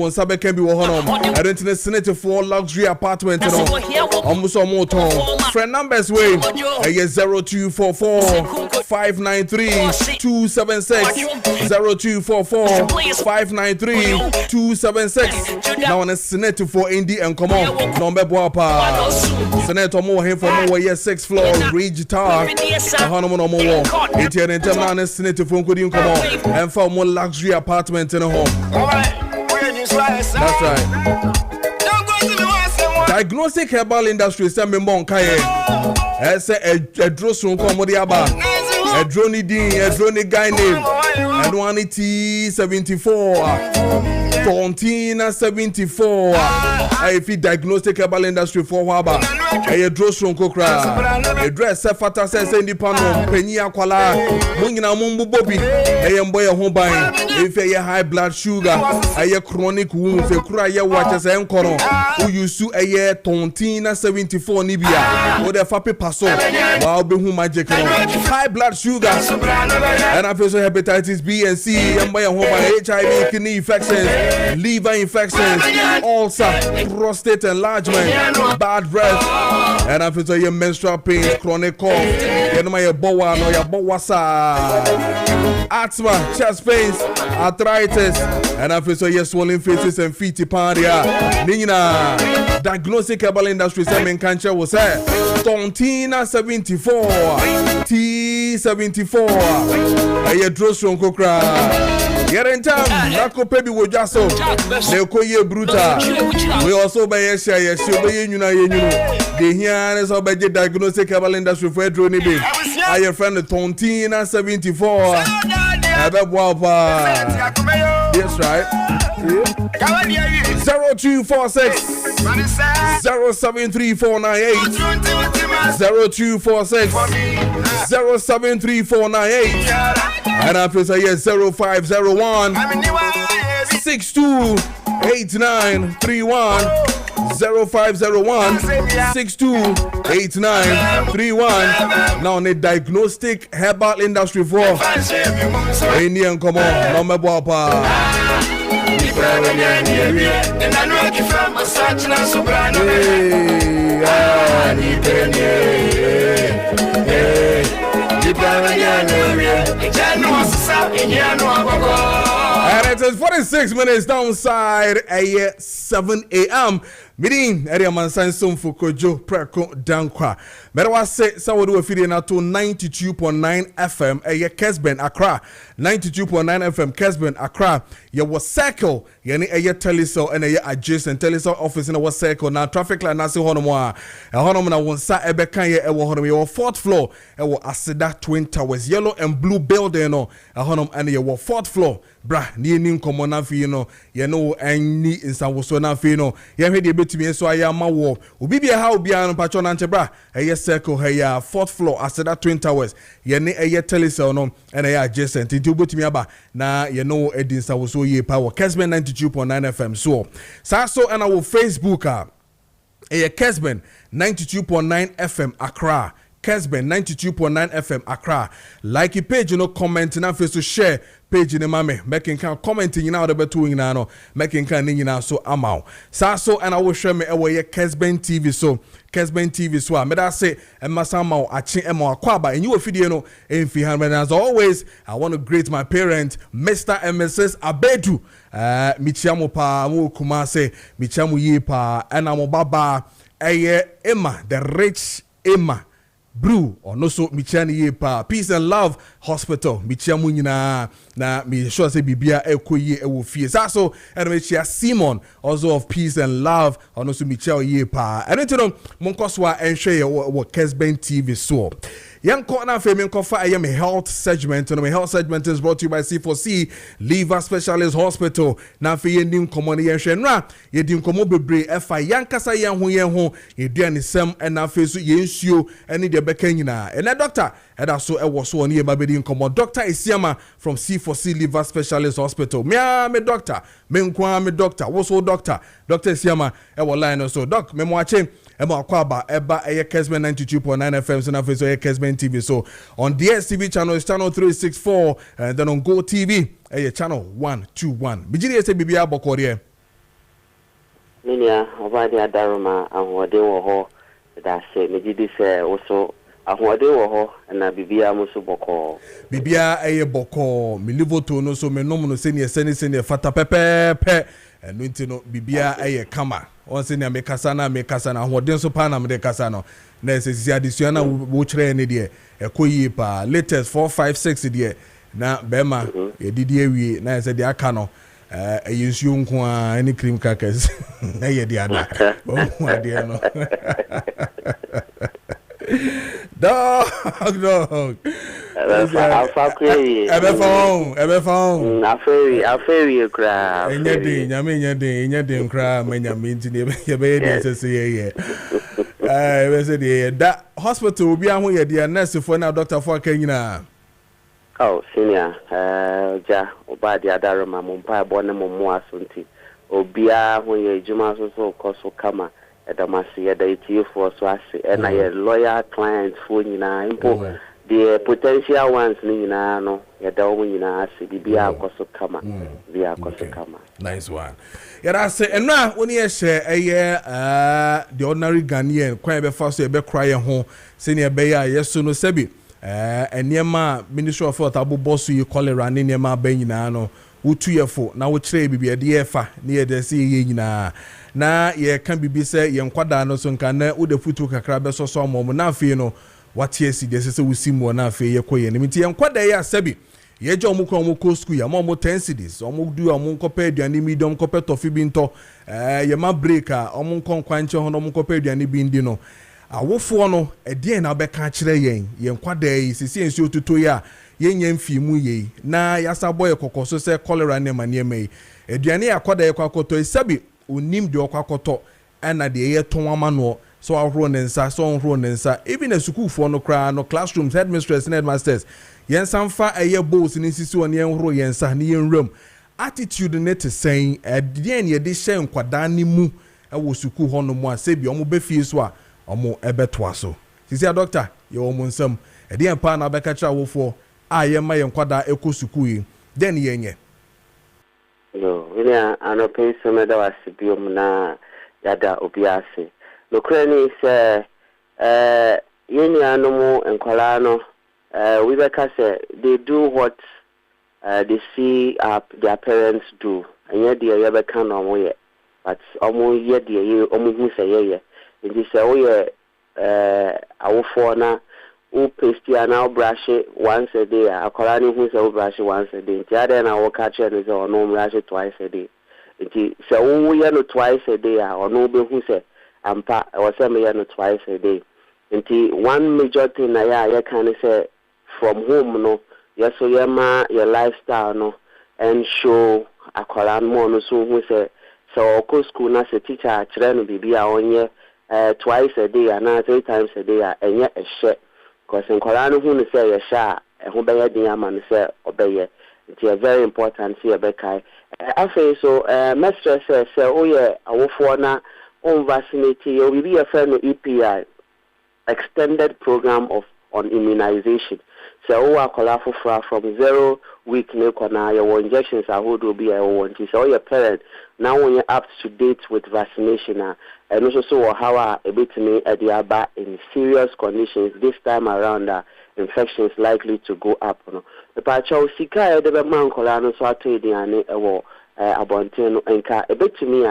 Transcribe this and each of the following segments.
on Sabe can be one. I don't know Senator for luxury apartment. Almost a motor. Friend numbers way 0244 593 276 0244 593 276. Now on a Senator for Indy and come on. Number Boapa. Senator more here for more year 6th floor Ridge Tower. Honomo more. It's here in terms of Senator for Good come on and for more luxury apartment in a home. That's right. Diagnostic herbal industry say me mon kaye. E say a drosun komodi aba. A drone din, a drone guy name. And one T74. Tontina 74. I fi diagnostic herbal industry for waba. A drosun kokra. A dress fata says independent penny akwala. Mungina mumbu bobi. A mboya hombine. If you high blood sugar, a chronic wounds, a cry watches and coro, who you sue a year Tontina 74 Nibia, or the Fapi Paso, while be whom magic high blood sugar, and I feel so hepatitis B and C, and by a home HIV, kidney infections, liver infections, ulcer, prostate enlargement, bad breath, and I feel so your menstrual pain, chronic cough, and my boa no your boasa, asthma, chest pains. Arthritis, and I feel so yes, swollen faces and feet pandia. Nina, diagnostic herbal industry, Semen Cancer was said. Tontina 74, T74, a dross from Kokra. Yerentam, Nako Pebi Wojaso, Nekoye Bruta. We also buy a share, yes, you know, the here is about the diagnostic herbal industry for drone. I have friend Tontina 74. That's right. 0246 073498 0246 073498 and after say yes 0501 628931 0501 628931. Now on the diagnostic herbal industry for Indian come on number Boapa. And it is 46 minutes downside at 7 a.m. Meeting area man sign some for Kojo Preko Dankwah. Medawa say sawodu afide na to 92.9 FM Kessben Accra 92.9 FM Kessben Accra. Ye was circle ye ni telecell and adjacent telecell office na was circle na traffic light na se honomo a honomo na wonsa ebekan ye ewo honomo ye 4th floor ewo Aseda Twin Towers yellow and blue building no honomo and ye 4th floor bra ni eni nkomo na fi no ye no ani nsanwoso na fi no ye hwe de betumi so aya mawo obi bia ha obi an pacho na nchebra circle here 4th floor Aseda Twin Towers ye ne telecell no and adjacent nti obotumi aba na ye no edinsa wo so ye power Kessben 92.9 FM so and our Facebook Kessben 92.9 FM Accra Kessben 92.9 FM Accra. Like a page, comment na face to share page in the mame. Making can commenting in out the between no making can in so amount. So and I will share me away Kessben TV so Kessben TV so I made I say and masama achi emo akwaba and you a video no in and as always I want to greet my parents Mr. and Mrs. Abedu michiamu pa mu kumase michiamu yi pa and amo baba Emma the rich Emma Brew or no so michani ye pa Peace and Love Hospital michiamu nyina na me sure say bibia ekoye ewo fie so and me chia Simon also of Peace and Love or no so michao ye pa and you know monkoswa enhwe wo Kessben TV so Yanko na fe me kofa I am a health segment and my health segment is brought to you by C4C Liver Specialist Hospital na fe yendim komo ne yenhwe nra yedim komo bebre efa yankasa yen ho yeduane sem na fe so yensuo ene de beka nyina ene doctor eda so ewo so oni ebabedi komo Dr. Isiama from C4C Liver Specialist Hospital me doctor me nkwa me doctor wo so Dr. Isiama ewo line so doc me mo ache eba akwaba eba Kessben 92.9 FM so na fe so Kessben TV so on DSTV channel is channel 364 and then on Go TV channel 121 bijiri ese bibia bokore Minia, over the Daruma, and what they were ho, that say, me did this also, and what they were ho, and I be Musuboko. Bibia a boko, me live to no so me no mono senior senior fata pepe, and no Bibia a kama. Once in a mekasana, what den so panam de casano. Nurses additional which rain idea, a coyipa, latest 4, 5, 6 idea. Na Bema, a didier we, na said the Akano. I use you any cream crackers. Nay, Diana. Oh, my dear. Dog. I'll query. Ever found. I ferry you cry. And your day, Yamin, your day, cry, when you mean to your baby, say, I was a day. That hospital will be on your dear nurse for now, Dr. Forkina. Oh, senior, ja, oba di adaroma mumpa bone mumu asunti. Obia when you juma so koso kama edamasi ya daiti for so ase and a lawyer client for nyina impo the potential ones ni nyina no ya dawo nyina ase bibia koso kama bia koso kama. Nice one. Yara say enna woni ye share the ordinary Ghanaian kwan be fa so e be cry ho senior be ya yeso no sebi enema Ministry of Health abobosu yi cholera ne enema ba nyina no wotu yefo na wo kire bibia de yefa ne ye de se ye nyina na ye kan bibi se ye nkwada no so nka na wo de futu kakra be so so mo na afi no watie si de se wusimu na afi ye koye ne mti ye nkwada ye asabi ye je omo school ya mo 10 cities omo du omo nkopa aduane medium nkopa tofi bi nto ye ma break a omo nkonkwanche ho no nkopa aduane bi ndi no awofo no edien na obeka kire yen nkwada yi sisi ensi otuto ya yen mfimu yi na yasa boy kokoso se cholera ne manieme aduane yakwada ye kwakoto isabi onim de okwakoto ana de ye tonwama no so ahoro ne nsa so ahoro ne nsa even a school for no kra no classrooms headmistress and headmasters yen sanfa eye bowls ni sisi on yen horo yen sa ne yen room attitude ne te saying edien ye de hye nkwada ni mu e wo school ho no mu asebi omo be fie so a omo ebeto aso sisi a doctor ye omo nsam edien pa na be ka kira wofo a ye ma yen kwada eko school yi den yenye no we are anope some da wasibiom na yada obiase no krani se yeni anomo enkwala no we beka say they do what they see their parents do and yet they ever can no ye but omo ye dey omo hu say ye and say o ye awofo na o paste na o brush once a day akola ni hu say o brush once a day tiade na wo catch and say o no brush twice a day nti say o ye no twice a day o no be hu say ampa o say me ye no twice a day nti one major thing na ya can say from home no yes so your lifestyle no and show akola mo no so hu say so ko school na say teacher kire no bibia onye twice a day and 3 times a day enye ehye because nkola no hu no say ye sha ho be ye din ama no say obeye it's very important see be kai afei so mistress say o ye awofo na on vaccinate you will be a friend of EPI extended program on immunization so o akola fofra from 0 week ne kona your injections will be a want so your parent now when you're up to date with vaccination and also how a bit me at the aba in serious conditions this time around infections likely to go up no the pacho sika de be man kola no so atedi ane ewo abonten no enka a bit me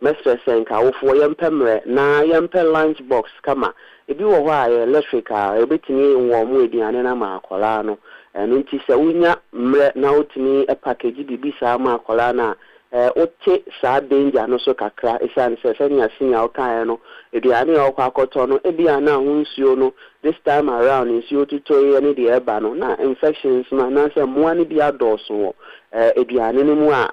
mistress enka wo fo yempemre na yempe lunch box kama ebi wo ho a electrical ebetini wo mu ediane na ma akola no enu nti se unya mre na otini e package bibi sa ma akola na ote sa danger no so kakra esan se senya sinya o kan no ediane o kwa akoto no ebia na hu nsuo no this time around nsuo tuto ye ne de eba no na infections na se mo ani bia doso ediane no mu a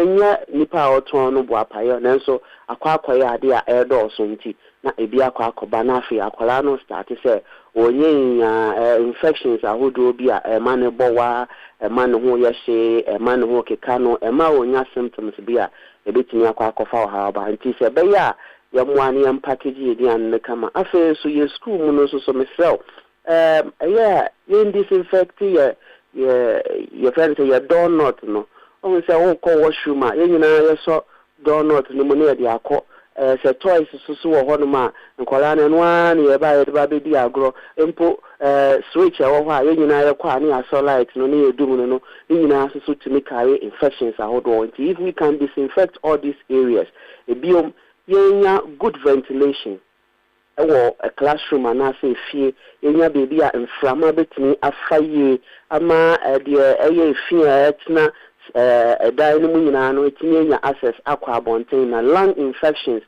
nya nipa oton no bo apayo nanso akwa ade a edoso nti na ebi akwa na afi akwala no start say onye infections ahodo bi a ma ne bowa ma ne ho yehye ma ne ho keka no ma onya symptoms bi a ebetini akwa ha ba nti se be ya ya muani am package edi an kama afi so ye school mu no so myself yeah you disinfect your friends your door not no o say o ko washroom a nyina ye so donut no money de akọ se toys so wo hono ma nkola na no an ye ba be di agro empo switch e wo ho a ye nyina ye kwa na so light no ne edum no nyina so to me carry infections ahodo. If we can disinfect all these areas, ebiom yenya good ventilation ewo a classroom anase fie yenya baby a mframa betimi afaye ama de eye fie etna dan no nyina no etimi nya access akwa abonten na lung infections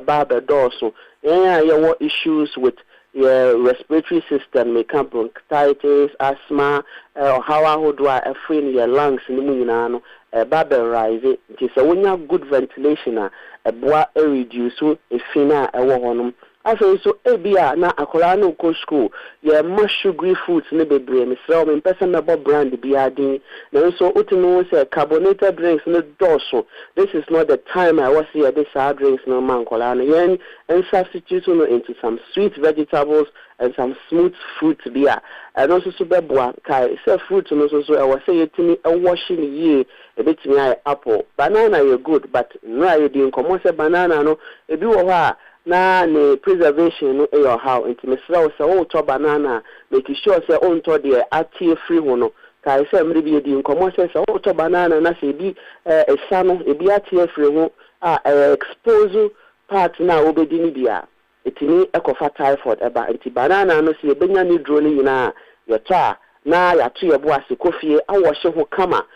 baba doso yenya issues with your respiratory system, make bronchitis, asthma, how I would do a free in your lungs in the munano, baba rise it. It is a when you have good ventilation, a bois reduce, a fina, a woman. I say so, Abia, na Akolano co school, your much sugary foods, nibble brain, so in person about brand BRD. Now, so Utino say carbonated drinks, no dorsal. This is not the time I was here, this hard drinks, no man, Colano, yen, and substitute into some sweet vegetables and some smooth fruit beer. And also, Subabwa, Kai, say fruit, and also, I was saying to me, a washing year, a bit to me, apple. Banana, you're good, but no, you didn't come on, banana, no, a do na ne preservation no your how into me say o to banana make sure say on to the atie free ho no kai say me bi di nkomo say o to banana na say bi esa no e bi atie free ho expose part na obedi ni bia etini ekofa typhoid eba anti banana no say benya ni dro ni nyina your ta na ya to ye bo ase kofie awoshe ho kama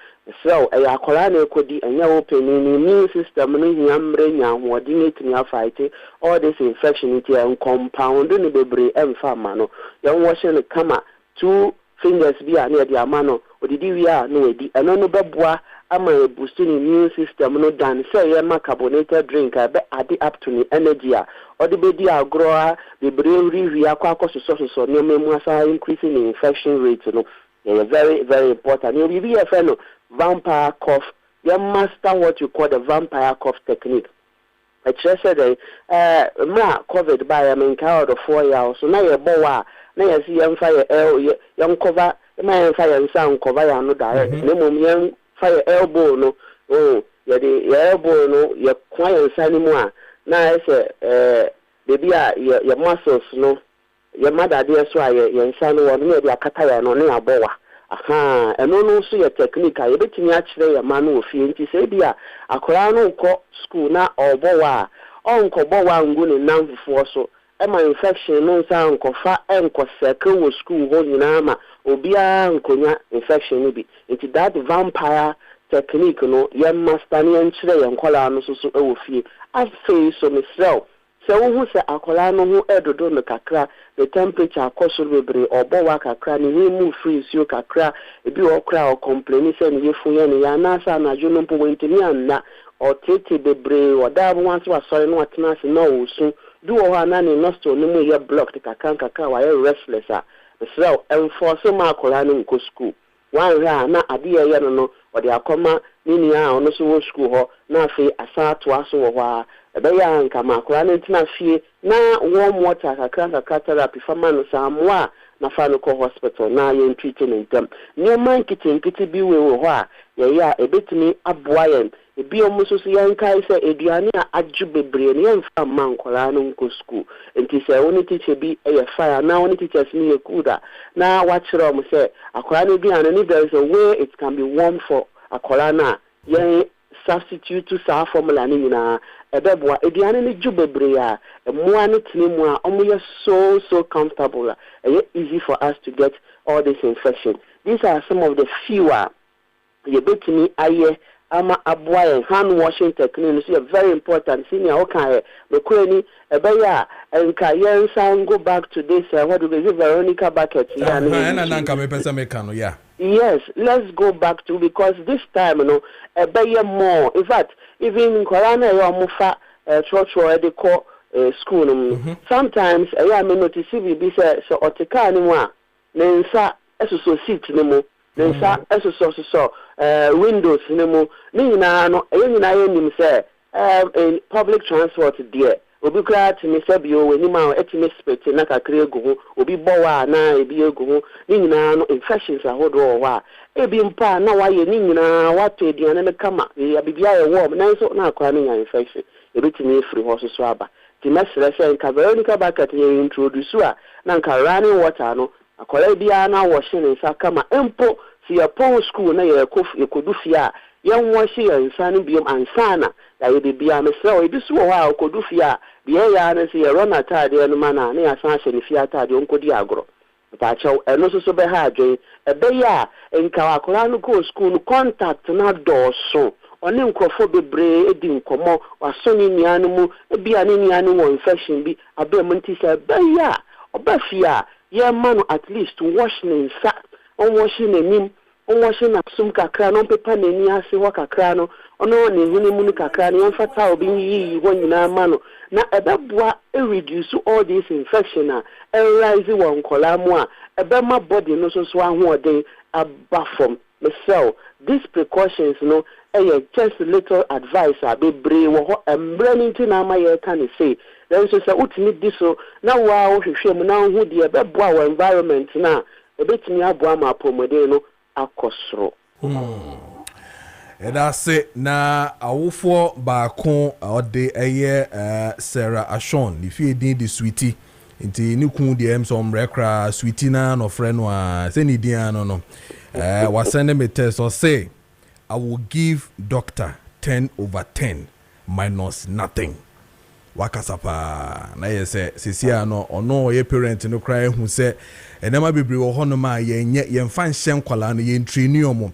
so ya akola na ekodi enya open ni immune system no hiamre nya hoodin etini afight all this infection it and compound ni bebre emfa ma no ya woshe no kama 2 fingers bia na de ama no odidi wi a no edi eno no beboa ama boost ni immune system no dan say ya ma carbonated drink be ade up to ni energy a odi be di agro a bebre ri akwa so no memu asa increasing in infection rate no. Very, very important. You be a fellow vampire cough. You master what you call the vampire cough technique. I just said, COVID by the 4 years. So now you're boa. Now you see young fire, young cover, my fire and sound cover, no direct. No young fire elbow, no. Oh, you're the elbow, no. You're quiet anymore. Now I say, baby, your muscles, no. Your mother dear so your son was near the Akataya no near Boa. Aha, and no so your technique. I bet me actually a man who feels say, dear, a Korano school now or Boa, Uncle Boa and good enough for so. And my infection no sound cofa and circle school holding armor or be a infection be. It's that vampire technique, no, young master and Chile and Colano so overfee. I say so myself. So who say akolano who edodo no kakra the temperature akoso bebre obowa kakra ni we move free so kakra ebi okra o complain say ni yefu ye ni ya na sa na jo no po wentini anna o tete bebre o da bo wan so asori no atena se na o su do o ha na ni nosto no mu ye blocked kakra wa ye restless a so enforce ma akolano nko school wan ra na ade ye no o de akoma ni ni a ono so wo school ho na afi asa to aso wo ho a ebeya nka makora na ntina fie na warm water kakra therapy fama no samwa na fa no ko hospital na ye treatment dem ne man kiti bi we wo ho a ye ya ebetimi aboayen ebi omuso so yan kai se eduane a aju bebre ne yemfa man kola no nko school enti se woni teacher bi e fire na woni teachers ni ekuda na wa kire om se akora no eduane ni there is a way it can be warm for akora na ye substitute to sa formula ni na ebeboa eduane ni ju bebre a moa ni tinimu a omo so comfortable easy for us to get all this infection. These are some of the fewer ye betimi aye ama aboa hand washing technique is very important. Senior okay mekwani ebeya enka yen san go back to this what do we Veronica bucket yeah na nanka me pesa meka no yeah. Yes, let's go back to because this time, you know, a more. In fact, even in Korana, you are mufa church or they call school. Sometimes I may notice if you say so or take anymore. Then sa so seat no more. Then sa so windows no more. Nina no. Nina say in public transport dear. obi kra timi sabio wani ma etimi spect na kakra egu ho obi bowa na ebi egu ho ni nyina no infections ahodo wa ebi mpa na waye ni nyina wato ediane ne kama ya bibia ye warm na so na akwa no nya infection ebi timi free ho so aba ti mesre se nka Veronica bucket ye introduce a na nka running water no akola bia na wo hye ne nsa kama empo si ya pon school na ye kodu fia yan wo hye ya nsa no biom ansana ya ye bibia mesre o ebi so wo ha kodu fia bia ya na si ya run atade no mana na ya san hye ne fia atade onkodi agro ta chaw eno so be ha adwen ebe ya nka akola no go school no contact na doso oni nkrofo bebre edi nkomo wasoni nianu mu ebia ne nianu wo infection bi abem nti se be ya obafia ye manu at least wash ne nsa on wash ne nim on wash na sum kakra no pepa ne ni ase ho kakra no ono ne huni mu kakra ne yemfata obi yi ho nyina manu na ebeboa reduce all this infection a rise won kolamu a ebema body no so ahoden aba from the cell. These precautions no just little advice bebre wo ho embrani na ma ye kan say then so say utimi diso na wa wo hwehwe mu na hu de ebeboa wo environment na ebetimi aboa ma pomode no akosoro Edase na awofo baako ode eye Sarah Ashon ni fie din de sweetie nti ni kun de em so mrekra sweetie na no frɛ no a se ni din ano no wasende me test or say I will give doctor 10/10 minus nothing wakasapa na ye se sisia no ono ye parent no cry hu se enema bebre wo hono ma ye nye ye mfa nhye nkwala no ye ntreni omo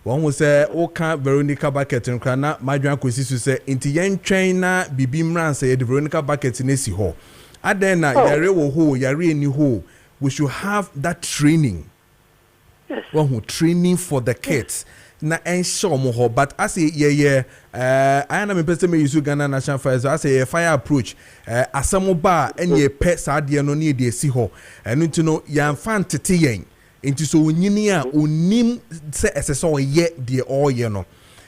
won say oka Veronica bucket nkra na madwan kosi su say nti ye ntwen na bibi mransa ye Veronica bucket na si ho aden na yare wo ho yare eni ho we should have that training. Yes. Who training for the kids na ensure mo ho but as ye I am a person me use Ghana National Fire as a fire approach asamo ba enye pe saade no ne de si ho enu nti no yan fan tete yen nti so onyini a onim se eseso ye de oye no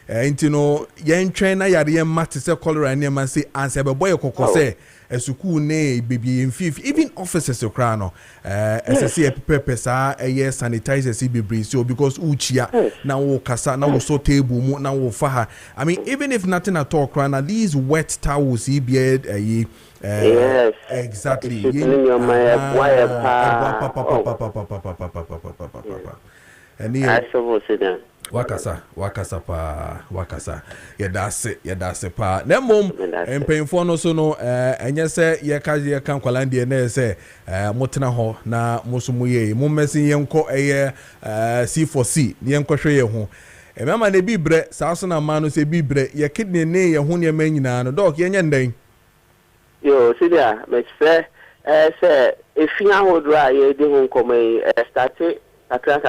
nti no yen twen na yare yen mate se cholera ne man say anse be boy kokose esuku ne baby mfifi even officers okra no SSC pepe sa sanitizer si bebre so because uchia na wo kasa na wo so table mu na wo fa I mean even if nothing at all kra na these wet towels e be yes exactly wakasa yedase pa na mom empemfo no so no enye se ye kan kwalande na se motena ho na mosumu ye mommesi yenko C4C yenko hwe ye ho emama na bibre saaso na ma no se bibre ye kidney ne ye ho ne ma nyina no dok ye nyen yo sidia me se efia hodra ye de ho komai start Akra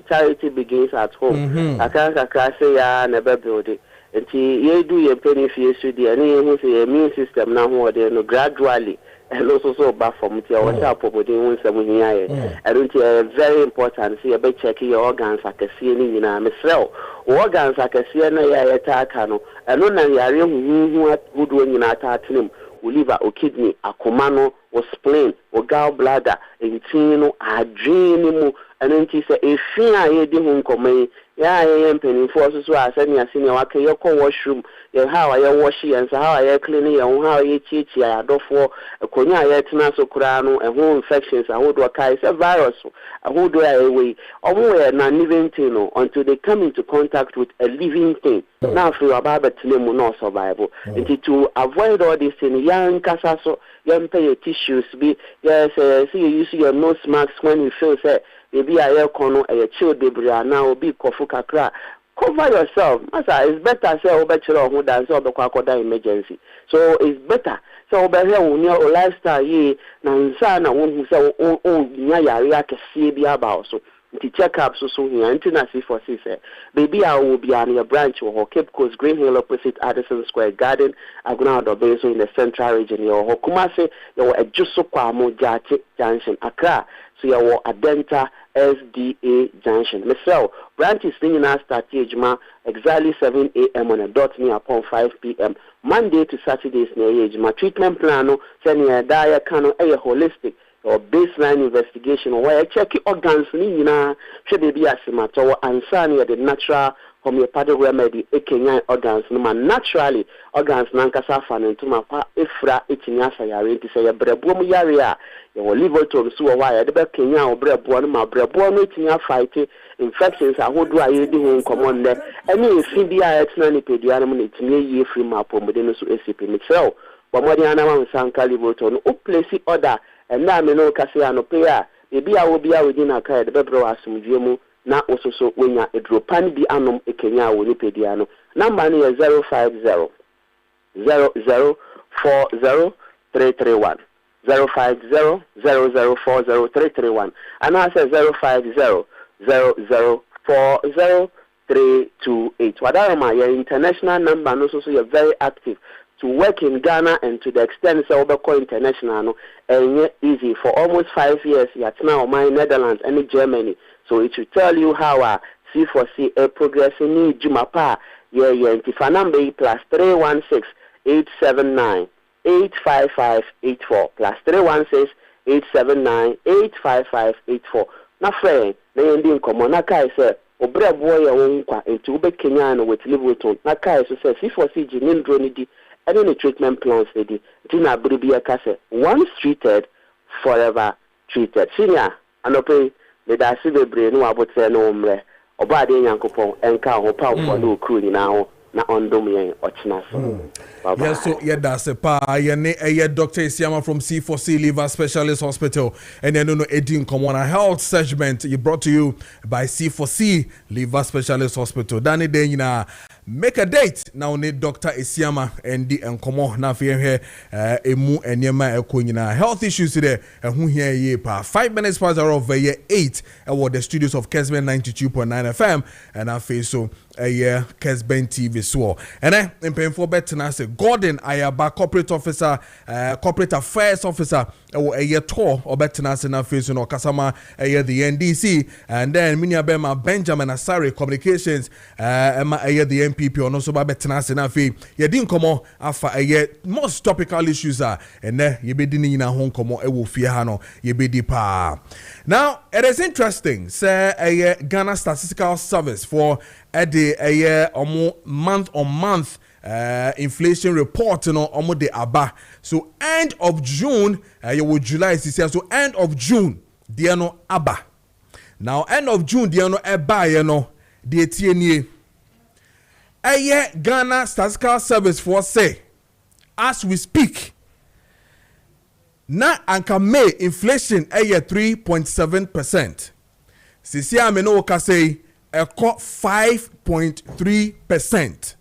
charity begins at home. Akra say ya never build it. And ye do your penny for you the any say immune system now no gradually and also so back from your water within some here. I don't very important see about checking your organs I can see in myself. Organs I can see na ya attack no. And no na yare who do in attack him. Liver or kidney, a commano, or spleen, or gallbladder, and tino, a dream, and then she said, if I didn't come, yeah, I am penny forces. So I said, I seen your washroom, how I wash and how I clean it, and how I teach you. I do for a conya, tenaso crano, and home infections. I would work as a virus. I would do away, or non living thing until they come into contact with a living thing. Now, for your barber to no survival. And to avoid all this in young casaso, young pay your tissues be, yes, see you use your nose masks when you feel say, maybe I air corner, a chill debris, now be kofuka cra. Cover yourself. Masa, it's better say over children who dance or the crocodile emergency. So it's better. So over here, when your lifestyle ye, Nansana won't who say, oh, Yaya, see be about so. To check up so here, international for say, baby, I will be on your branch or Cape Coast Green Hill opposite Addison Square Garden, Agunado Basin in the central region. Your Hokumase, your Jusso Kwamo Junction, Accra. So you are Adenta SDA Junction. Myself, branches in our start ejuma exactly 7 a.m. on a dot near upon 5 p.m. Monday to Saturdays near age. My treatment plan, sending a diet cano, a holistic or baseline investigation, or where I check organs, should be a semato, and sunny the natural homeopathic remedy, Kenya organs, no naturally organs nankasa fan into my pa ifra itinyasa yari to say a brebuum yaria, your liver to so why the back Kenya or brebuan, my brebuan itinya fight infections. I would do I do common there. Any CBI it's nani pedianum, it's near ye free map on within the SCP itself. But what the animal sanka liver to no place order, and now me no Cassiano paya, maybe I will be out within a car, the bebro asum jumu. Na also so when ya edropani bi anom Kenya wo nipedia no number no 050 0040331 050 0040331 and I say 050 0040328. Whatever your international number no so you're very active to work in Ghana and to the extent so Obeko International no and easy for almost 5 years yet now my Netherlands and Germany. So it will tell you how C4C a progressing in Jumapa, if number plus 316-879-85584 plus 316-879-85584. Now, friend, they ain't common. Nakai said, Obre boy, and to be Kenyan with Liverpool. Nakai says, C4C Jinin Dronidi, and any treatment plans, lady, Tina Bribia Casse, once treated, forever treated. Senior, and okay. The Dasibe no about no umre, Obadi Yankopon, and Cow, Power for no crew now, not on Domian or China. Yes, so yeah, that's a pa. Yeah, Dr. Isiama from C4C Liver Specialist Hospital, and then no Edin Common Health segment you brought to you by C4C Liver Specialist Hospital. Danny Dena. Make a date now. Need Dr. Isiama and the Nkomo na here emu enyema ekonyina health issues today. Who here ye pa 5 minutes past hour of 8 at the studios of Kessben 92.9 FM and I face so Kessben TV so and then in paying for better now say Gordon Ayaba corporate officer corporate affairs officer or tour or better now say na face no kasama the NDC and then Minyabema Benjamin Asari communications the MPP or no so betena se na fe ye din komo afa most topical issues are and ye be din na hon komo e wo fie ha no ye be di pa. Now it is interesting say Ghana Statistical Service for a month on month inflation report no omo de aba so end of June you will July so end of June dia no aba. Now end of June dia no eba ye no de tie nie Ghana Statistical Service for say, as we speak, na anka May inflation 3.7%. Sisi ameno ka say eko 5.3%.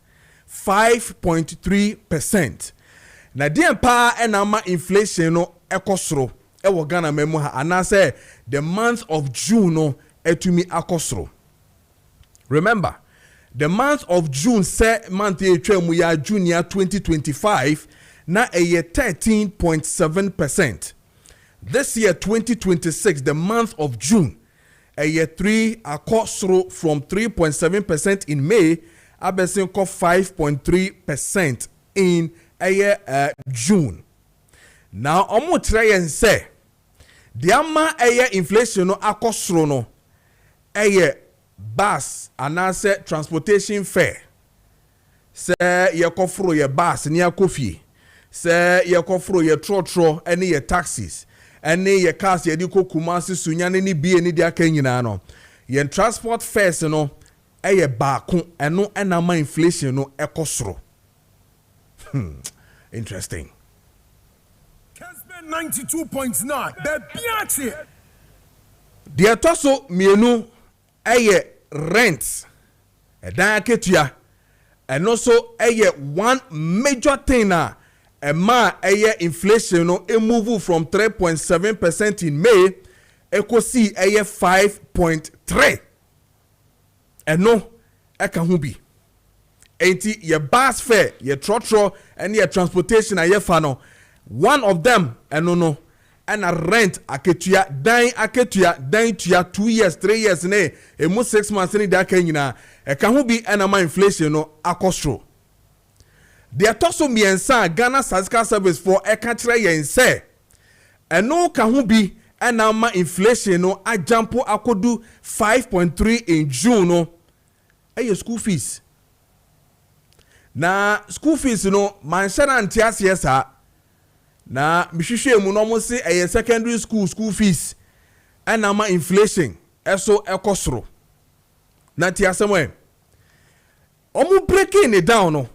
5.3%. Na dien pa enama inflation no ekosro ewo Ghana memu ha anase the month of June no etumi akosro. Remember the month of June, month June 2025, na 13.7%. This year 2026, the month of June, 3 akosro from 3.7% in May, abesin ko 5.3% in June. Now, omo try and say, the ama inflation no akosro no, bus anase transportation fare se ye kofro ye bus ni akofie se ye kofro ye trotro ene ye taxis ene ye cars ye di Kumasi sunya ne ni bie ni di aka nyina no ye transport fares no eye baako eno enama inflation no ekosro. Interesting. Kessben 92.9 the biache dia toso mienu eye rent dan ketua and also one major thing na inflation no move from 3.7% in May ekosi 5.3 and no eka hu bi enti ye bus fare ye trotro and ye transportation aye fa no one of them and no and a rent aketua dan aketua dan tua 2 years 3 years ne emu 6 months ni da kan nyina e ka ho bi and ama inflation no akosro de atoso miensa Ghana Statistical Service for e ka kire yen se eno ka ho bi and ama inflation no ajampo akodu 5.3 in June no e school fees na school fees no manshana antiase yesa na mihwehwe mu no mo se eye secondary school fees and ama inflation eso ekosoro na tiasemo omu breaking it down no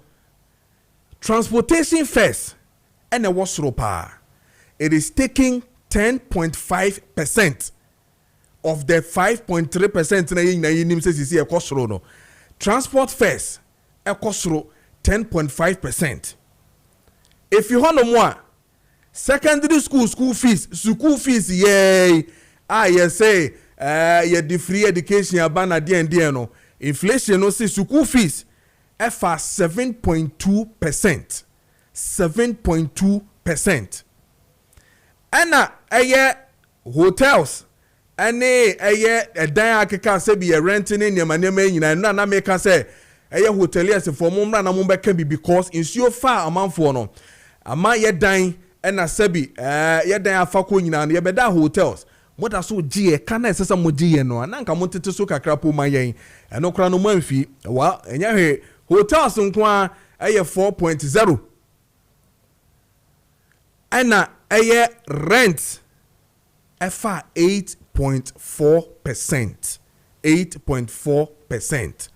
transportation fares and a wasoro pa it is taking 10.5% of the 5.3% na yinim se sisi ekosoro no transport fares ekosoro 10.5%. If you want more secondary school fees yay yes say the free education abana there no inflation no say school fees for 7.2%. 7.2%. And hotels and a dan akeka say be renting in your money na make say hoteliers for mumra na mumbeka bi because in so far amount for no ama ye dan na sebi ye dan afako nyina no ye beda hotels moda so gie kana esesa mo gie no na nka montete so kakra po ma yen eno kra no manfi wa enya he hotels nko a 4.0 ana rent efa 8.4%. 8.4%.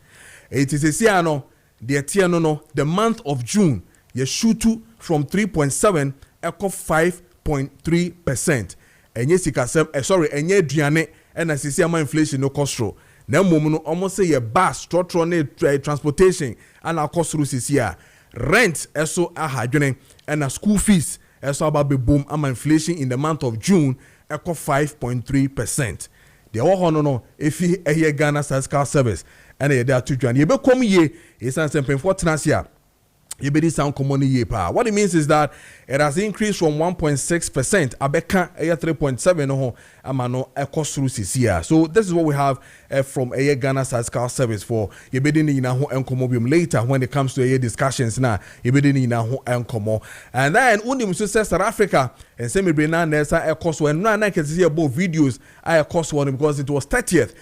It is a siano, the etiano no, the month of June, ye shoot from 3.7 echo 5.3%. And yes, and ye driane, and as you see, inflation no costro. Na momuno almost say a bus, transportation, and our cost through CCR. Rent, eso a hydrogen, and a school fees, eso about be boom, inflation in the month of June, echo 5.3%. The all no, if he a Ghana Statistical Service. And they are to join. You be come ye is an simple for Tanasia. You be this sound common ye pa. What it means is that it has increased from 1.6%. Abeka 3.7 no amano cost through CCR. So this is what we have from a Ghana Statistical Service for you be in ho enkomobium later when it comes to a discussions na you be in ho enkomo. And then unim so South Africa and semi brina nessa a cost when na can see about videos I cost one because it was 30th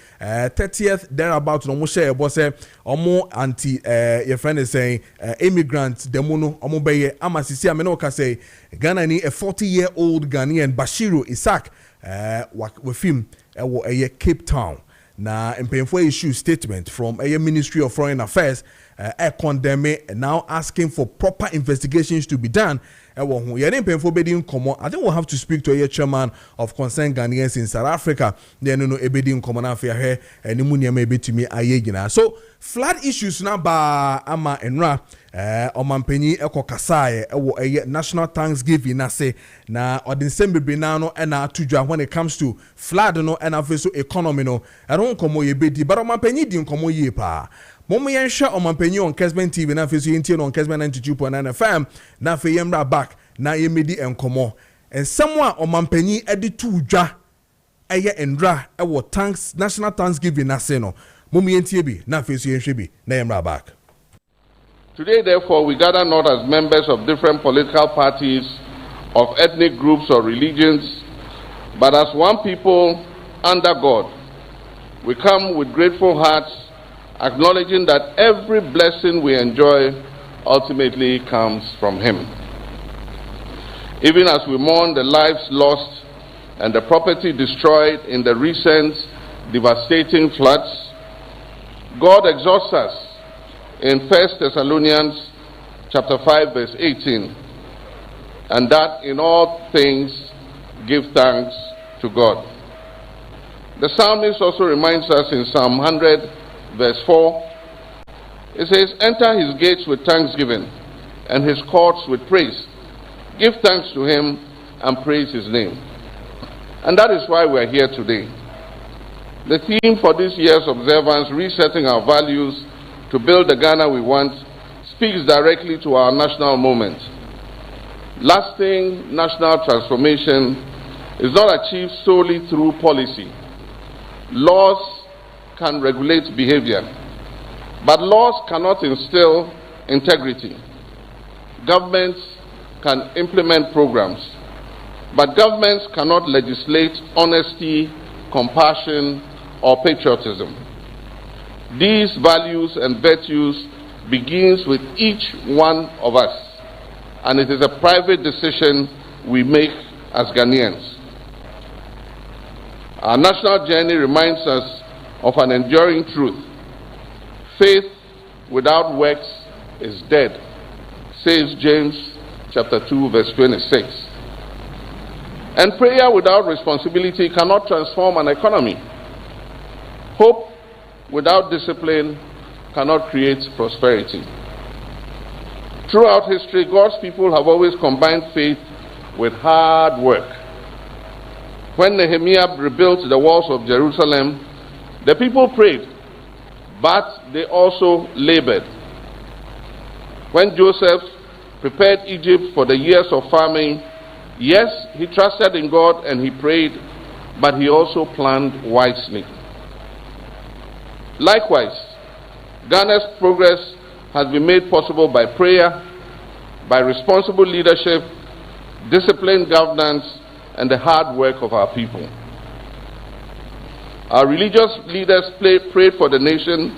thereabout no mo share boss omo anti your friend is saying immigrants demono omo beye amasisi ameno ka say Ghana ni a 40-year-old Ghanaian Bashiru Isaac with him a Cape Town na mpemfo issue statement from a Ministry of Foreign Affairs condemn now asking for proper investigations to be done. I think we'll have to speak to a chairman of concerned Ghanaians in South Africa. Then no ebedi common affair here and munya maybe to me ayegina. So flood issues na ba ama enra omanpenyi eko kasaye a national Thanksgiving na say na odinsembe binano na atudwa when it comes to flood no and also economy no I don't come yebedi but omanpenyi di nkomo ye pa. Momo yensha omanpenyi on Kessben TV na fesu yenti on Kessben 92.9 FM na fe yemra back na yemedi enkomo and someone omanpenyi edi tudwa eye endra ewo thanks national Thanksgiving na say no momo yenti bi na fesu yenhwe bi na yemra back. Today therefore we gather not as members of different political parties of ethnic groups or religions but as one people under God. We come with grateful hearts acknowledging that every blessing we enjoy ultimately comes from Him. Even as we mourn the lives lost and the property destroyed in the recent devastating floods, God exhorts us in 1 Thessalonians chapter 5 verse 18, and that in all things give thanks to God. The psalmist also reminds us in Psalm 100 verse 4, it says, enter his gates with thanksgiving and his courts with praise. Give thanks to him and praise his name. And that is why we are here today. The theme for this year's observance, resetting our values to build the Ghana we want, speaks directly to our national moment. Lasting national transformation is not achieved solely through policy. Laws can regulate behavior, but laws cannot instill integrity. Governments can implement programs, but governments cannot legislate honesty, compassion, or patriotism. These values and virtues begins with each one of us, and it is a private decision we make as Ghanaians. Our national journey reminds us of an enduring truth. Faith without works is dead, says James chapter 2, verse 26. And prayer without responsibility cannot transform an economy. Hope without discipline cannot create prosperity. Throughout history, God's people have always combined faith with hard work. When Nehemiah rebuilt the walls of Jerusalem, the people prayed, but they also labored. When Joseph prepared Egypt for the years of famine, yes, he trusted in God and he prayed, but he also planned wisely. Likewise, Ghana's progress has been made possible by prayer, by responsible leadership, disciplined governance, and the hard work of our people. Our religious leaders prayed for the nation.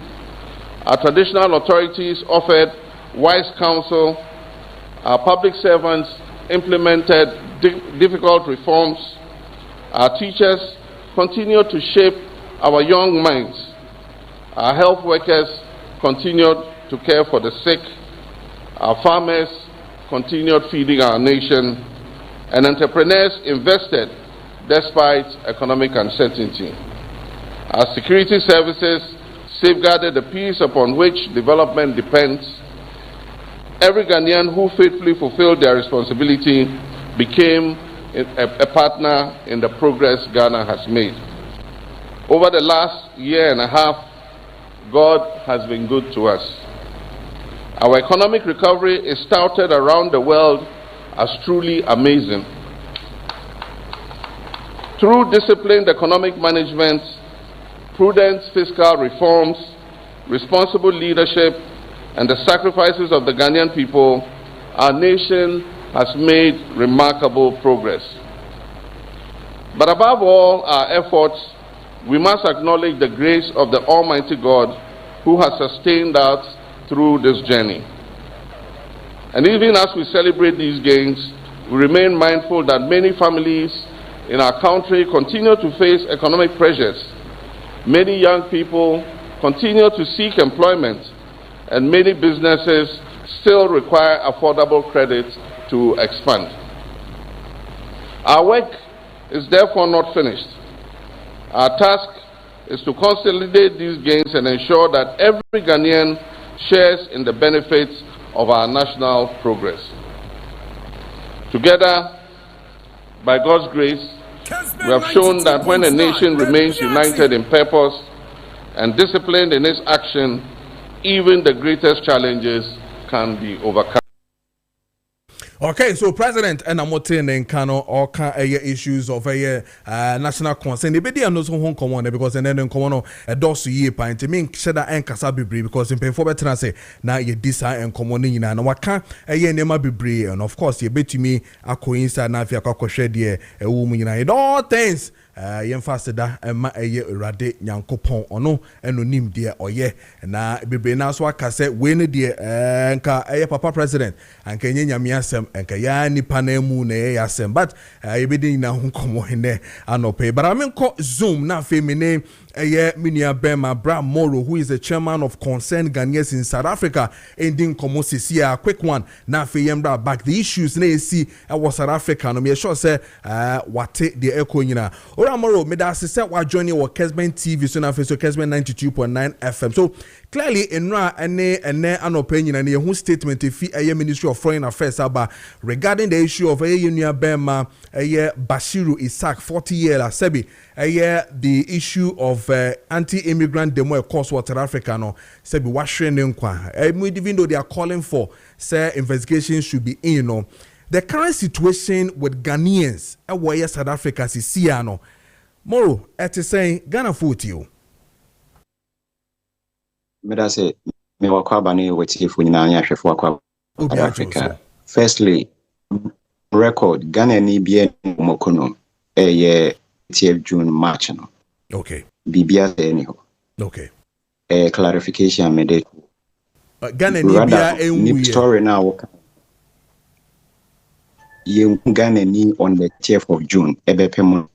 Our traditional authorities offered wise counsel. Our public servants implemented difficult reforms. Our teachers continued to shape our young minds. Our health workers continued to care for the sick. Our farmers continued feeding our nation. And entrepreneurs invested despite economic uncertainty. Our security services safeguarded the peace upon which development depends. Every Ghanaian who faithfully fulfilled their responsibility became a partner in the progress Ghana has made. Over the last year and a half, God has been good to us. Our economic recovery is touted around the world as truly amazing. Through disciplined economic management, prudent fiscal reforms, responsible leadership, and the sacrifices of the Ghanaian people, our nation has made remarkable progress. But above all our efforts, we must acknowledge the grace of the Almighty God who has sustained us through this journey. And even as we celebrate these gains, we remain mindful that many families in our country continue to face economic pressures. Many young people continue to seek employment, and many businesses still require affordable credit to expand. Our work is therefore not finished. Our task is to consolidate these gains and ensure that every Ghanaian shares in the benefits of our national progress. Together, by God's grace, we have shown that when a nation remains united in purpose and disciplined in its action, even the greatest challenges can be overcome. Okay, so President Enamote Nkano all issues of national concern. The BD knows who come on because then come a dosu ye pint. I mean, sheda and Kasabi because in for better say now ye disa and common in and what can nema be and of course ye bet to me a coincide na fia shed ye a woman in all things. Yen faseda ema rade nyankopon ono enonim de oye na bebre na so aka se we ne de nka papa president anka nye nyame asem anka ya nipa na mu na ye asem but yebedi na ho komo hene anope but amenko zoom na femine Minia Bema Bra Moro, who is the chairman of Concerned Ghanaians in South Africa, ending Komosisi, a quick one. Now, Fayembra back the issues. Na see was South Africa. No, me sure say what the echo yina. Ora Moro, me da se wa joining our Kessben TV. So now so Kessben 92.9 FM. So clearly, enra ene an opinion and whose statement if a Ministry of Foreign Affairs about regarding the issue of Minia Bema Bashiru Isaac 40 years Sebi. The issue of anti-immigrant demo across South Africa no say be washing nkwa even though they are calling for say investigations should be in the current situation with Ghanaians where South Africa is Siano. Moro, at saying Ghana 40. Meda say me wakwabane wati fu nyina anya hwefo kwa Africa. Firstly, record Ghana ni bia mokono ye 30 June March no. Okay. Bibia anyhow. Okay. Clarification made Ghana ni bia enwu story now. Ye Ghana ni on the 10th of June ebepem.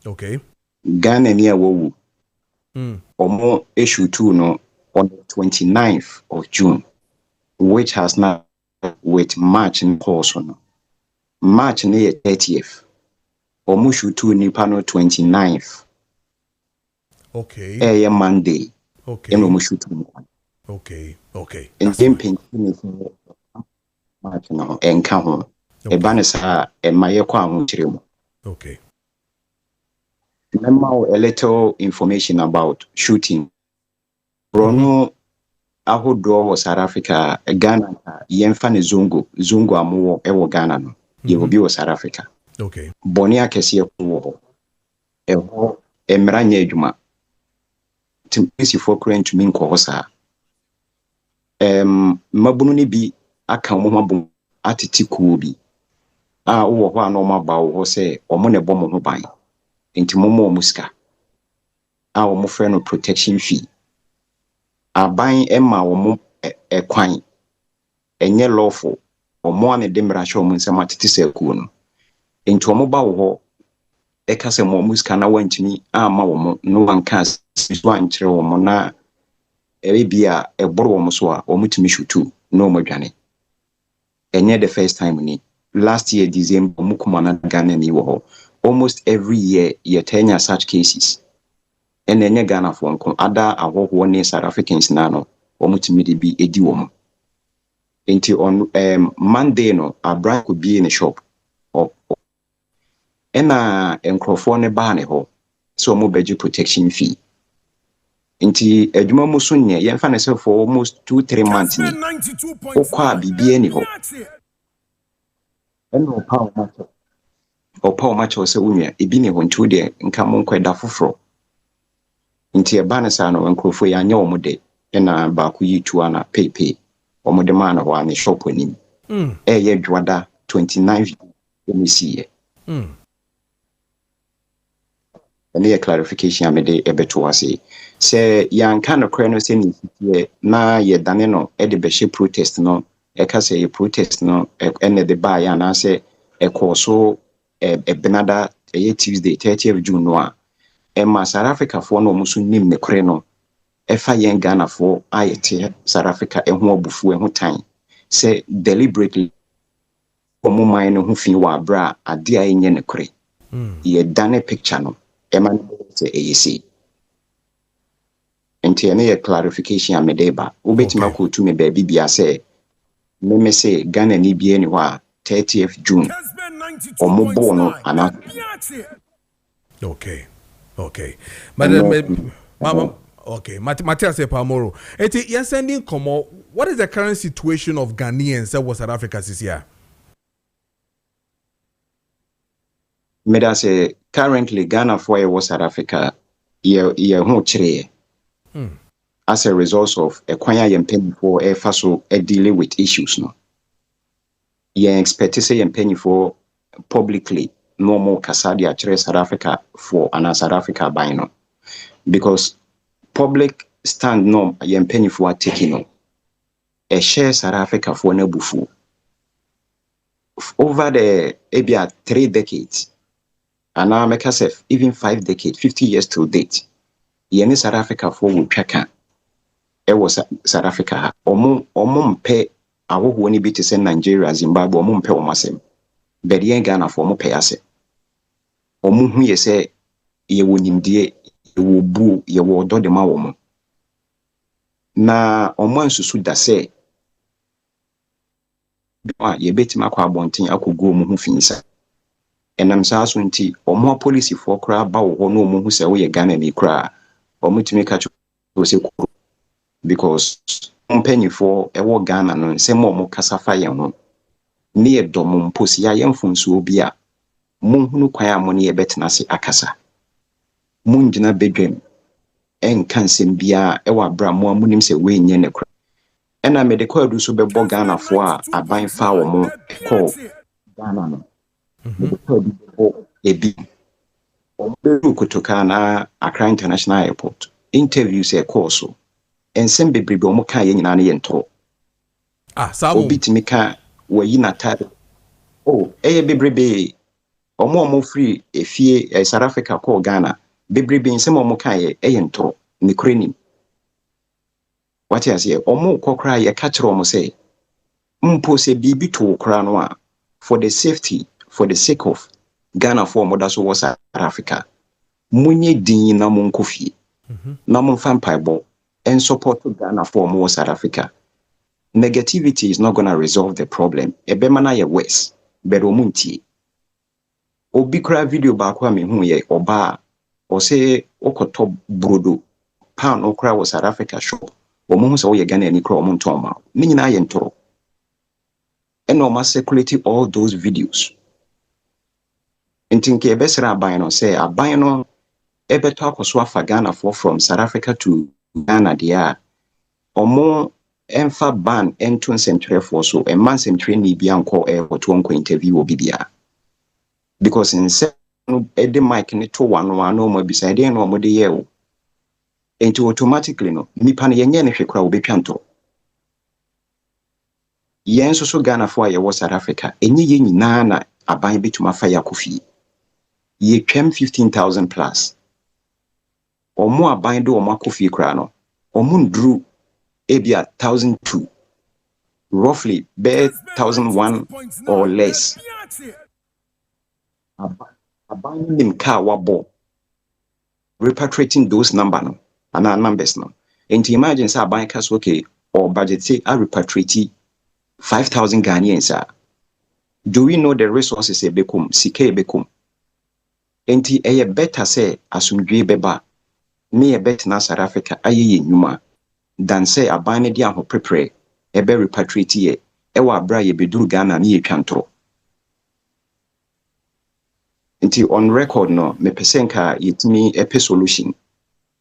Okay. Ghana ni awu. Omo issue 2 no on the 29th of June, which has now with March in course no. March near 30th. Omo issue 2 ni pano 29th. Okay. Monday. Okay. Omo issue 2. Okay. Okay. And then painting March no enka ho. E banisa e maye kwa ho chiremo. Okay. Remember a little information about shooting. Brono ahodo was South Africa, Ghana, yemfa Zungu amuwo ewo Ghana no. Ye will be was South Africa. Okay. Bonia kesi ko eho emranya adwuma. Timpisi for current to mean ko sa. Mabunu ni bi aka mo mabun atiti ku bi. Wo ho anoma ba wo se omo ne bom ho ban. Inti momo muska a wo mo frɛ no protection fee aban emma wo mo kwan enye lawful wo mo ane de mra hwe wo nsɛm atete sɛ ku no inti wo mo ba wo ho e ka sɛ mo muska na wantimi ama wo mo no wanka so ankyerɛ wo mo na bia eboro wo mo so a wo mutimi shutu no mo dwane enye the first time ni last year December mo kuma na Ghana ni wo ho. Almost every year, you tell such cases. And then you Ghana for other one South Africans now, almost be a duo. Until on Monday, no, a brand could be in a shop. And microphone barney ho, so more budget protection fee. Until a Juma Musunya, you find yourself for almost 2-3 months. Okwa be anyhow. And no power matter. Opa match was unya ebine wontu de nka mo nkweda foforo nti eba ne sa no nkrofo ya nya omo de na ba ku yitu ana pepe omo de ma na wa ne shop anim ye dwada 29 me see and a clarification amede ebeto wase se yanka no kre no se ni fitie na ye dane no e de be she protest no e ka se ye protest no e de ba ya na se e koso Benada Tuesday 30th June no a South Africa for no musu nim ne kore no efa yen Ghana for ayete South Africa eho obufu eho tan say deliberately omo man no hu fi wa bra ade a enye ne kore ye dane picture no man say AEC enti ene ye clarification amedeba obetima ko tu me ba bibia say me say Ghana ni bia ni wa 30th June Okay. Mama, okay. Matthias Pamoro. You're sending Komo. What is the current situation of Ghanaians that was South Africa this year? Meda say currently Ghana for was South Africa. As a result of a kwanya yempeni for a faso dealing with issues no. Expect to say yempeni for publicly normal kasadi actually South Africa for an South Africa by no because public stand no yempeni for taking no a share South Africa for no bufu over the maybe 3 decades and now make us even 5 decades 50 years to date yeni South Africa for would check it was South Africa omo mpe awo ni bi to say Nigeria Zimbabwe omo mpe omasem bedi yen Ghana for mo pay ase omo hu ye say ye wonimdie ye wo bu ye wo do de ma wo mo na omo ansusu da say ye betima kwa abonten akogo mo hu finisa enam sa so nti omo policy for kra ba wo no omo hu say wo ye Ghana ni kra omo tumi ka cho say because company for ewo Ghana no say mo kasa fa ye ho ne dom mposi ya yemfunso bi a monhunu kwan a mo ne yebetena se akasa mungina bedwem enka nsem bia e wa bra mo amunim se we nye ne kra ena medical adu so bebo Ghana fo a aban fa wo mo call Ghana no medical adu bebo ebi oberu kutoka na Accra International Airport interviews e call so ensem bebrebe omo kan ye nyina na ye ntoro Samu obi timika wayi na tare bebrebe omo free efie South Africa call Ghana bebrebe nsem omo kan ye ntoro ne krenim what you say omo kokra ye catch omo say mpo se bibi to kra no a for the sake of Ghana for mo da so South Africa munye din na mon kofi na mon fan paibo and support Ghana for mo South Africa. Negativity is not going to resolve the problem. Ebema na ye worse but omunti obi kra video ba kwa me hu ye oba o say okoto brodo pound okra was South Africa shop omo hu say wo ye Ghana ni kra omo ntoma ni nyina ye ntoro and no mass circulate all those videos ntinke ebesra aban no say aban no ebeto akoso afa Ghana for from South Africa to Ghana dia omo emfa ban ento nsentire for so a man sentire ni bia nko to onko interview obibia because in say no ede mic ni to one no mo beside no mo de ye o enti automatically no nipa na yenye ne hwekura obetwanto yen so Ghana for ye South Africa enye ye nyina na aban betuma fa ya kofi ye twem 15,000 plus omo aban do omo kofi kra no omo ndru ebia 1,002 roughly be 1,001 or less aban nim ka wabo repatriating those numbers no and imagine say aban kas okay or budget say a repatriate 5,000 Ghanaians do we know the resources e bekum sike bekum enti eye better say asumdwe beba me e better na South Africa ayeye nyuma than say abane dia ho prepare ebe repatriate ye ewa abra ye beduru Ghana na ye twantro nti on record no me pesenka yetimi epe solution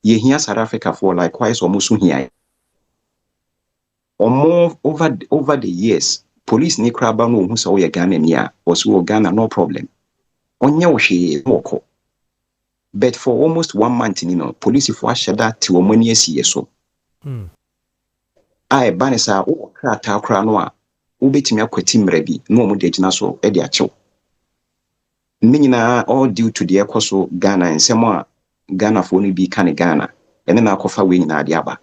ye hia South Africa for likewise omusu hia omo over the years police ni kraba no hu so ye Ghana ni a oso Ghana no problem onye wo hwe woko but for almost 1 month police for ashada ti omani asiye so ai banisa o krata kra no a wo betimi akwati mrabi no omo de gina so e de achew ninyina all due to the ekoso Ghana ensemo a Ghana for no bi kan Ghana ene na akofa we nyina ade aba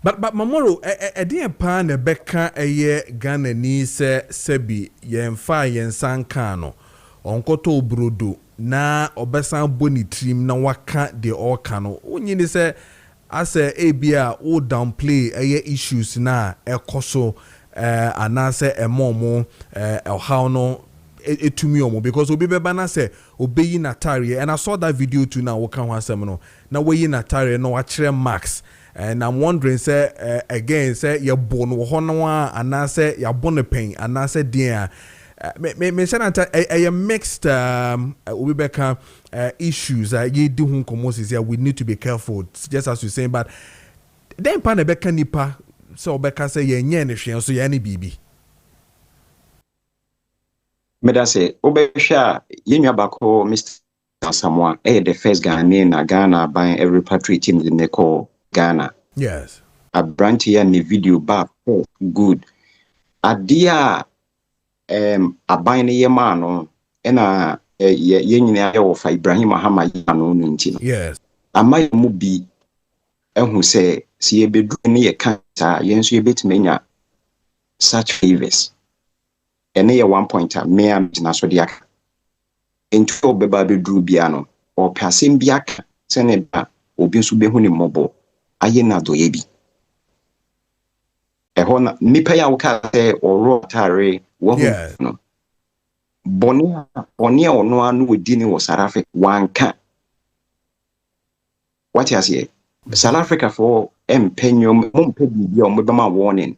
but mamoro e pa na beka eye Ghana ni se sebi yemfa yensan kan no onkoto obrodo na obesan boni trim na waka de oka no onyi ni se ase ebia o downplay eye issues na ekoso anase emomo how no etumi omo because obi beba na se obeyi natare and I saw that video too now waka ho asem no na weyi natare no akire max and I'm wondering say again say ye bon wo ho no anase ya bon pen anase dia me say that a mixed Ubeka issues ye do hun komosis here we need to be careful just as you saying but then pan beka nipa so beka say ye nye ne hwe so ye ne bibi meda say obehwa yenwa bako Mr. Samoa the first Ghanaian na Ghana by every repatriating in the call Ghana yes a branch here in the video back good adia aban ye ma no ena ye nyina ye wo fa Ibrahim Mahama ya no nti no yes amay mu bi ehu se si ye bedu ne ye kan ta ye nso ye betimenya such favors ene ye 1 point me am na so dia ento beba beduru bia no o pasem bia se ne ba obi nso behu ne mobo aye na do ye bi ehona nipa ya wo ka se oro tare wo no bonia ono anu odi ni wo South Africa wanka what you say South Africa for empenyo mumpe bibia o mebema warning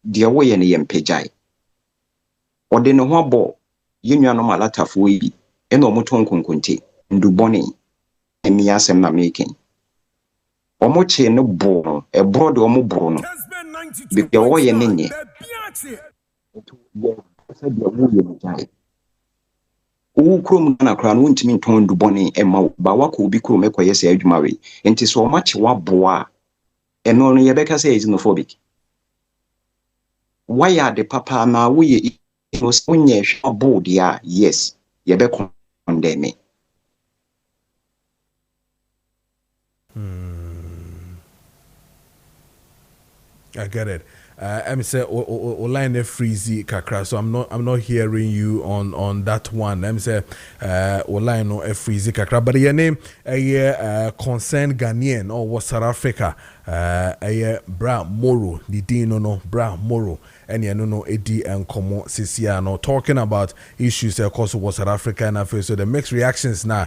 dia wo ye ne yempejai ɔde ne ho abɔ yenuanom alatafo yi ɛna ɔmo ton konkonte ndubɔne emi asɛm na making ɔmo che ne bo no ɛboro de ɔmo boro no bibia ɔyɛ ne nye sɛ bia wo yɛ mugyae wo krom na kra no wontimi nton ndubɔne ɛma ba wakɔ obi krom ɛkɔyɛ sɛ adwuma we enti so ɔmo ache waboa ɛno no yɛbɛka sɛ xenophobic why the papa na wo yɛ no sonye hwabo dia yes yɛbɛ condemn me. I get it. I'm say line freezy kakra, so I'm not hearing you on that one. I'm say line no freezy kakra, but your name concerned Ghanaian or was South Africa Bra Moro the Dino no Bra Moro and no Eddie and Como Sisiano talking about issues of course was South Africa and so the mixed reactions now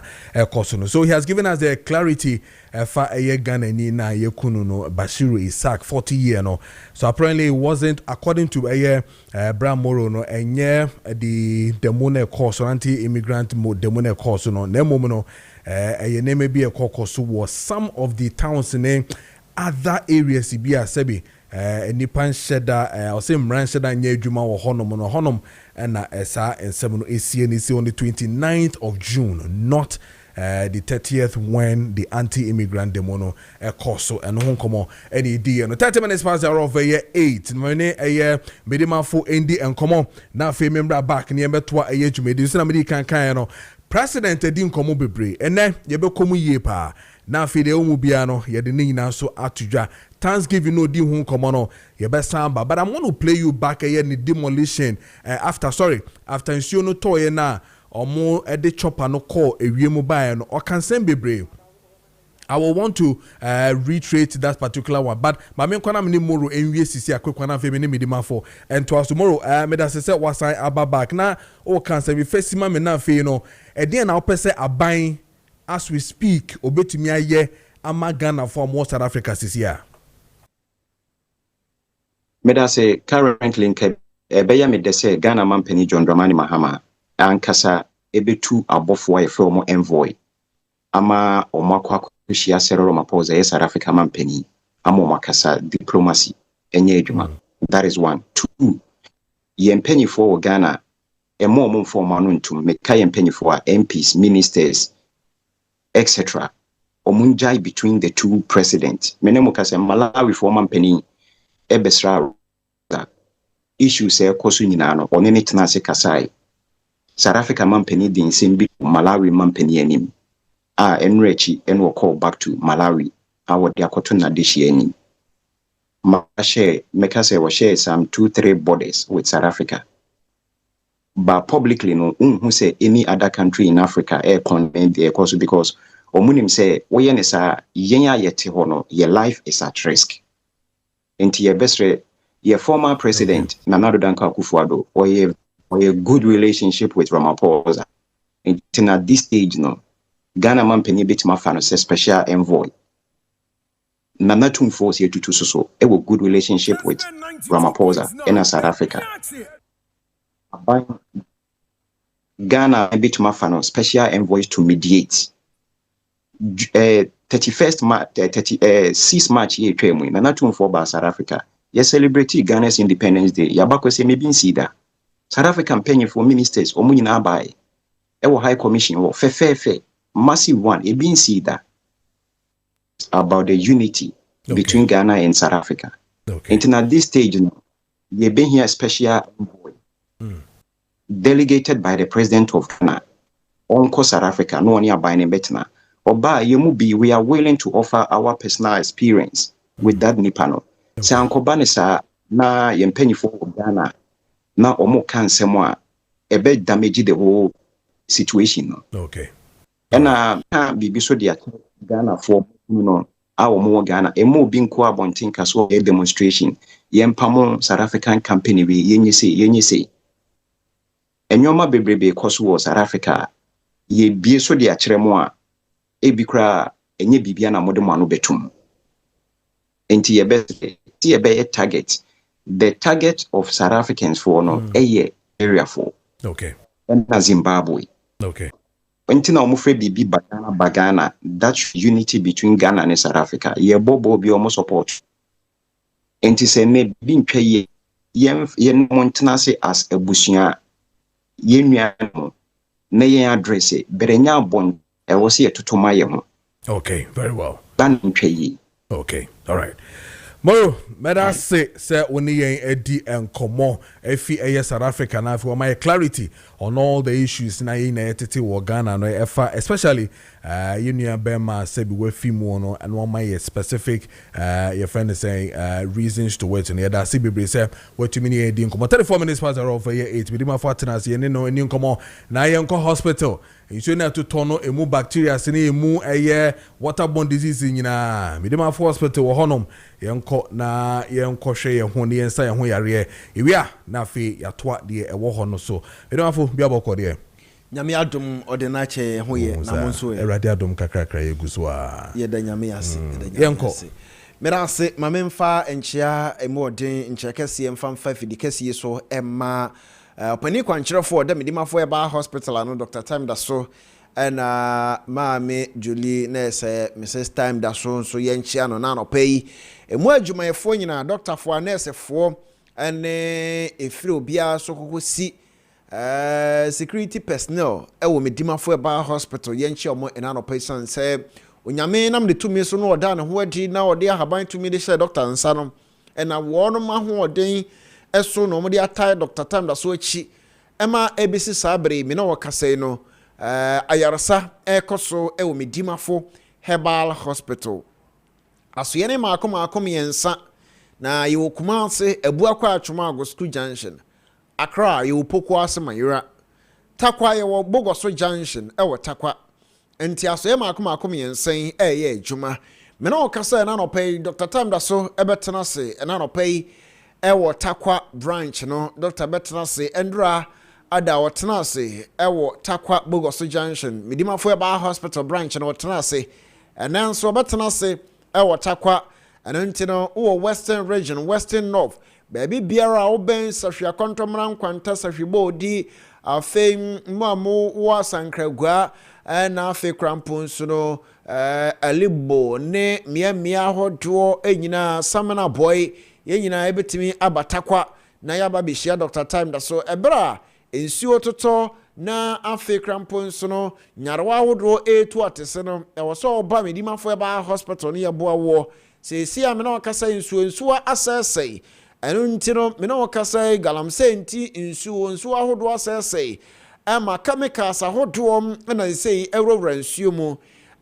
so he has given us the clarity for a Ghana na yekunu no Bashiru Isaac 40 year no so apparently it wasn't according to Bra Moro no and the demone course anti-immigrant demone course no nemo no a name be a caucus was some of the towns in other areas be a sebi nipan sheda or say mran sheda nye adwuma wo honom and esa ensem no esi on the 29th of June not the 30th when the anti-immigrant demo no so and hon komo any day no 30 minutes past the hour of 8 mane medima fo endi enkomo na fe member back ne emetoa dwumedi so na medi kan no president edi nkomo bebre ene yebekomu yie pa na fe de omu bia no ye de nyina so atudwa Thanksgiving no di hu nkomo no yebesamba but I'm going to play you back the demolition after nsio no toye na omo ede chopper no call ewiemu bae no o can send bebre I will want to reiterate that particular one but my main kwana mini moro enwie sisi akwekwana fe me midima for and to us tomorrow me da se wasai ababak na o can say we face ma me na fe no e den na opese aban as we speak obetumi aye ama Ghana for more South Africa sisi a me da say currently beya me de say Ghana mampani John Dramani Mahama ankasa ebetu abofo from envoy ama omakwa kushia serero mapoza yes South Africa mampani ama omakasa diplomacy enye adwuma that is 1 2 yempani for Ghana emo omfo manu ntum meka yempani for MPs ministers etc omunjai between the two presidents menemo kasa Malawi for mampani ebesra issues ekoso nyina no onene tena se kasai South Africa mampani din sembi Malawi mampani anim enrechi enwo call back to Malawi our de akoto na deshi anim ma share meka say we share some 2-3 borders with South Africa but publicly no who say any other country in Africa condemn the cause because omunim say we ne sa yenya yete ho no your life is at risk enti ye besre your former president Nana Dankwah Akufo-Addo or a good relationship with Ramaphosa. And at this stage, no, Ghana mampani betima fano say special envoy. Nana Tumfo here to so a good relationship with Ramaphosa in South Africa. Ghana betima fano special envoys to mediate. 31st March, 6th March here, Nana Tumfo ba South Africa. You celebrate Ghana's Independence Day. Yabako se maybe see that South African penny for ministers or money na buy. Ewo High Commission or fe massive one. E been see that about the unity between Ghana and South Africa. And at this stage, you been here special envoy delegated by the president of Ghana on South Africa. No one here buying betna. Or by you we are willing to offer our personal experience with that Nipano. Sankobanesa na yempeni for Ghana na omo kan semwa ebe damage the whole situation. Okay. And bibi so dia Ghana for omo Ghana emo binko abontin kaso a demonstration yempamo South African company we yenye say enyoma bebrebe koso South Africa ye bie so dia kyeremo a ebikra enye bibia na modemo ano betum enti ye be target. The target of South Africans for no Nigeria for. Okay. And Zimbabwe. Okay. Until now, bibi Bagana, that unity between Ghana and South Africa. Ye bobo be almost support. And to say me being pay yen Montanasi as a bushia yen na yen address it. Berenya bond I was here to Tomayo. Okay, very well. Okay, all right. Moro, meda say when yen edi enkomo efi South Africa na for my clarity on all the issues na yen etete wo Ghana no efa especially union bema say be we fi mu no and one my specific your friend is saying reasons to wait and that see be say what you mean edi enkomo 34 minutes past over here 8 we ma for tenants yen no eni enkomo na yen ko hospital you na to turn emu bacteria sini emu waterborne disease nyina midima for hospital wo honom yenko na yenko hwe ye ho ne yensa ye ho yare ewia na afi yatoa de ewo ho no so midima for bia bokọ de nyame adom ordinache ho ye na mo nso ye erade adom kakrakra ye guso a ye da nyame ase yenko mera ase mamemfa enchia emu odin nchekese mfa fidi kese so emma opani kwankyerefo da medimafo eba hospital ano Dr. Time da so na maame Julie nurse Mrs. Time da so yenchia no na no pay emu adwumayefo nyina doctor fo nurse fo ene efiri obia so kokosi security personnel ewo medimafo eba hospital yenchia omo ena no pay san say onyame nam de tumi so no oda ne ho adi na ode ahaban tumi de share doctor nsa no ena wo no ma ho odin eso no mo de atai Dr. Time da so achi ema abc sabre mi na wakasai no ayarsa ekoso ewo medimafo herbal hospital aso yene makom yensa na yewo Kumase ebu akwa atwoma Agosku junction Accra yewo Poko ase Mayira Takwa yewo Bogoso junction ewo Takwa enti aso ye makom yensa eye adwuma me na wakasai na no pay Dr. Time da so ebetena se na no pay ewo Takwa branch no Dr. Betnase Endra ada wotenase ewo Takwa Bogoso junction medimafo eba hospital branch no wotenase enanso betnase ewo Takwa enantino wo western region western north baby biara oben sahwia kontromra nkwanta sahwibo odi afem mamu wa sankragua na afe krampon so no alibo ne mia hodo enyina samana boy yenyina ebetimi abatakwa na yaba bishia Dr. Time da so ebra ensuo toto na afe krampon so no nyarwa hodo etu atese no ewo so oba medimafo eba hospital ne yeboa wo se amena wakasa ensuo asese enu ntino mena wakasa galamse nti ensuo ahodo asese ama chemicals ahodo na sei ewura nsuo mu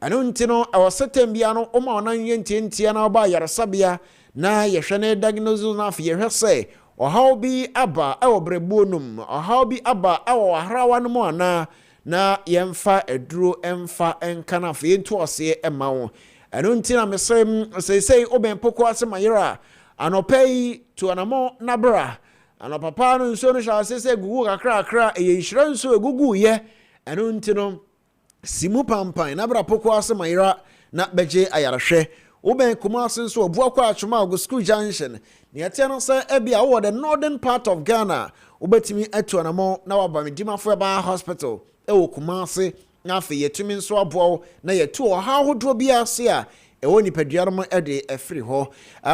enu ntino ewo setembia no oma onan yentie na oba yaresabia na yehwe na diagnose na afi yehwe se ohaw bi aba ewo brebuonum ohaw bi aba ewo ahrawa no mu ana na yemfa eduro emfa enka na afi entu ose ema wo eno ntina mesem sei oben Poko ase Mayira anopei to anamo nabra anopapa no nso no sha se gugu kakra eyehira nso egugu ye eno ntino simu pampan nabra Poko ase Mayira na beje ayarahwe oben Kumase nso obu akwa atwoma Agosku junction ne yete no say ebia wo the northern part of Ghana obetimi atu anamo na waba medimafo eba hospital ewo Kumase na afi yetumi nso aboa na yetu oha hodo bia se a ewo nipaduanom ede efiri ho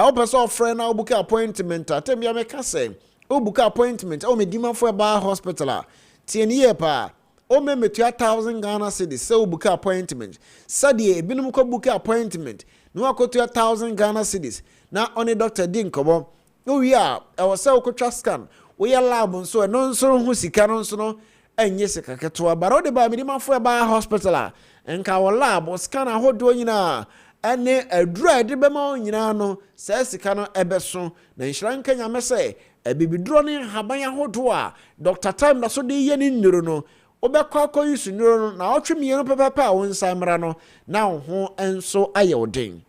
opeso ofre na obuka appointment atembia meka se obuka appointment o medimafo eba hospital a tieni ye pa o memetu 1000 Ghana cedis se obuka appointment sadie ebinum ko buka appointment no akotu 1000 Ghana cedis na oni Dr. Dinkobo no wi a ewo se okotwa scan we ya lab nso no nso hu sika no nso no enye sika keto baro de ba medimafo eba hospital a enka wo lab scan ahodo nyina ene adura de bema nyina no se sika no ebeso na nhyiranka nyame se ebibidro ne haban ahodo a Dr. Time da so de ye ni nnuro no obekwa akoyisu nnuro no na otwemie no pepepa wo nsamra no na ho enso ayewden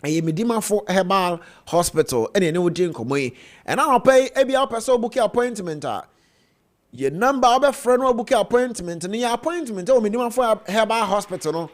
aye medimafo herbal hospital ene ne wodi nkomoyi ena opay ebia opese obuki appointment a ye number obefre no obuki appointment ne ya appointment o medimafo herbal hospital no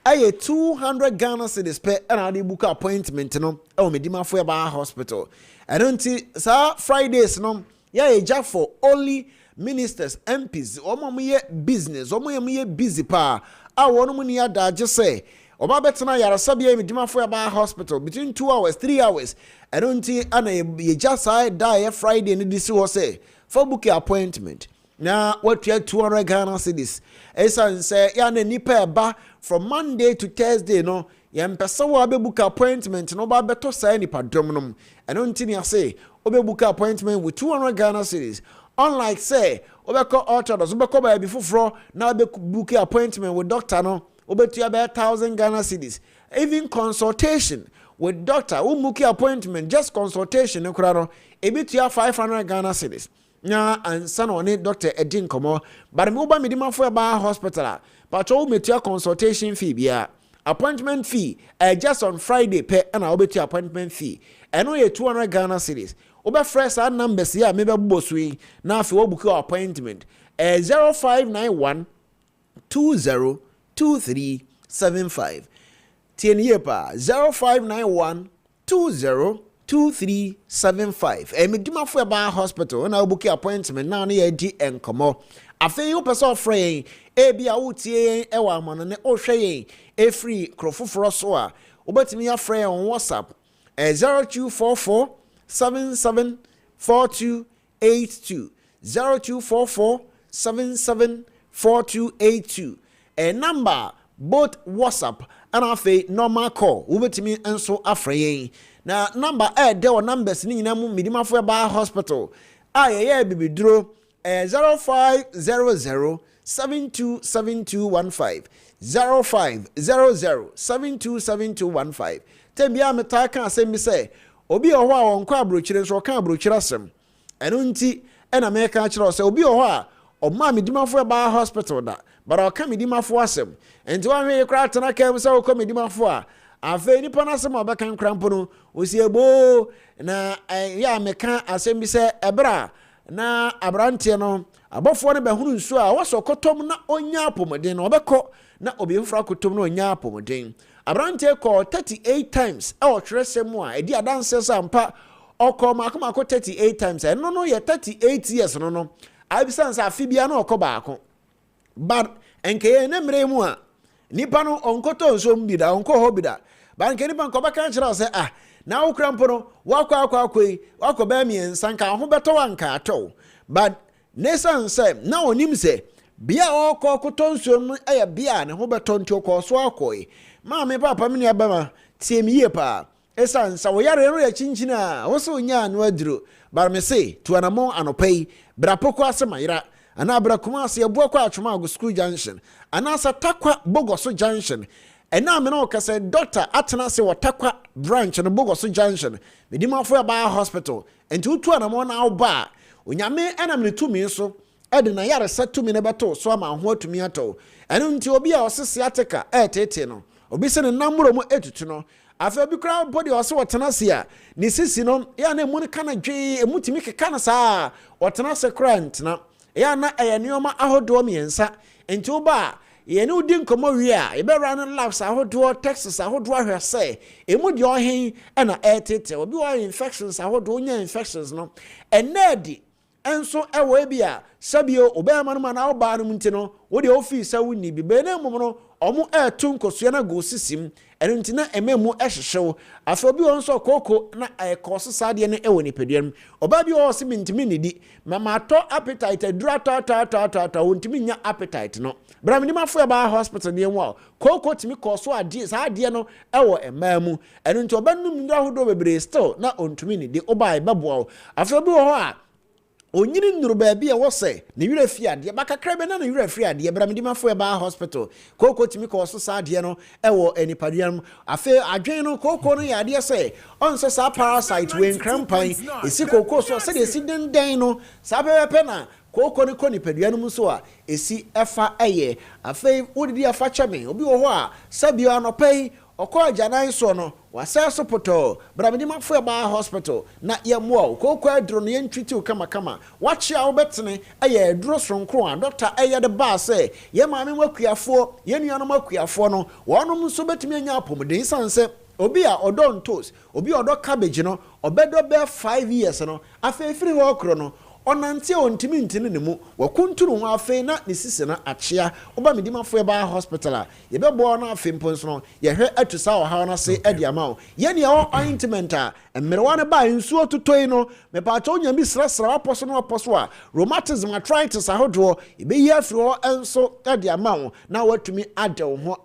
aye 200 Ghana cedis per ena de book appointment no o medimafo herbal hospital I don't see sa Fridays no ya eja for only ministers MPs omo ye business omo ye busy pa a wono mu ni adaje say oba betena yaresabia medimafo ya ba hospital between 2 hours 3 hours enonti ana ye just die Friday ni disi wo say for book appointment na what you 200 Ghana cedis esan say ya na nipa ba from Monday to Thursday no ya mpesa wo abebuka appointment no ba beto say nipa domnom enonti ni say obebuka appointment with 200 Ghana cedis. Unlike say obeko orthodox obeko ba bi foforo na obebuka appointment with doctor no obetu about 1,000 Ghana cedis. Even consultation with doctor umuki appointment just consultation no ebitu 500 Ghana cedis. Nya ansa no ne doctor edin komo but me oba medimafo ba hospital but o metu consultation fee bia appointment fee just on Friday pay and obetu appointment fee eno ye 200 Ghana cedis. Oba fresh our numbers ya maybe bosui na afi wo book appointment 0591 202375 tieni pa 0591 202375 medimafo ba hospital na book appointment na na di enkomo afi wo person free e bia wo tie e wa amano ne o hwe e free krofoforo so a obatimi ya free on WhatsApp 0244 774282 0244 774282 a number both WhatsApp and afi normal call ubetimi enso afreyen na number de o numbers ni nyina mu medimafo ba hospital ye bibiduro 0500 727215 0500 727215 tembia metaka asemi say obi oho a wonko abrochire so kan abrochire asem eno nti ena meka kire say obi oho a oma medimafo ba hospital da but o kan medimafo asem enti wan hwe kra tana kam say o kan medimafo a afa ni pa na asem obekan krampo no osi ebo na ya meka asem bi say ebra na abrante no abofo ne behunu nsu a woso kotom na onya apomden na obekọ na obi mfra kotom na onya apomden abrante ko 38 times e o tresem a edi adanse sampa okọ makoma ko 38 times eno no ye 38 years no abisanse afibia na okọ baako but enke ye ne mre mu a nipa no onkoto nso mbida onko ho bida ba nke nipa nko baka kira se na wo krampo no wakọ ba mi ensanka ho beto wanka ato but nesan se na onim se bia okọ koto nso no eye bia ne ho beto nti okọ so akọ ma me papa me aba ma tie mi ye pa esan sa wo yare no ya chinchina wo so nya no aduro bar me se to anamo anopai bra poko asemayira ana bra kuma ase ebu akwa atwoma ago school junction ana sa takwa bogoso junction ena me no kase doctor atena se watakwa branch no bogoso junction medimafo ba hospital enti utu anamo na oba onyame ena me tumi so ede na yare setumi ne beto so ama ho atumi ato eno nti obi a osese ateka etete no obi se ne namro mu etutu no afa bi kra body ose wotena se a ne sisi no ya na emu kana dwe emutimi keka na saa wotena se krant na ya na eyanioma ahodo miensa enti oba ye ne udi nkomo wi a ebe run labs ahodo texas ahodo ahwese emu de ohen na etete obi wa infections ahodo nya infections no enedi enso ewo ebia sabio obema no na oba no ntino wo de office awuni bi be na mum no omo etu nkosua na go sisim eno ntina ememu ehhehyew afa obi won so koko na ekose sade ne ewo nipaduam oba bi wo se mintimi nidi mama to appetite dura ta wontimi nya appetite no bra mini mafo ba hospital ne mu koko timi koso ade sade no ewo emamu eno nti obanum ndra hodo bebre still na ontumi nidi oba ebabo afa obi wo ho a onyini nnuru baabi a wose ne wira fiade bakakra be na ne wira fiade bra medimafo ba hospital koko timi ko so saade no ewo enipaduam afe adwen no koko no yade se onso sa parasite we nkrampan esi koko so se de esi denden no sa pepe na koko ne ko nipaduam so a esi efa eye afe wodidi afa chame obi wo ho a sabio anopai okọ ajanan so no wasa poto bramedimafo ba hospital na yemo kokọ adro no yentwiti kama wachi a wobetene aye adro sonkro a doctor aye de ba say ye maame wakuafo ye nuanom akuafo no wonom so betimi anya apomden sanse obi a odon toast obi odo cabbage no obedo be 5 years no afefiri ho okro no onante ontimi ntini ne mu wakunturu ho afi na ne sisi na achia oba medimafo e ba hospital ye bebo na afi mponso no ye hwe atusa o ha na se edi ama ye ne o ointment a mmerewa ne ba nsuo totoi no me pa cha onya bi srasra waposo no waposo a rheumatism arthritis ahodo ye be ye afri ho enso edi ama na watumi ade ho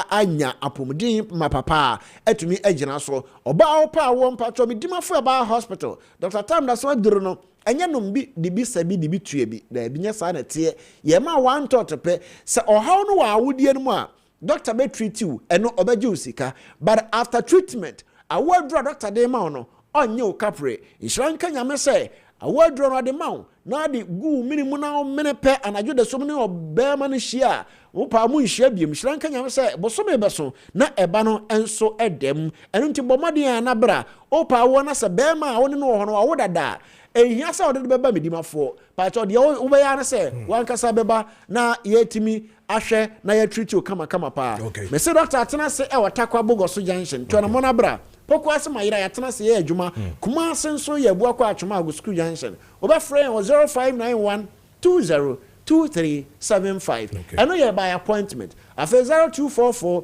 anya apomudin mapapa atumi agina so oba o pa wo mpa cha medimafo e ba hospital Dr. Tam da so aduru no enye no mbi dibi sabi dibi tuebi da binya sa na tie ye ma one tot pe se ohaw no wa awudie no mu a doctor be treat you eno obeje usika but after treatment awadro doctor dey ma no onye o kapre insuran kanya me se awadro no dey ma na dey gu minimu na mene pe anajo de so mini obema no hia wo pa mu nhia biem insuran kanya me se boso me beso na eba no enso edem eno nti bomade na bra o pa wo na se bema wo ne no ho no wo dada ehia sa odede beba medimafo pa cho de wo be ya na se wankasa beba na yetimi ahwe na ya treat you kama pa me se doctor atena se e watakwa bogoso junction to na mona bra poko ase mayira ya tena se ye adwuma kuma asenso ye bua kwa atwuma agusku junction oba frame 0591 202375 eno ye by appointment afa 0244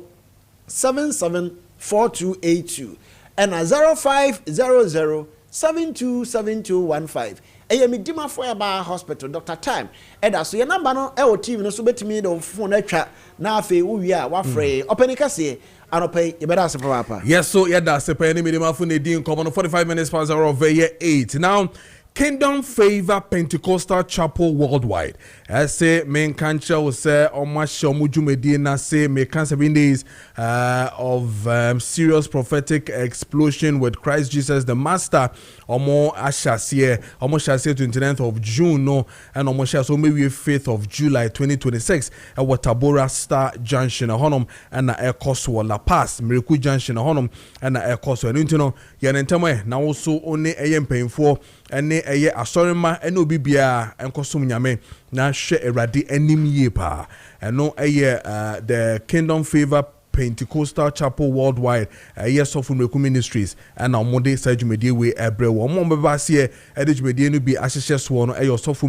774282 and 0500 727215 eye medimafo ya ba hospital Dr. Time eda so ye number no e o TV no so betimi de phone atwa na afi wo wi a wa free openika se anope ye beda se papa yes so ye da se pe ni medimafo ne din komo no 45 minutes past hour of year 8 now Kingdom Favor Pentecostal Chapel Worldwide. I say main country will say on my show Mujumedina say may 7 days of serious prophetic explosion with Christ Jesus the Master. Almost 29th of June no and almost so maybe 5th of July 2026 at Watabora Star Junction honum and air cost La Paz Miracle Junction honum and air cost and you know yanentama now also only a paying for and eye asorema ene obi bia enkosom nyame na hwe erade anim ye pa eno eye the Kingdom Favor Pentecostal Chapel Worldwide yes of Ministries and omode sajumedie we ebrewo ombeba se edejumedie no bi ahyehye so no eye of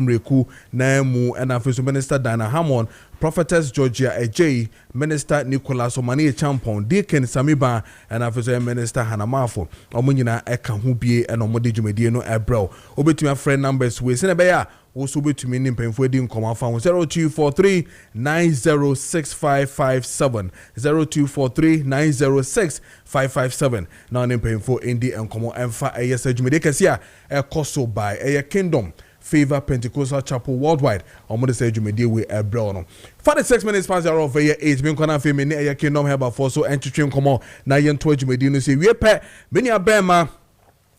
na mu and afeso Minister Dana Hammond, Prophetess Georgia Ejay, Minister Nicholas Omani Champon, Deacon Samiba and afeso Minister Hanamafo omunyina eka hu bie and omode jumedie no ebrewo obetumi friend numbers we se be ya also be to me in painful din come from 0243 906557 0243 906557 now in painful indi and come and fa a yes education a coso by a Kingdom Favor Pentecostal Chapel Worldwide on the stage you deal with a brown 46 minutes past hour of year 8 been kana fe me a Kingdom have for so entry come on na yen to you say we pe many abema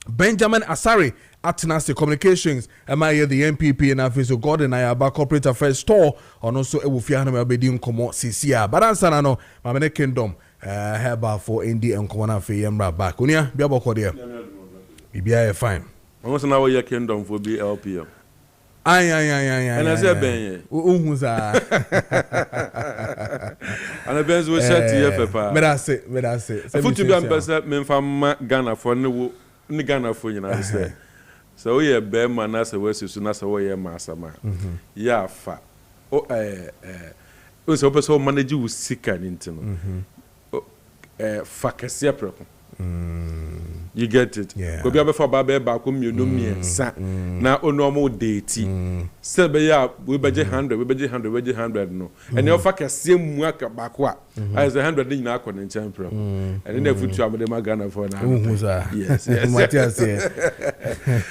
Benjamin Asari Atenase Communications, am I the MPP and Afiso God and I about corporate affairs store on also a Wufiano Abedin Como CCA. But answer no, my Kingdom, have for India and Comona Fayamra back. Unia, Biabo Cordia. BBI fine. Almost an hour your Kingdom for BLPM. Aye. And I said, Ben, and a Benz was set to your papa. But I say, I put to be ambassador, men from Ghana for no Ghana for United States. So we are bear man as a west soon as a way master man. Yeah, fa. Oh, was open so manage you sick and internal. Fuck a separate. You get it? Yeah. Go be before Babe back home, you know me. Now, on normal date. Say, we budget 100, we budget 100, no. And you fuck a same work back what? As 100 in our in champion. And then the future of the Magana for now. Yes,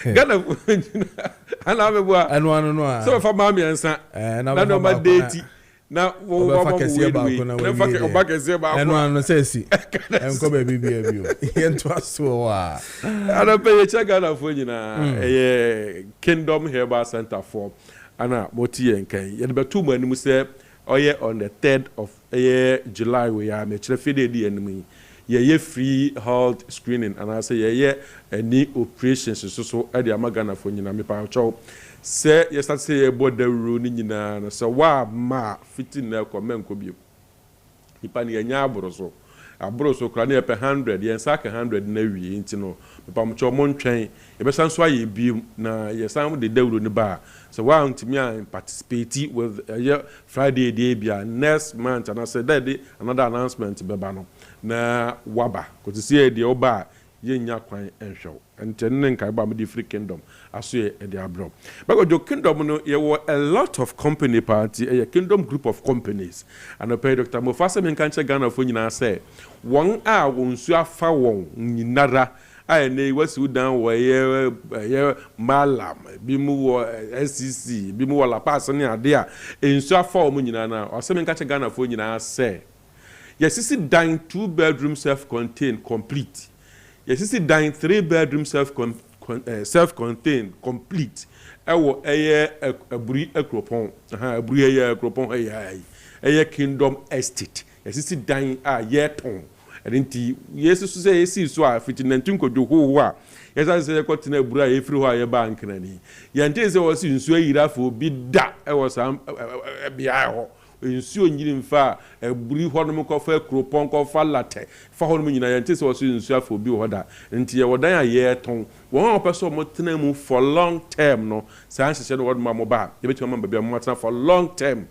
Ghana, and I will. So for Mammy and son, and I'm not my date. Now, what can say about and one says, and come baby, into us so. I don't pay a check out for you now. A Kingdom Herbal Center for Anna Moti and Kay. Yet, but 2 men say, oh, yeah, on the 3rd of July, we are much the enemy. Yeah, free health screening, and I say, yeah, any operations, so at the Amagana for you, me power chow. Say yes, I say about the ruining na so wa ma fitting na comment ko bi nipa ne nya aboro so abro so kra na pe 100 yen saka 100 na wi nti no pam cho mo ntwen e be san so aye bi na ye san de dawro ni ba so wa ntimi an participate with Friday day bia next month and I said that another announcement be ba no na waba ko ti see de oba yenya kwan enhwew enten nka ba me free kingdom aso e de abro but jo kingdom no ye were a lot of company party a kingdom group of companies and pay Dr. Mofasa men kan che Ghana fo nyina say won a wonsu afa won nyinara I ne wasi udan wo ye malam bi mu wo SCC bi mu wo la pass ne ade a ensu afa wo nyina na o se men kan che Ghana fo nyina say yes sisi dan 2-bedroom self-contained complete. Yes sisi dan 3-bedroom self-contained complete. Ewo eye aburi ekropon. Aburi eye ekropon eye Kingdom Estate. Yes sisi dan a ye ton. Enti yes so say esi so a fiti nantin Kojo ho a. Yes I say ko tina aburi a efiri ho a ye ba nkrani. Ye nte say wo si nsu ayira fo bi da ewo sam bia ho. Nsuo nyiri mfa eburi honom kofa kropon kofa late fa honom nyina yente se woso nsuo afo bi hoda nti ye wodan aye ton won opeso mo tena mu for long term no san hye no wodma mo ba ye betima mba bia mo tena for long term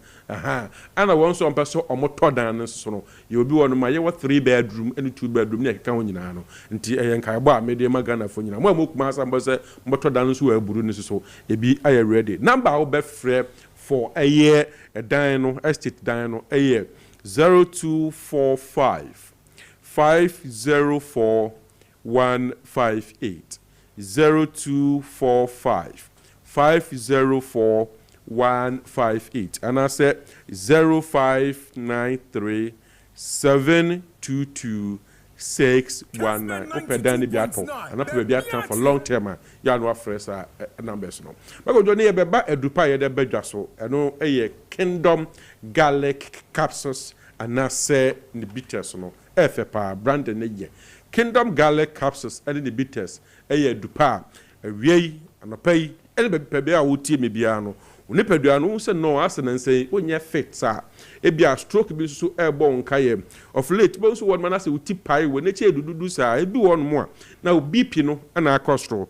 ana won so opeso omotodan no so no ye obi wonoma ye wo 3-bedroom and 2-bedroom ne keka ho nyina no nti eye nkai bo a me de magana fo nyina mo amokuma asamba se motodan no so wa aburu no so ebi aye ready number wo be frɛ for a year a dino estate dino a year 0245 504 158 0245 504 158 and I said 0593 722 619 opedani biato and up biato for long term ya no fresh numbers no but go ne be ba edupa ye de bedwa so eno eye Kingdom garlic capsules and na say the bitters no efepa brand ne ye Kingdom garlic capsules and the bitters eye edupa awie anopai ene be pebe a wotie me bia no oni pedua no se no asen say onye fit sa ebia stroke bi so ebo nkaye of late bo so won man say uti pai we na che edududu sa ebi won mo a na BP no na akostro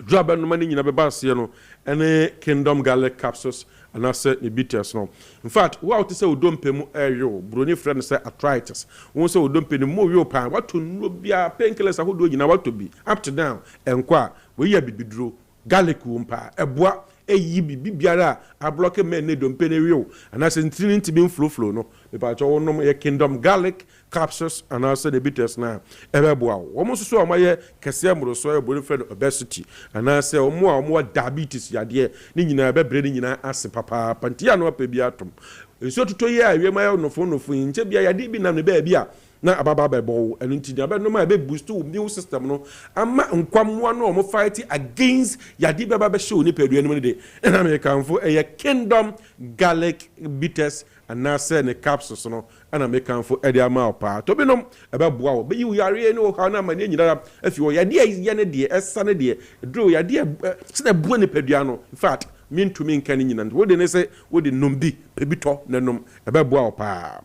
draba no mani nyina be baase no ene Kingdom garlic capsules and I said the bitters no in fact what to say odompe mu eyo broni friend say arthritis won say odompe no mo yo pan what to no bia painkillers ahodo nyina what to be up to down enkwa we ya bibiduro garlic wumpa eboa eyi bibiara a block men ne dompe ne wi o and I say ntini bi flow no me pa cho wonom ye Kingdom garlic capsules and I say the bitters na ebeboa wo mo so o ye kese amro so e body friend obesity and I say o mo diabetes yade ni nyina bebre ni nyina ase papa pantia no pa bi atom enso toto ye awie ma ye nofo nche bia yade bi na ne ba bia na ababa bebo enu ntinya be no ma be boost immune system no ama nkwamwa no mo fight against yade beba be show ni pedua no de na me kanfo Kingdom garlic bitters and na say ne capsules no ana me kanfo e de ama opa to bi no ebe boa wo be yi yare no ha na ma ne nyina afi wo yade ye ne de esa ne de dro yade se na buo ne pedua no in fact me nka ne nyina wo de ne se wo de nombi pebito na nom ebe boa opa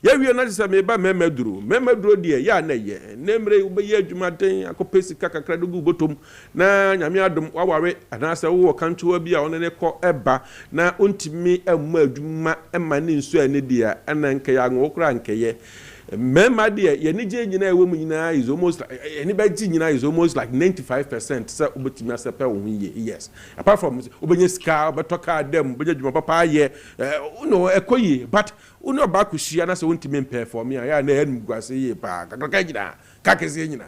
ya wie na se me ba memaduro de ya na ye nemre wo ye adwumaden akopesi kakakra do gu botom na nyame adom waware anase wo kantoa bi a onene ko eba na ontimi amma adwuma emma ne nso ane dia ana nka ya ngo kra nka ye mema de ye ni je nyina ewo mu nyina is almost any ba ji nyina is almost like 95% say obetimi asepe wo ye yes apart from obenye ska obetoka dem obenye dwuma papa ye no ekoyi but uno ba kushia na se wontimi perform ya na enum gwase ye pa kakaka nyina kakese nyina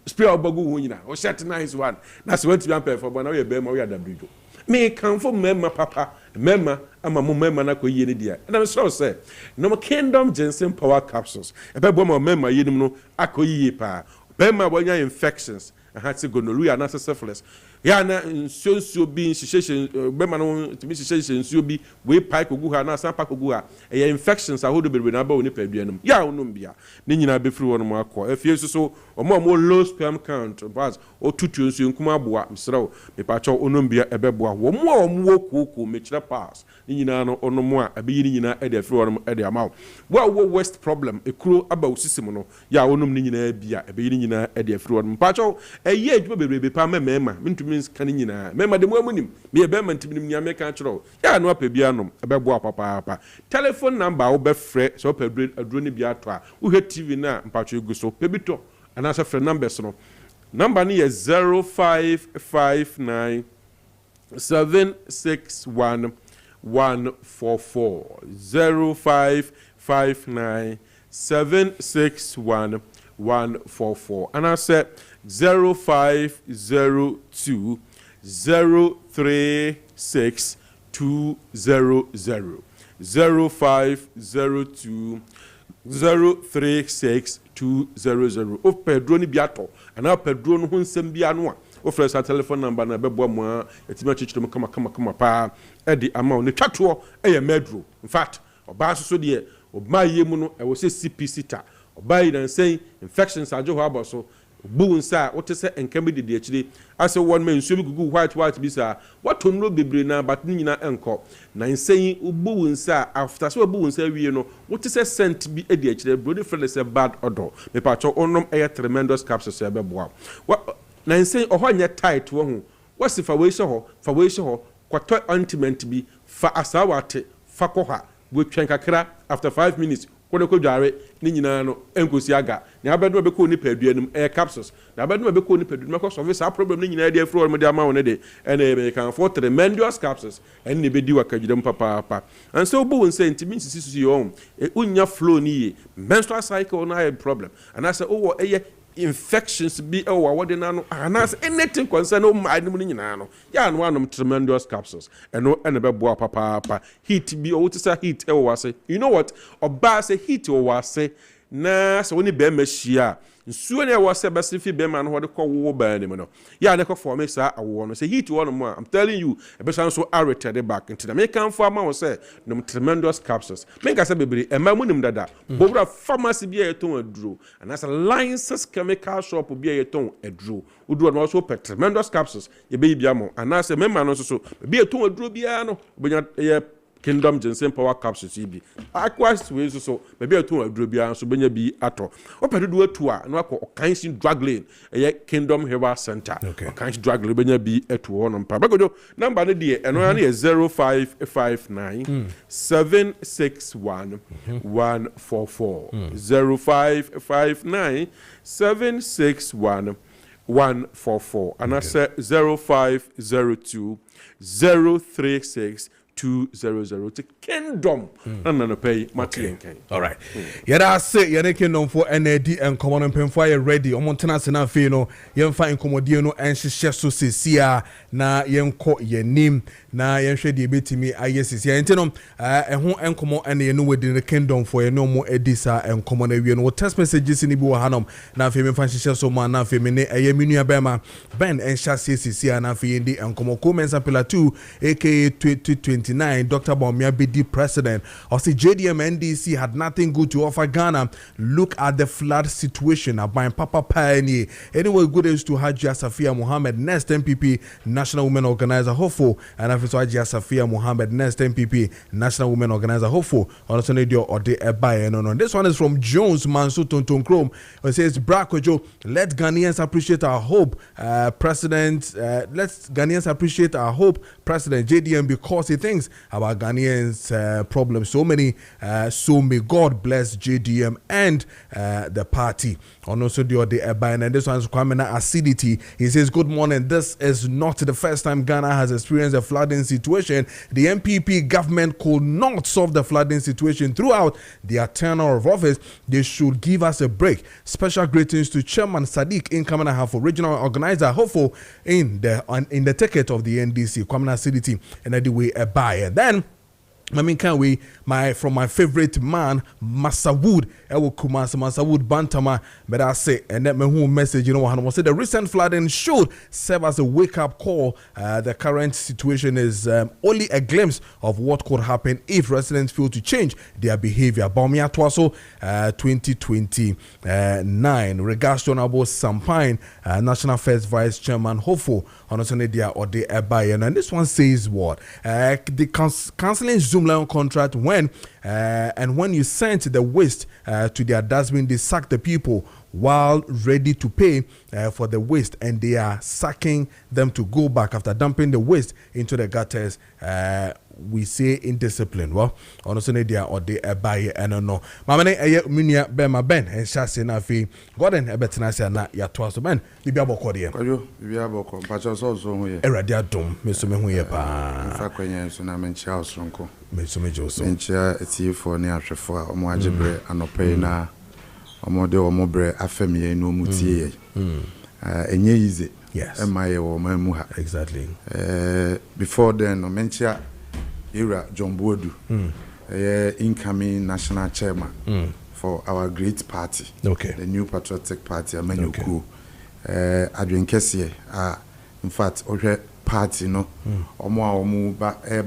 spray obagu ho nyina o set nice one na se wontimi perform na we be ma we adabrido me kan fo mema papa mema ama mo mema na koyi ne dia na me so say no Kingdom ginseng power capsules e be bo ma mema yenim no akoyi pa mema bonya infections and had to gonorrhea and syphilis ya na nsuo bi nhyehyɛ bɛma no tumi hyehyɛ nsuo bi wei pipe ogu ha na san pipe ogu ha ɛyɛ infections ahodo bebree na aba wo nipa dua no ya wonom bia ne nyina befiri wɔ no mu akɔ afie so ɔmo low sperm count but otutu nsuo nkuma aboa msraw mepacho onom bia ɛbɛboa wo mo a ɔmo wɔ kooko mekyerɛ pass ne nyina no ɔnom a ɛbɛyi ne nyina ɛde afiri wɔ no ɛde ama wo west problem ekuro aba wo system no ya wonom ne nyina bia ɛbɛyi ne nyina ɛde afiri wɔ no mepacho ɛyɛ adwuma bebree pa mɛmɛma mentumi kan nyina mɛma de mo amunim me ɛbɛma ntimi nim nyame ka kyerɛ ya no apɛ bia nom ɛbɛboa papa telephone number wo bɛfrɛ so pɛ aduro ne bia to a wo hwɛ tv na mepacho egu so pɛbito ana sa frɛ numbers no number ni is 0559 761 144 0559 761 144 and I said 0502 036 200 0502 036 200 of Pedro ni biato and now Pedro no hunsem bia no a o fresh telephone number na bebo mo a etima chichiro kama pa e di ama ne twato e ye medro in fact oba so de oba yemu no e wo se CPC ta oba yi dan say infections ajo ho aboso bu nsa wote se enka bi de akire ase won man nsuo bi gugu white bi sa wato no bebre na but ni nyina enko na nsan bu nsa after so bu nsa wie no wote se scent bi e de akire bro de feel say bad odor me pa cho onom e tremendous capsules e be boa na nsan oho nya tight wo ho wasifa we hye ho kwato ointment bi fa asawate fa koha bo twen kakra after 5 minutes kone ko dware ni nyina no enkosi aga na abedo be ko ni padua nim capsules na abedo be ko ni padua me ko solve sa problem ni nyina dey free me dey ama won dey ene be kan for tremendous capsules ene be di wakagidam papa and so bo won say ntimi nsisi yo unya flow ni ye menstrual cycle na have problem and I say oh eye infections be what na no anas anything concern o ma anim ni nyina no ya no anom tremendous capsules eno ene be boa papa heat bi o tisa heat e wase you know what oba say heat o wase na so woni be machia nsuo ne wase be se fi be ma no ho de kɔ wo ba anim no ya ne kɔ form sa awo no say heat wo no mo I'm telling you e be san so irritated back into the make kan for ama wo say no tremendous capsules me ka say bebre e ma munim dada bobra pharmacy bi e ton aduro and as a license chemical shop bi e ton aduro uduro no so tremendous capsules ye be bia mo and as me ma no so bi e ton aduro bia no obenya ye Kingdom Ginseng Power Capsules bi akwas we so maybe ato aduro bia so benya bi ato opedo atu a no akọ Kansin Drug Lane Kingdom Herbal Center Kansin Drug Lane benya bi atu ho no mpa bagodo number ne de eno ya ne 0559 761 144 0559 761 144 and I said 0502 036 200 to Kingdom and pay Maakye. All right. Yeah, say you Kingdom for NAD and common pen for ready. On Montana Sena Fino, yen fa incommodiano and she so sesia na yen ko ye nim na yen hwe de betimi ayesia entinom ho enkomo and ye no within the Kingdom for ye no more edisa and common awie no text messages ni bi wo hanom na fe me fa hye so ma na fe me ne eye menua bema ben en chassis sesia na fe ndi enkomo comments apela 2 aka 2020 Dr. Bawumia Bedi president of the JDM NDC had nothing good to offer Ghana. Look at the flood situation. Abayin Papa Pioneer. Anyway, good is to Hajia Safia Muhammad, next MPP, National Women Organizer, hopeful. And after Hajia Safia Muhammad, next MPP, National Women Organizer, hopeful. Also, or the Ebaye. No. This one is from Jones Mansu Tonton Chrome. It says, Kojo, let Ghanaians appreciate our hope, President. Let's Ghanaians appreciate our hope, President JDM, because he thinks about Ghanaians' problems. So many, so may God bless JDM and the party. And also the Ebayan, and this one's Kwamena Acidity. He says, good morning. This is not the first time Ghana has experienced a flooding situation. The MPP government could not solve the flooding situation throughout their tenure of office. They should give us a break. Special greetings to Chairman Sadiq in Kwamena Half, regional organizer, hopeful in the ticket of the NDC, Kwamena Acidity, and the way Ebayan. Then I mean, can't we? From my favorite man, Masawood. Ewo Kumasi Masawood Bantama. But I say, and that me who message, you know what I say. The recent flooding should serve as a wake-up call. The current situation is only a glimpse of what could happen if residents fail to change their behavior. Baumia Twaso 2029. Regards to Honorable Sampine, National First Vice Chairman, hopeful on Osanedia or the Ebayan. And this one says what? The cancelling Zoom Lion contract when you sent the waste to their dustbin, they sack the people while ready to pay for the waste, and they are sacking them to go back after dumping the waste into the gutters. We say indiscipline. Well, honestly, media or they buy and no. Mamane minia bema ben and shasi na fi. Gordon ebetina se na ya twaso ben. Bibi aboko de. Kojo, bibi aboko. Pacho so hu ye. Eradia dom. Me so me hu ye pa. Fa kwenye so na menchia osronko. Me so me joso. Menchia etifo ni ahwefo a omo agebre anope na omo de omo bre afemie no mutie ye. Enye yize. Yes. Emaye wo mamu ha. Exactly. Before then no menchia Era John Boadu, incoming national chairman for our great party, the New Patriotic Party, Amenyoku. Adrian Kessben, in fact, our party, no, omo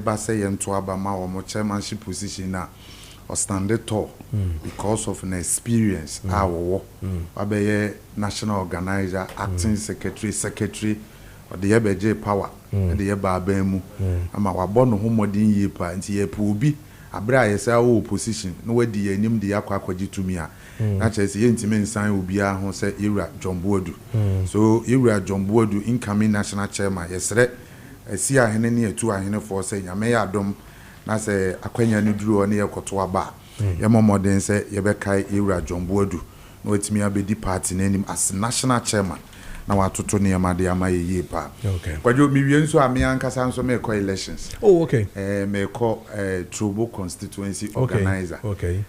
ba say to Abama or chairmanship position now, or stand tall because of an experience. Our national organizer, acting secretary. The Ebeje power, the Ebabemu, and my born homodin yepa, and ye pubi, a bra yes, our opposition, no way the name the aquaji to me. That's as the intimate sign will be a who said Ira John Boadu. So Ira John Boadu, incoming national chairman, yesterday, I see a henny two a henny for saying, I may adom, that's a Aquania Nudru near Kotoa bar. Yamma then say, Yebekai Ira John Boadu, no, it's me a big party name as national chairman. Na watoto ne amade amaye ye pa. Okay. Kwajo mi wie nso ami ankasa nso me call elections. Oh, okay. Me call Trobo constituency organizer. Okay.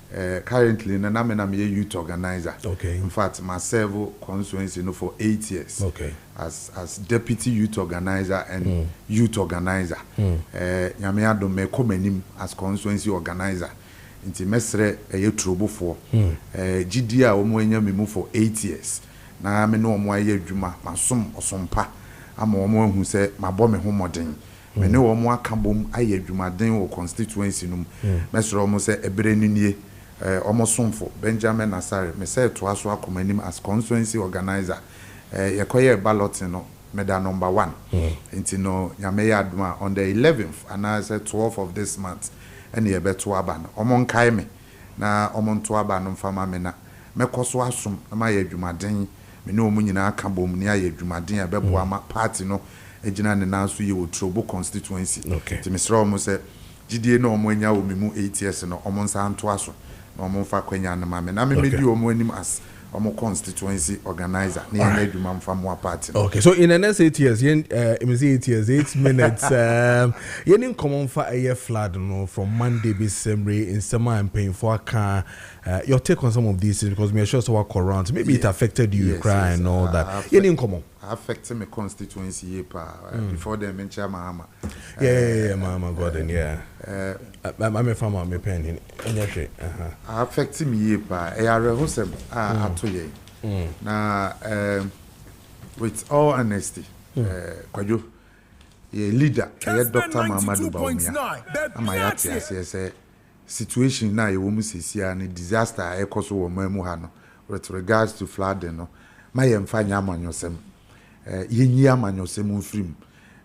Currently na me youth organizer. Okay. In fact, my serve constituency no for 8 years. Okay. As deputy youth organizer and youth organizer. Nyame adom me come anim as constituency organizer. Nti mesre Trobo for GD a omo enya me mu for 8 years. Na me no omo aye adwuma masom osompa ama omo hu se mabọ me homoden me ne omo akabom aye adwumaden wo constituency num mesoro omo se ebere ninie omo somfo Benjamin Nasare me se to aso akomanim as constituency organizer yekoye ballot no meda number 1 enti no nyame ya aduma on the 11th and I said 12th of this month ene ye beto aba no omo nkai me na omo nto aba no mfama me na mekoso asom na ma ye adwumaden me no mu nyina aka bom ne aye adwumaden abebo ama party no ejina ne nanso ye wo Trobo constituency ti misra omo se gidie no omo anya wo memu 8 years no omo nsa nto aso na omo fa kwanya na ma me na me medi omo anim as omo constituency organizer ne anya adwuma mfa mo party no. Okay, so in the next 8 years 8 minutes yen in common for a year flood no from Monday be December in summer and paying for car. Your take on some of these things, because we are sure so what around maybe it affected you, cry and all that. Yen in common affected my constituency before they mention Mahama. Mahama Gordon, I'm a farmer, my pen in affected me hosem atoye. Now with all honesty, Kojo leader Dr. Mamadou Baumia amayati say situation na ye wo musisia ni disaster e koso wo mamu ha no with regards to flooding no ma ye mfa nya amanyosem yenyi amanyosem mfrim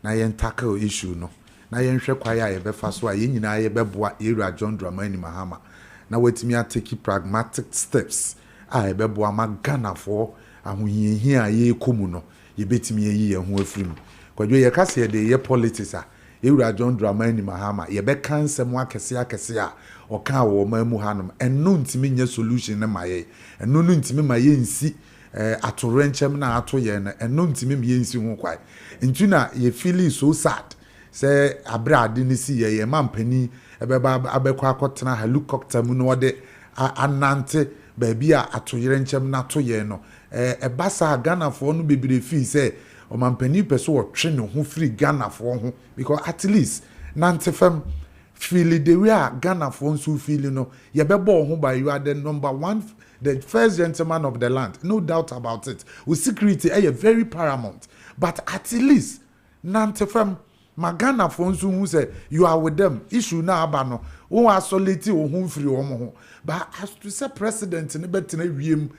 na ye tackle issue no na ye nhwe kwaya ye befa so a ye nyina ye beboa area John Dramani Mahama na wetimi atake pragmatic steps a ye beboa magana for ahoyehia ye komu no ye betimi ye ho afrim kwadwo ye kase de ye politics a area John Dramani Mahama ye be kansem akese a oka wo mamu hanom eno ntimi nya solution na maye eno no ntimi maye nsi atorenchem na atoye na eno ntimi me nsi ho kwai ntuna ye feel so sad say abrade ni si ye mampani ebeba abekwa akotena helicopter mu no de anante baabi a atoyerenchem na atoye no ebasa Ghana for no bebire fi say o mampani peso wo twe no ho free Ghana for ho because at least nante fam feel the way Ghana phones who feel, you know, you be born by you are the number one, the first gentleman of the land, no doubt about it. With security, very paramount. But at least, nante from my Ghana phones who say you are with them, issue na abano, who are solity or home free or but as to say president in a better name,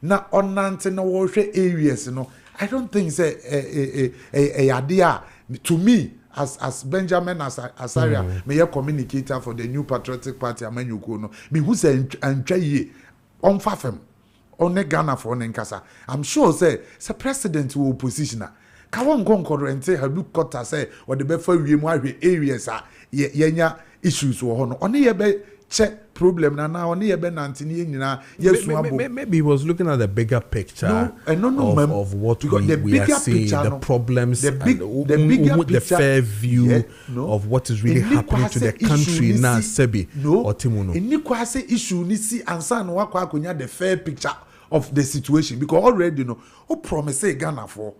na on nante no water areas, you know, I don't think say a idea to me. As Benjamin Asaria, may communicator for the New Patriotic Party, Amenyuko, me who say and Jay on Fafem, on the Ghana for Nenkasa. I'm sure say president will position. Kawon Concord and say her book cut say or the Befer areas are yenya issues or honor. Only a check problem now only a benantini yes maybe he was looking at the bigger picture of what we are seeing, the problems, the fair view of what is really happening to the country now. Sebi or Timuno. In Nikwase issue nisi ansa no wakwa kunya the fair picture of the situation because already you know who promise Ghana for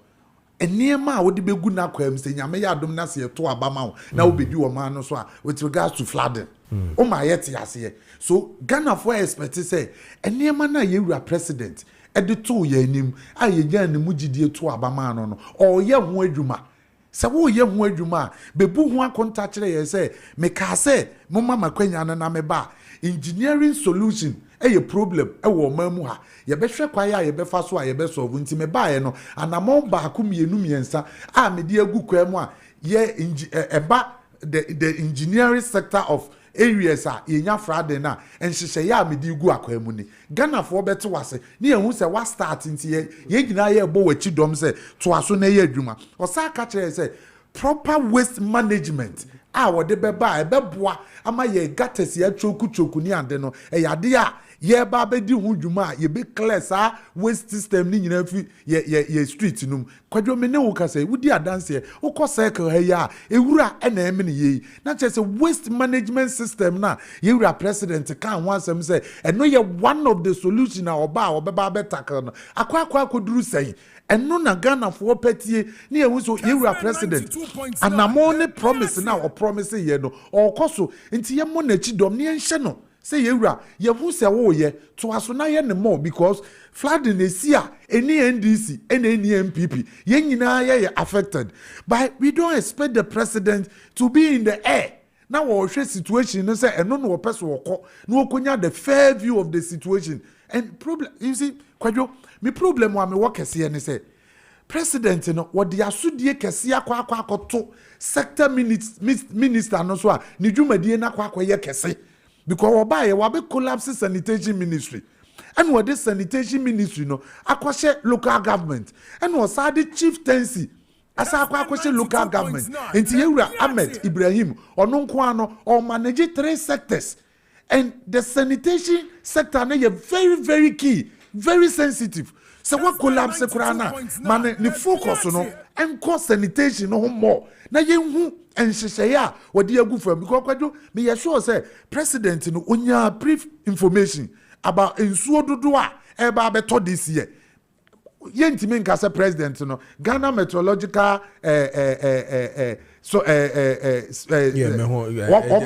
Eniema would be good na kwem say nyame ya adom na se to abama na obedi wo man no so with regards to flooding. Oh my yet so Ghana for expect say eniema na yewura president editor ye anim aye gyan ne mugidie to abama no or ye ho adwuma se wo ye ho adwuma bebu ho akonta kire ye say me ka say mama makwanya na me ba engineering solution a problem wo mamu ha ye be hwe kwaya ye be fa so a ye be solve nti me ba ye no anamon ba ko mienu miensa a me de agu kwam a ye eba the engineering sector of areas are yenya frade na enhyehyɛ ya me di gu akwamu ni Ghana for beto wase ne ehun se wa start nti ye nyina ye bo wachi dom se to aso na ye adwuma osa ka kire se proper waste management a wode beba e beboa ama ye gates ya choku ni ande no e yade a ye ba be di hu dwuma ye be clear sa waste system ni nyina fi ye street num kwadwo me ne wo ka say wudi adanse wo ko cycle ha ya ewura e na eme ne ye na che say waste management system na ye wura president kan ho asem say e no ye one of the solution na obeba be tackle no akwa akoduru say eno na Ghana for petie ne ye so ye wura president anamo ne promise na o promise ye no o koso nti ye mo na chi dom ne enhye no say yewura ye hu se wo ye to aso na ye ne more because flooding esia any NDC any MPP ye nyina ye affected but we don't expect the president to be in the air now we share situation no say eno no person woko no okonya the fair view of the situation and problem you see Kwadwo me problem wa me work kese ne say president no what the asudie kese akwa sector minister no so a ne dwumadie na akwa ye kese because obaye wa be collapse sanitation ministry and what this sanitation ministry no akwashe local government and was the chieftaincy asa akwashe local government enti yewura Ahmed Ibrahim ono nko ano or manage 3 sectors and the sanitation sector na very very key very sensitive so what collapse kurana man ni focus no enko sanitation no more na yenhu enhyehyɛ wodi agu fam because Kwadwo me ye sure say president no onya brief information about ensuo dodo a eba beto this year yentimi nka say president no Ghana Meteorological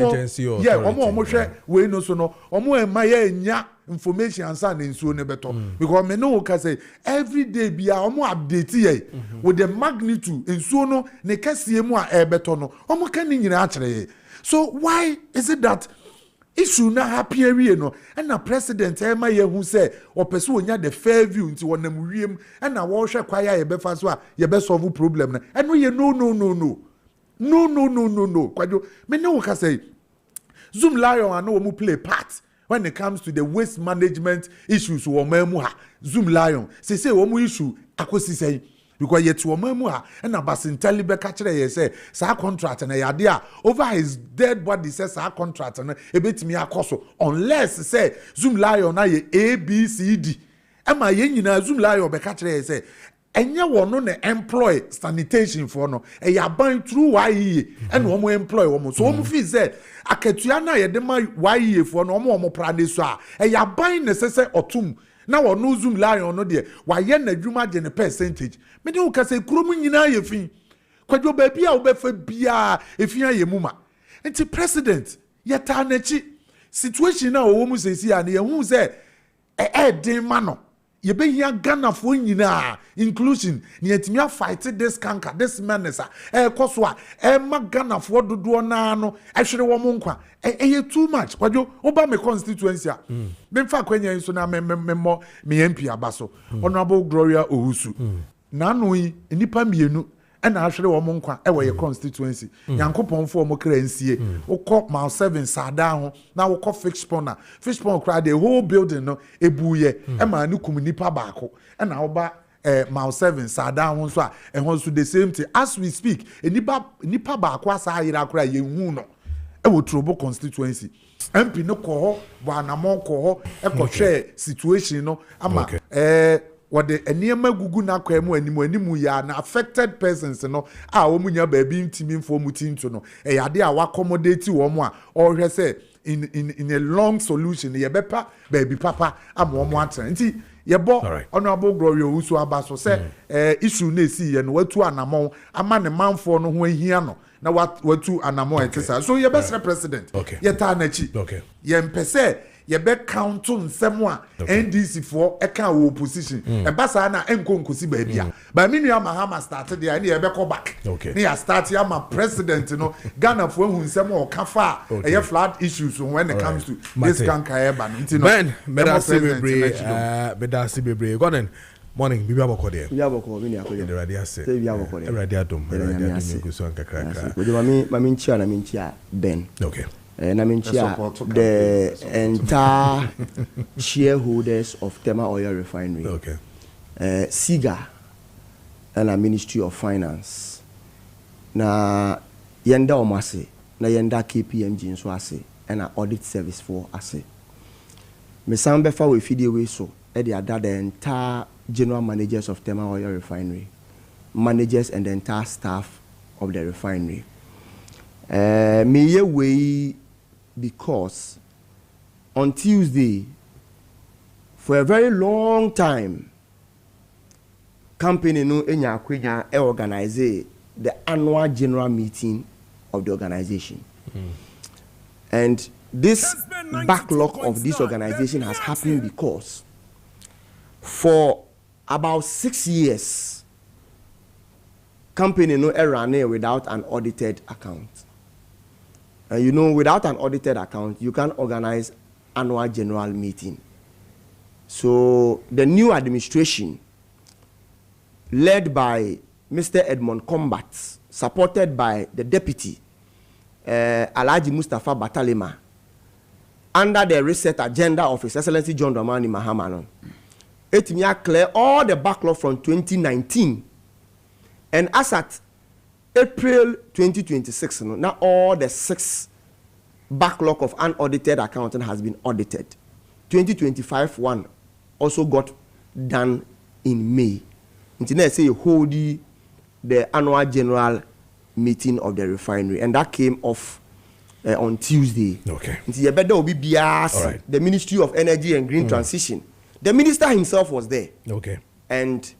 agency or omo hwɛ we no so no omo ema ya nya information ansa na nsuo ne beto because me no ka say every day bia omo update ye with the magnitude nsuo no ne kasie mu a beto no omo ka ni nyina akere ye so why is it that issue na happy area no and na president ema ye hu say opese onya the fair view nti wonam wiem and na wo hwe kwaya ye be fa so a ye be solve problem na and we no Kwadwo me no ka say Zoom Lion and no mu play part when it comes to the waste management issues wo mamu ha Zoom Lion say wo mu issue akosi say because yet wo mamu ha na basintali be ka kire ye say sa contract na yade a over his dead body say sa contract na ebetimi akoso unless say Zoom Lion na ye ABCD ama ye nyina Zoom Lion be ka kire ye say enye wono na employ sanitation for no e ya ban through YE and wo employ wo so wo feel say akatua na ye de ma YE for no wo prade so a e ya ban necessary otum na wono Zoom Lion no de wa ye na dwuma je ne percentage me de wo ka say krom nyina ye fin Kwadwo ba bia wo be fa bia efia ye muma nti president yɛta n'akyi situation na wo mu sesi a ne yɛhu sɛ ɛden ma no yɛbɛhia Ghanafoɔ nyinaa inclusion ne yɛtumi fight this canker this menace ɛkɔ so a ɛma Ghanafoɔ dodoɔ naa no ɛhwere wɔn nkwa ɛyɛ too much kwadwo woba me constituency a memfa kwanya nso na memmɔ me MP aba so Honorable Gloria Owusu nano yi nipa mienu ɛna ahwere wɔn nkwa ɛwɔ yɛ constituency Nyankopɔnfoɔ mo kra nsie wokɔ mile 7 saada ho na wokɔ fish pond kra the whole building no ebuye ɛma ne kum nipa baako ɛna woba mile 7 saada ho nso a ɛho so the same thing as we speak nipa baako asa ayira kra yɛhu no ɛwɔ Turobo constituency MP no kɔ hɔ Boanamon kɔ hɔ ɛkɔhwɛ situation no ama what the enema gugu na kwemu animu ya na affected persons no a wo munya baabi ntimi mfo mutinto no e yade a wa accommodate wo mo a or hwe say in a long solution ye bepa baabi papa am wo mo atan nti ye bo Honorable Gloria Usu abaso say issue na esi ye no watu anamon ama ne manfo no ho ahia no na watu anamon etesa so ye best president ye ta na chi ye mpese ye be count nsem a NDC for e kan wo opposition e basa na enko nkosi ba bia ba me nua Mahama started there na ye be call back na ya start ya ma president no Ghana for hu nsem o ka fa e ye flood issues when it comes to this canker eba no ntino ben medasi bebre gonen morning bibi aboko there bibi aboko me ni akoye the radio say bibi aboko there radio adom go so nkakra we mami nchia Ben and the entire shareholders of Tema Oil Refinery, SIGA, and the Ministry of Finance. Na yenda omase, na yenda KPMG nso ase, and an audit service for ase. Me sambe fa we feed away so, the entire general managers of Tema Oil Refinery, managers and the entire staff of the refinery. Me ye way because on Tuesday, for a very long time, company no enya kwenya organize the annual general meeting of the organization. And this backlog of this organization has happened because for about 6 years, company no ran without an audited account. And you know, without an audited account, you can't organize annual general meeting. So the new administration, led by Mr. Edmond Combat, supported by the deputy, Alhaji Mustafa Batalema, under the reset agenda of His Excellency John Dramani Mahama, it may clear all the backlog from 2019. And as at April 2026, now all the 6 backlog of unaudited accounting has been audited. 2025 one also got done in May. Internet say hold the annual general meeting of the refinery, and that came off on Tuesday. Okay. The Ministry of Energy and Green Transition. The minister himself was there. Okay. And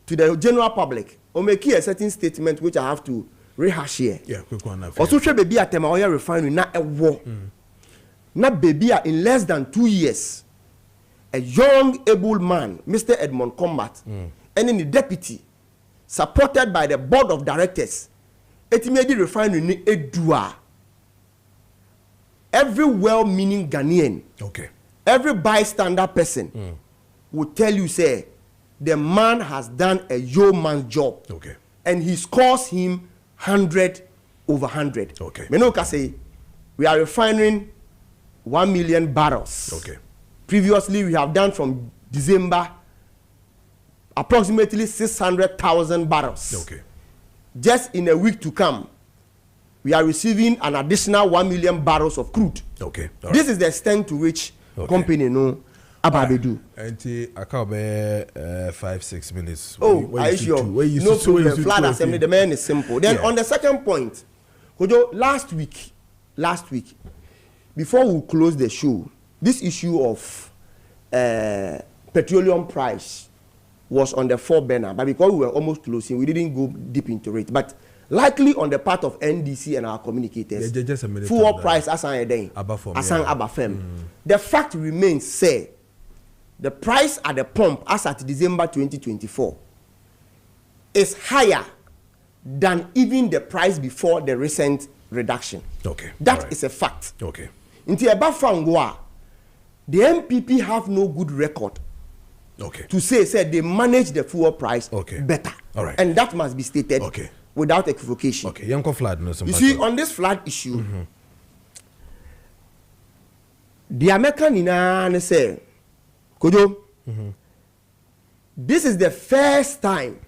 to the general public, or make a certain statement which I have to rehash here. Yeah, quick one. Also, baby at Tema Oil Refinery, not a war. Not baby in less than 2 years. A young, able man, Mr. Edmond Combat, and in the deputy, supported by the board of directors, it made the refinery a dua. Every well-meaning Ghanaian, every bystander person will tell you, say, the man has done a yeoman's job. And he scores him 100 over 100. Menoka say, we are refining 1 million barrels. Previously, we have done from December approximately 600,000 barrels. Just in a week to come, we are receiving an additional 1 million barrels of crude. This is the extent to which company Ababedu. I can't bear 5-6 minutes. I sure. No problem. Flat assembly. The man is simple. Then on the second point, Kojo, last week, before we close the show, this issue of petroleum price was on the 4 burner, but because we were almost closing, we didn't go deep into it. But likely on the part of NDC and our communicators. Fuel price asan abafem. The fact remains, say, the price at the pump as at December 2024 is higher than even the price before the recent reduction. Okay. That is a fact. Okay. Into Abafangwa, the MPP have no good record. Okay. To say they manage the fuel price better. All right. And that must be stated without equivocation. Okay. Yanko flood, no, you see, on this flood issue, the American in say, Kojo, this is the first time.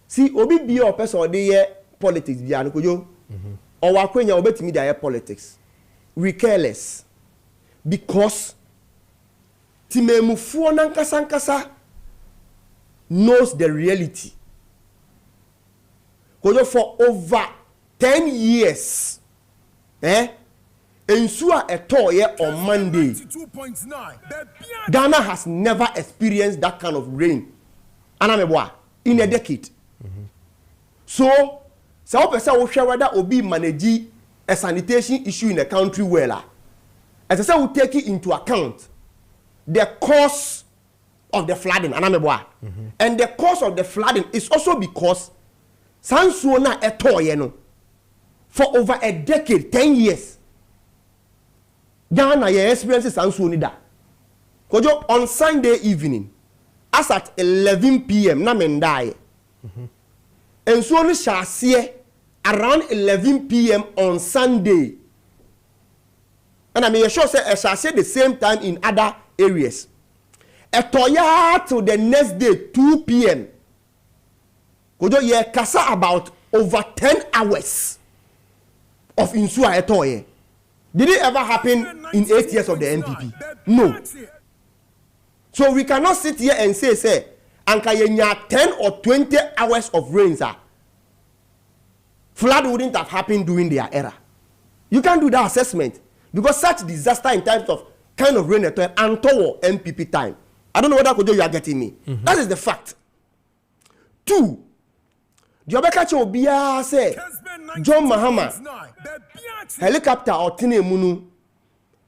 See, obi be your person or the politics be Kojo, or wakwenya obeti media politics. We careless because Timemufu nankasa knows the reality. Kojo, for over 10 years, Ensua Etoye on Monday, Ghana has never experienced that kind of rain. Anamebwa in a decade. So, person will share whether Obi manage a sanitation issue in the country well. As I said, we take it into account the cause of the flooding, and the cause of the flooding is also because Sansuona Etoye for over a decade, 10 years. Ghana experiences Sansuonida. Kojo, on Sunday evening, as at 11 p.m. na mendai. And so we shall see around 11 p.m. on Sunday. And I mean, sure say I shall say the same time in other areas. Etoya to the next day 2 p.m. Kojo ye kasa about over 10 hours of Insua Etoye. Did it ever happen in 8 years of the NPP? No. So we cannot sit here and say Ankayenya 10 or 20 hours of rains. Flood wouldn't have happened during their era. You can't do that assessment because such disaster in terms of kind of rain and toward MPP time. I don't know whether Kojo you are getting me. That is the fact. 2. Jobeka Chobia say John Mahama helicopter or Tine Munu.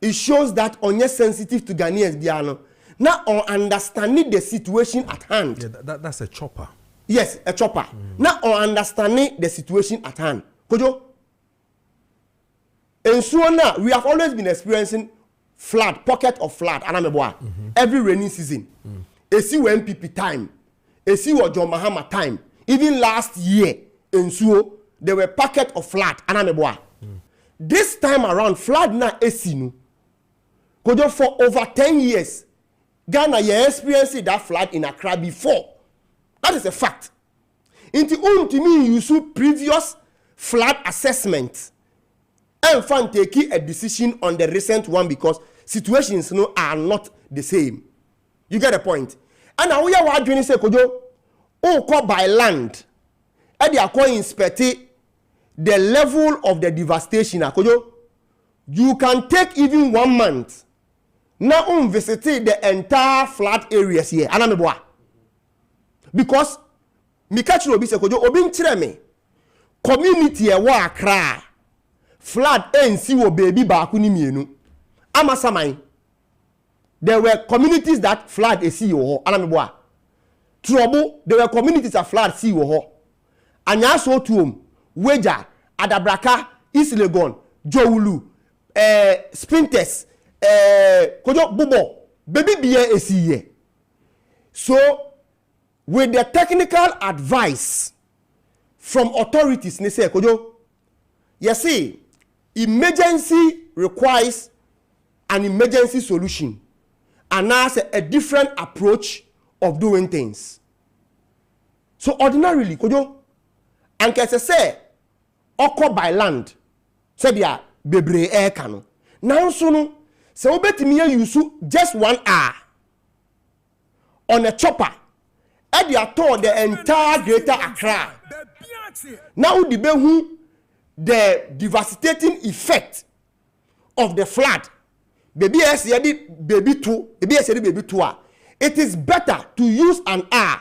It shows that on your sensitive to Ghanaians Biano. Now on understanding the situation at hand. Yeah, that's a chopper. Yes, a chopper. Now on understanding the situation at hand. Kojo. And so now we have always been experiencing flood, pocket of flood, every rainy season. AC MPP time, AC John Mahama time. Even last year, and so there were pocket of flood, This time around, flood na AC no. Kojo, for over 10 years, Ghana you experienced that flood in Accra before. That is a fact. To me, you should previous flood assessment and find taking a decision on the recent one because situations are not the same. You get the point? And now we are doing say Kojo, call by land, and they are going inspect the level of the devastation. Kojo, you can take even 1 month. Now visit the entire flood areas here. Because Mikachu obi se Kojo obi nkyere me community e wa Accra flood ensi wo baby ba ni mienu amasaman there were communities that flood esi wo ho trouble there were communities that flood si wo ho anya so tuom Weja Adabraka East Legon Jowulu Sprinters Kojo Bubo baby biye esi ye. So with the technical advice from authorities, they say, Kojo, you see, emergency requires an emergency solution and that's a different approach of doing things. So ordinarily, Kojo, and can say, oko by land, say they are bebre air cano. Now, so so bet me use just 1 hour on a chopper. And they are told the entire greater Accra. Now the devastating effect of the flood. Baby two. It is better to use an hour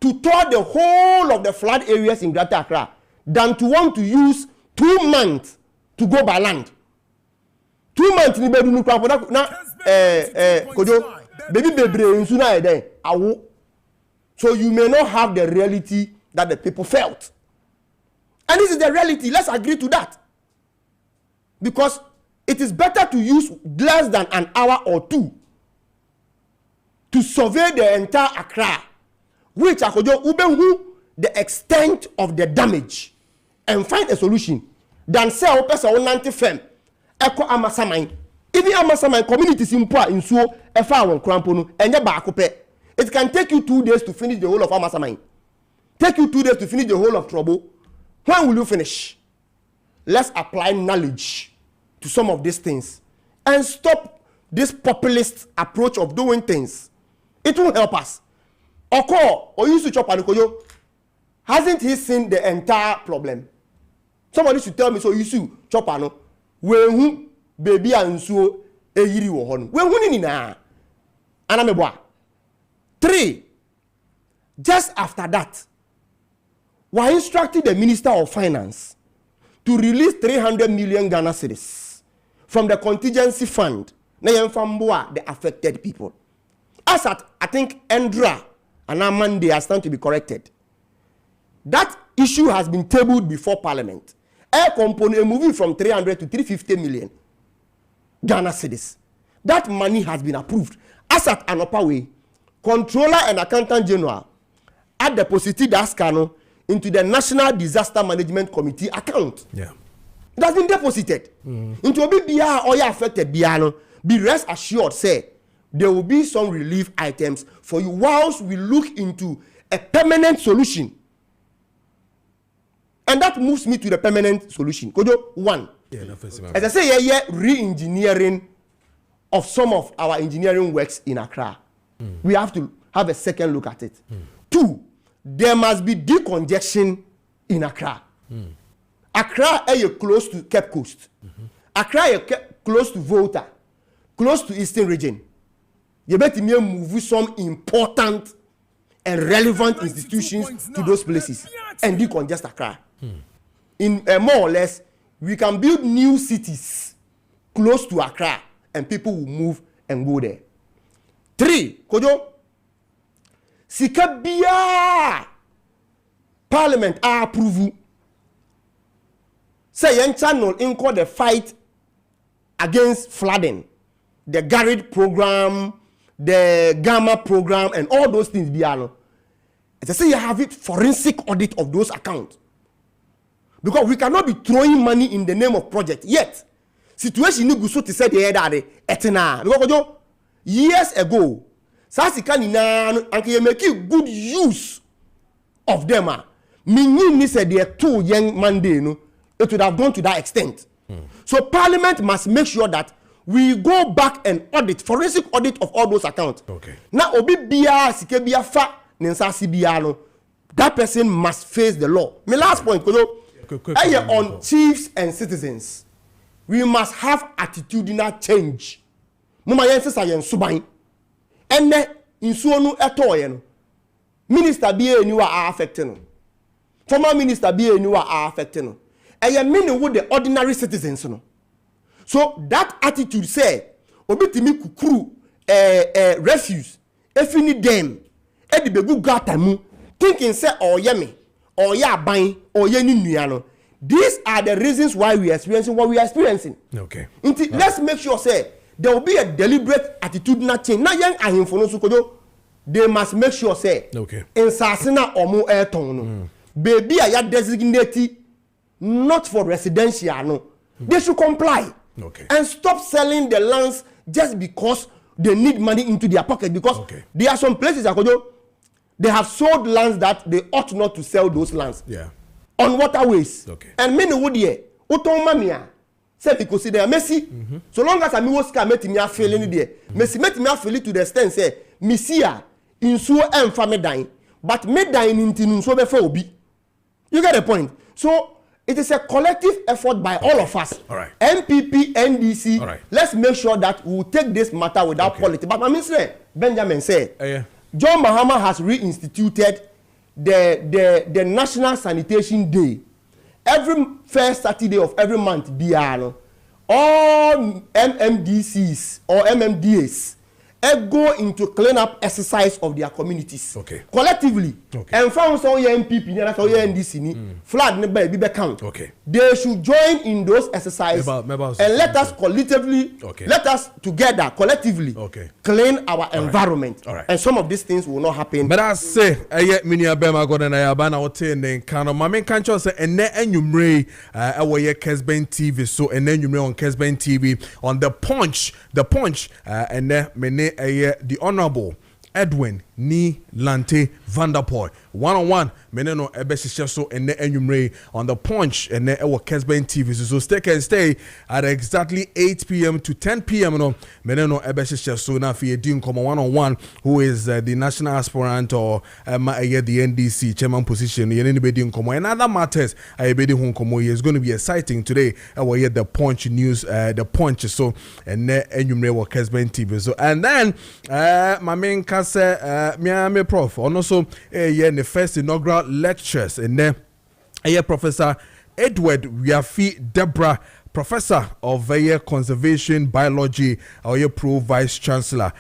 to tour the whole of the flood areas in Greater Accra than to want to use 2 months to go by land. 2 months ni bedu nukwa na Kojo baby bebre nsu na eden awo. So you may not have the reality that the people felt. And this is the reality. Let's agree to that. Because it is better to use less than an hour or 2 to survey the entire Accra, which Akojo ubenhu the extent of the damage and find a solution than say o pesa 190 firm eko amasaman. Even amasaman communities in poor in so efa won krampo no enye ba akope. It can take you 2 days to finish the whole of amasaman. Take you 2 days to finish the whole of Trouble. When will you finish? Let's apply knowledge to some of these things and stop this populist approach of doing things. It will help us. Oko or you to chop and Kojo, hasn't he seen the entire problem? Somebody should tell me so you see chop ano when baby and so e yiri wo hon. When ni na anameboa. 3. Just after that, we instructed the Minister of Finance to release 300 million Ghana cedis from the contingency fund na yemfamboa the affected people. As at, I think, Endra and our Monday are starting to be corrected. That issue has been tabled before Parliament. Air component moving from 300 to 350 million Ghana cedis. That money has been approved. As at an upper way, Controller and Accountant General had deposited that scanner into the National Disaster Management Committee account. Yeah. It has been deposited. Into a BR or affected Biano. Be rest assured, say, there will be some relief items for you whilst we look into a permanent solution. And that moves me to the permanent solution. Kojo, 1. Yeah, as I say, re-engineering of some of our engineering works in Accra. We have to have a second look at it. 2, there must be decongestion in Accra. Accra is close to Cape Coast. Accra is close to Volta, close to Eastern Region. You better move some important and relevant institutions to those places and decongest Accra. In more or less, we can build new cities close to Accra and people will move and go there. 3, Kojo, Sikabia Parliament approve. Say yen channel in call the fight against flooding, the Garrett program, the Gamma program, and all those things. Biano, as I say, you have it forensic audit of those accounts because we cannot be throwing money in the name of project yet. Situation ni gusu to say the head etena because years ago, Sasika nina anke make good use of them. Minyi said they are 2 young Monday, no, it would have gone to that extent. So Parliament must make sure that we go back and audit, forensic audit of all those accounts. Okay. Now, obi biya sike biya fa nensasi biya no, that person must face the law. My last point, on chiefs and citizens, we must have attitudinal change. Mama yense sa yen suban. Enne insuo no etoye no. Minister biya ni wa affected no. Former minister biya ni wa affected no. Eye meaning with the ordinary citizens no. So that attitude say obitimi kukuru refuse efini dem e de begu gata mu thinking say oyeme oya ban oye ni nua no. These are the reasons why we are experiencing what we are experiencing. Okay. Let's make sure say there will be a deliberate attitudinal change. Na young ahimfo no so kojo they must make sure say okay. In sasina omo eton no. Baby aya designate not for residential no. They should comply. Okay. And stop selling the lands just because they need money into their pocket. Because there are some places, they have sold lands that they ought not to sell those lands. Yeah. On waterways. Okay. And many would here. Utomamia. Say because they are messy. So long as I was met me a feeling there. Messi met me a feeling to the extent say, Missia in so and family dying. But me dying in so before obi. You get the point. So it is a collective effort by all of us. All right. MPP, NDC. All right. Let's make sure that we will take this matter without politics. But I mean, Benjamin said, yeah. John Mahama has reinstituted the National Sanitation Day every first Saturday of every month, all MMDCs or MMDAs go into clean-up exercise of their communities. Okay. Collectively. Okay. And from some MPP, NDC, flood baby count. Okay. They should join in those exercises and let us collectively, let us together, collectively, clean our environment. All right. And some of these things will not happen. But I say, Minia Bema Gordon, I abana hotel Kano. My main country say, and then you may, Kessben TV, so and then you may on Kessben TV on the punch, and then the Honorable Edwin Ni Lante Vanderpool. 1-on-1, meneno ebeshisha so ene enyumre on the punch and our Kessben TV. So stay at exactly 8 p.m. to 10 p.m. No meneno ebeshisha so na fi edin come 1-on-1 who is the national aspirant or the NDC chairman position. Anybody in come and other matters I be the come is going to be exciting today. Our the punch news the punch so and enyumre wa Kessben TV. So and then my main kase me prof also the first inaugural lectures and then Professor Edward Wiafi Deborah, Professor of Conservation Biology, our Pro Vice Chancellor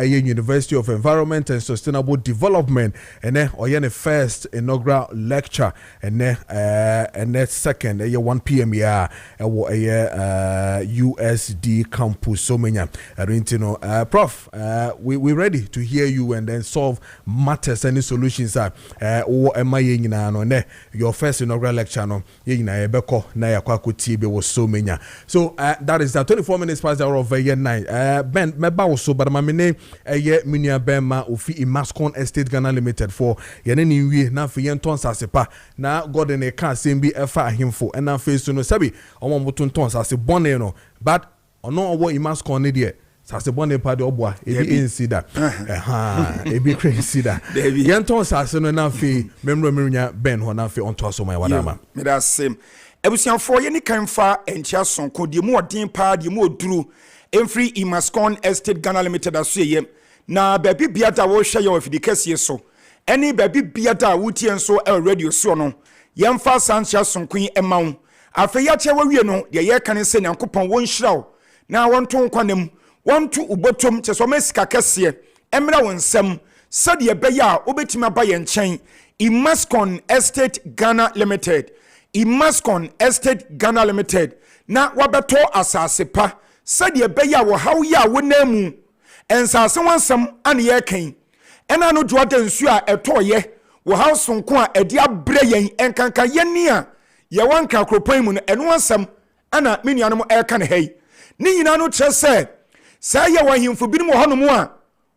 University of Environment and Sustainable Development, and then the first inaugural lecture, and then second 1 p.m. USD campus. So many Prof, we ready to hear you and then solve matters and solutions. Your first inaugural lecture no was so many. So that is 24 minutes past the hour of 9. Ben meba also but my name Minia Bema ofi Imascon Estate Ghana Limited for yeneni wie na fe yenton sasepa na God in a can same be efa himfo and na face no sabi omo motonton sase bone no but ono owo Imascon ne de sase bone pa de oboa ebi insida ebi crazy da yenton sase no na fe memro Ben ho na fe onto aso my wadama me da same ebusianfo ye ni kan fa entia sonko de mu odin pa de mu oduru Free Imascon Estate Ghana Limited asuyem na baby biata wo hwe ye ofidi kese so any baby biata wuti enso radio so no yemfa sancha sonkun emawo afa ya che wawie no de ye kan se nyankopon won hyiraw na wonto nkwanem wonto ubotom che so mesika kese emra wonsam sade be ya obetima ba ye nchen Imascon Estate Ghana Limited na wabeto asase pa sade be ya wo haw ya wo namu ensase wansam ane ye kan ena no joda nsu a etoye wo haw sonko a edi abre yen enkanka yeni a ye wanka kropan mu no eno wansam ana menuanom eka ne hei ni nyina no kye se ye wahimfo binom ho no mu a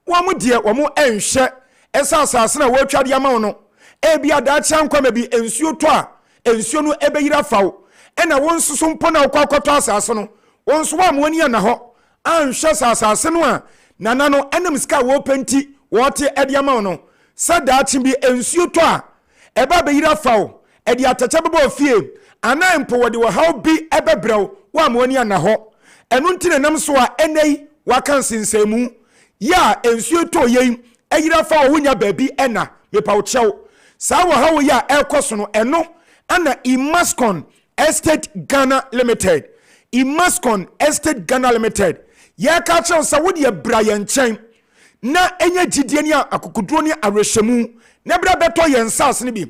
wo mu de wo mu enhwe esa asase na wo atwade ama no ebia da kya nkwama bi ensuo to a ensuo no ebeyira faw ena won susu mpo na okwakoto asase no wonso wa mwani na ho anhwe asase no a nana no enam ska wo penti wote ediama no sada chi bi ensuo to a eba beyira faw edi atacha bebo ofie ana empo wode wo haw bi ebebrew wa mwani na ho enu ntine nam so a enei wa kan sinsemu ya ensuo to yen eyira faw wonya baabi ena mepa wo chew sa wo haw ya ekoso no eno ana Imascon Estate Ghana Limited ya ka chew sa wo de bra ye nchen na enya gidie ni akokudro ni arehwemu na bra beto ye nsase ne bi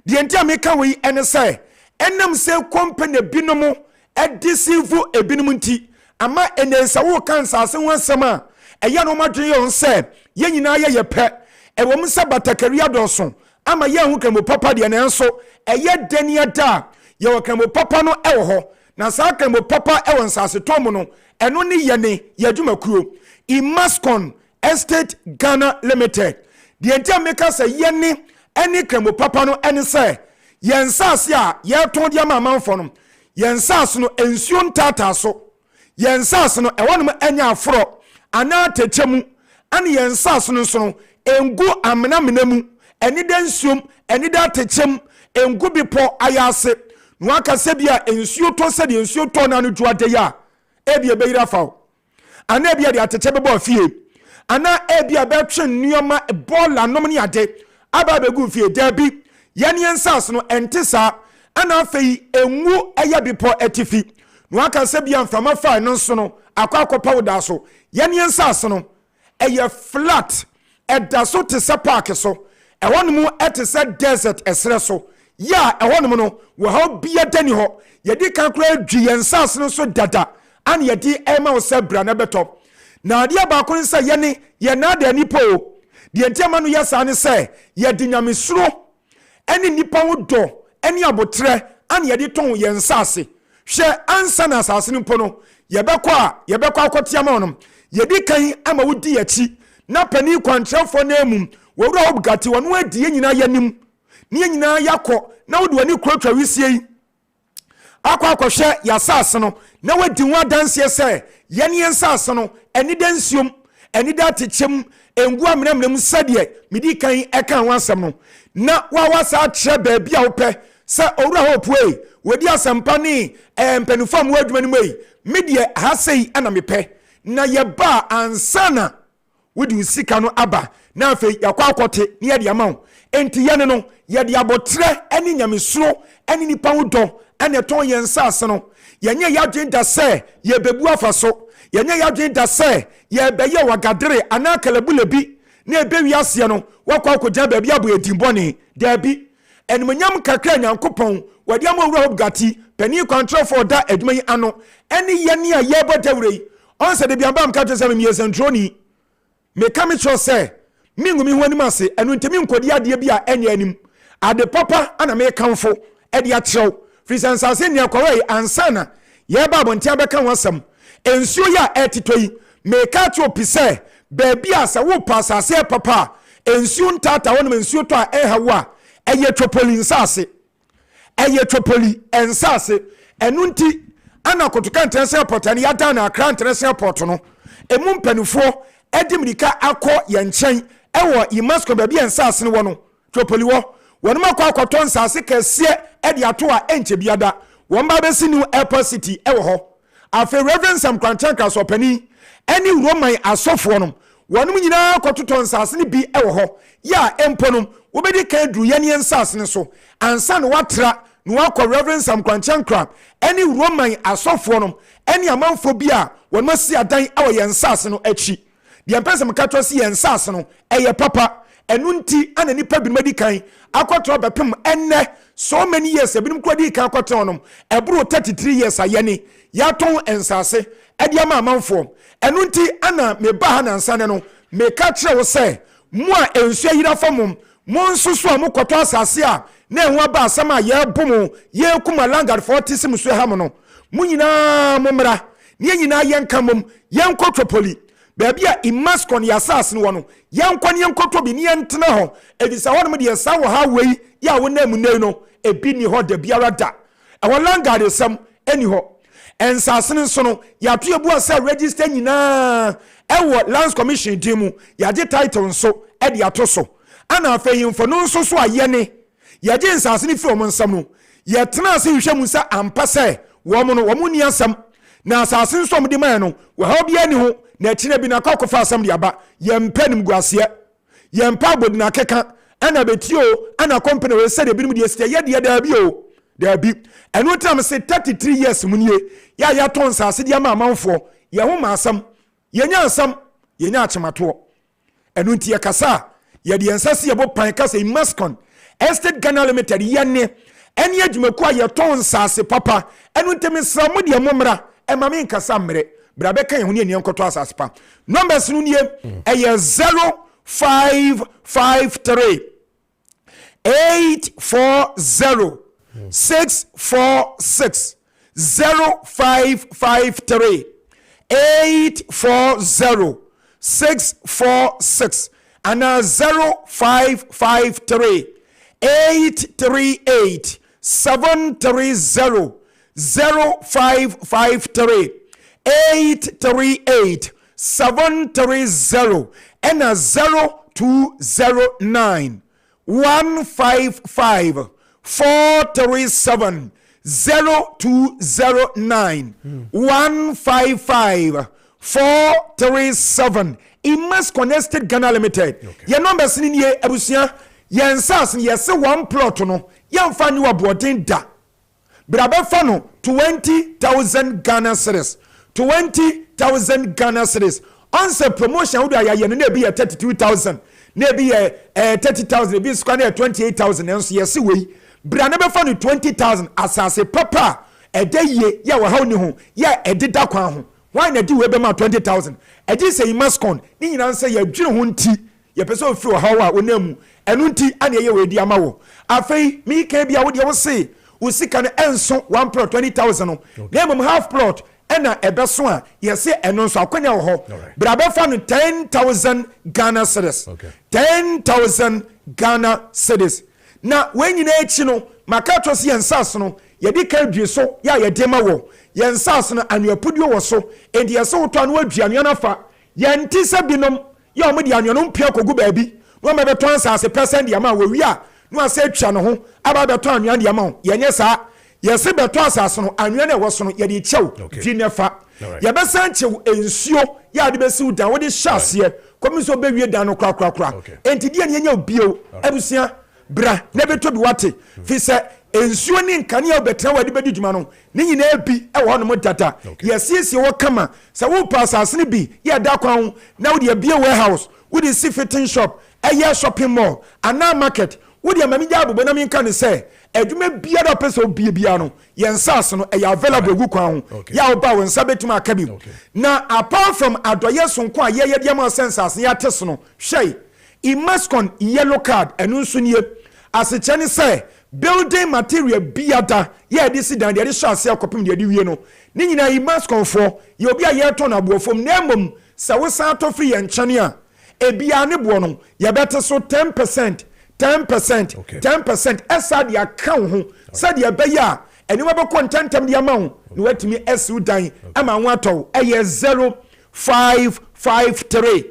de ntia meka we ene se enam se company binom edisivu ebinom nti ama enensa wo kan sase ho asem a eya no madwe ye nse ye nyina ye pe ewo msa batakari adoso ama ye hu kemo papa de ne nso eye dania da ye wo kemo papa no ewo ho na sa kemo papa ewo nsase tom no eno ne ye ne ye dwumakuo Imascon Estate Ghana Limited de ntia meka se ye ne eni kemo papa no ene se ye nsase a ye ton de amanfo no ye nsase no ensuo ntata so ye nsase no ewonom enya afro ana techemu ane ye nsase no so no engu amenamenamu eni da nsuom eni da techem engu bipo ayase no aka se bia ensuo to se de ensuo to na no duade ya ebia beira faw ana ebia de ateche bebo fie ana ebia betwe nneoma bola nom ne ade aba begu fie da bi ye ne nsase no entesa ana afei enwu eya bipo etifi no aka se bia mfama fa no so no akwa powder so yene ensase no eye flat eda so te se park so ehonum ete se desert esre so ya ehonum no wo ha bia dani ho yedi kan kura dwi ensase no so dada an yedi ema wo se bra na beto na ade abako nsa yene ye na da nipo de entiama no yesa ne se yedi nyamesuro eni nipa wo do eni abotre an yedi ton ye nsase hwe ansa na asase no mpo no yebekwa akotiama onom yedi kan ama wodi yachi na pani kwantrefo na emum wowura obgati wono adi nyina yanim ne nyina yakọ na wodi wani kurotwa wisie akwa ya sase no na wadi ho adanse se yene ensase no eni dansiom eni datechem engu amnamnam sadie midi kan eka ho asem no na wasa kire ba bia wo pe se owura hopue wodi asempa ni mpanufam wadwuma ni mai medie hasei ana mepe na yeba ansana wodi usika no aba na afei yakwa akote ne yede amawo enti yene no yede abotre eni nyamesuro eni nipa wodo ene ton yensase no yenye yadwenda se ye bebu afaso yenye yadwenda se ye beye wagadere anakelebulebi na ebewi ase no wakwa akogya ba bia bo edimbone dabi enmunyam kakra nyankopon wadi amowura obgati pani control for da adwumayi ano eni yene a yebo dawrei onse de biambam ka twese me yesentroni me kamitro se mingumi ho anim ase enu ntemi nkodi ade bia enya anim ade papa ana me kanfo ede a trew frisansase ne akwai ansana yeba bontia beka wasam ensuo ya etitoyi me ka tro pise baby asa wo pasase papa ensuo ntata wonu ensuo to a ehawa eye tropoli nsase eye tropoli ensase enu nti ana kotuka international airport ani yada na Accra international airport no emu mpanufo edimrika akọ ye nchen ewo imasco baby ensase ne wono tropoli wo wonu makọ akoto nsase kese ede ato a enche biada won ba besi new airport city ewo ho afi reverend Sam Kwanchanka sopani eni roman asofo no wonu nyina akoto nsase ne bi ewo ho ya emponom wobedi kan duru ye ne nsase ne so ansa no watra no akọ reverend Sam Kwanchanka eni roman asofo no eni amanfo bi a wonu masi adan awo ye nsase no achi de mpese mkato si ye nsase no eye papa enunti ana nipa bi medikan akoto bepem enne so many years ebinim kwadi kan akoto onom ebro 33 years ayene yaton ensase ede ama amanfo enunti ana meba ha nansane no me ka kire wo se mu a ensu yira fomum mo nsusu a mokoto asase a na enwa ba asama ye bomu ye kuma landard 40 simsu ha mo no mu nyina momra ne nyina yenka mom yenkotopoli baby a imaskon ya sas no wono yankon yankoto bi ne yentena ho edisa wono me de sa wo ha wei ya wonam nei no ebi ni ho da biara da e langard sam eni ho ensasene so no ya to ebu asa register nyina ewo lands commission dimu ya je title nso e de ato so ana afeyimfo no nso so ayene ya je ensasene fi omo nsam no ya tena se hwehwem sa ampase wo mo no wo mu ni asam na asasene so mo de man no wo ha bia ni ho na chine bi na kokofa asam de aba yempanim guase yempa bodi na keka ana betio ana company we said ebinim de estia ye da bi o da bi eno tam se 33 years munie ya ton sase de ama amanfo ye ho ma asam ye nya asam ye nya achemato eno nti ye kasa ye de ensase ye bo pan kasa imaskon estate Ghana limited ye ne eni adwumaku a ye ton sase papa eno ntemi sramu de momra e ma me nkasa mre brabe kan ho ne eni enkoto asase pa numbers no nie eye 0553 840 646 0553 840 646 and 0553 838 730 0553 838 730 and 0209 155 437 0209 155 437 Immense Connected Ghana Limited. Your numbers in here, Abusia, Yansas, yes, one plot no, Yan Fanny Wabodin da. brabefa no 20,000 Ghana cedis 20,000 Ghana cedis onse promotion wo do ayaye no na bi 32,000 na bi 30,000 bi square na 28,000 enso yesi wei bra na befa no 20,000 asase papa edaye ya wa hawo ni ho ya edida kwan ho why na di we be ma 20,000 eji say mascon ni nyina nse ya dwene ho nti ye pese ofiri wa hawo a onamu enu nti ane ye we di amawo afei mi ka bia wo de wo se usika no enso 1 plot 20,000 no na mum half plot ena ebeso a ye se eno nso akwanya wo ho bra be fa no 10,000 Ghana cedis 10,000 Ghana cedis na wenyina echi no makato se yensas no ye di ka due so ya ye de ma wo yensas no anuapudio wo so enti ye so to anu aduanu na fa ye nti se binom ye o mo di anu no mpia kogu baabi no me beto ansase percent ya ma wo wi a no ase atwa no ho aba beto anu ya ma wo ye nye sa ye se beto asase no anu na wo so no ye di chew di nefa ye be san chew ensuo ya de be si udan wo di hyase komiso be wie dan no kra enti die ne nya obio abusia bra na beto bi wate fi se ensuo ni nkane a betra wadi bedi djuma no ni nyina bi e wo no mo data yesiesie wo kama se wo pass asene bi ye da kwan na wo de bia warehouse wo de see fitting shop eye shopping mall ana market wo de mami ja abobo na mi nka ne se adwuma bia da pese bia no yensas no e available gu kwan ya wo ba wo nsa betuma akabi na apart from adoye sonko a ye de ma sensas ya teso no hwei imascon yellow card enu nso nie aseche ne se building material biada ye de sidan de hyase akopim de wie no ni nyina imascon for ye obi a ye to na boofom na emom se wo san to free ye nchane a ebia ne bo no ye bete so 10% 10% esa de account ho se de be ya eni we be contentem de amount no watimi esu dan ama ho ato eye 0553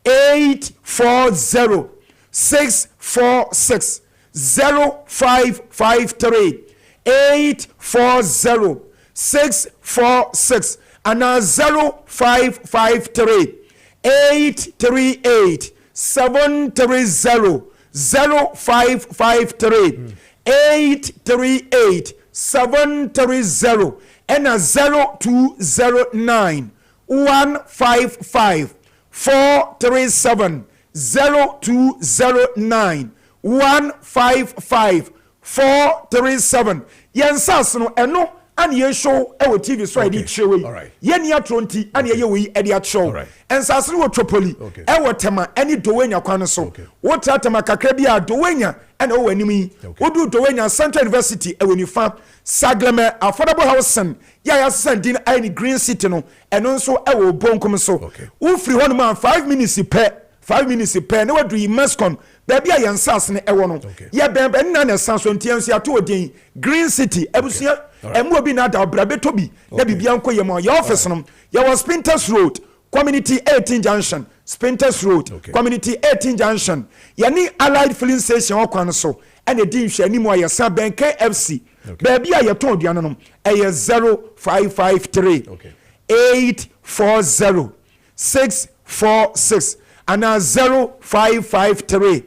840 646 0553 840 646 and 0553 838 730 0553 838 730 and 0209 155 437 0209 155 437 yensas no eno ani ye show e wo TV so edi chewe ye ni atronti ani ye we edi a show ensas no wo tropoli e wo tema ani dowenya kwan so wo tratama kakra bi a dowenya ana wo animi wo du dowenya Central University e woni fa Sagleme affordable housing ya sending any green city no eno nso e wo bonkum so wo free one man 5 minutes per na wo do imascon baby a yensas ne ewo no ye ben na sanso ntianso ato odin green city ebusia emu obi na da obrabeto bi na bibia nko ye mo your office no ye was Spinters Road Community 18 Junction Spinters Road Community 18 Junction ye ni Allied Filling Station okwan so ene din hwe ani mo ye sa ben KFC baby a ye ton oduano no e ye 0553 840 646 and 0553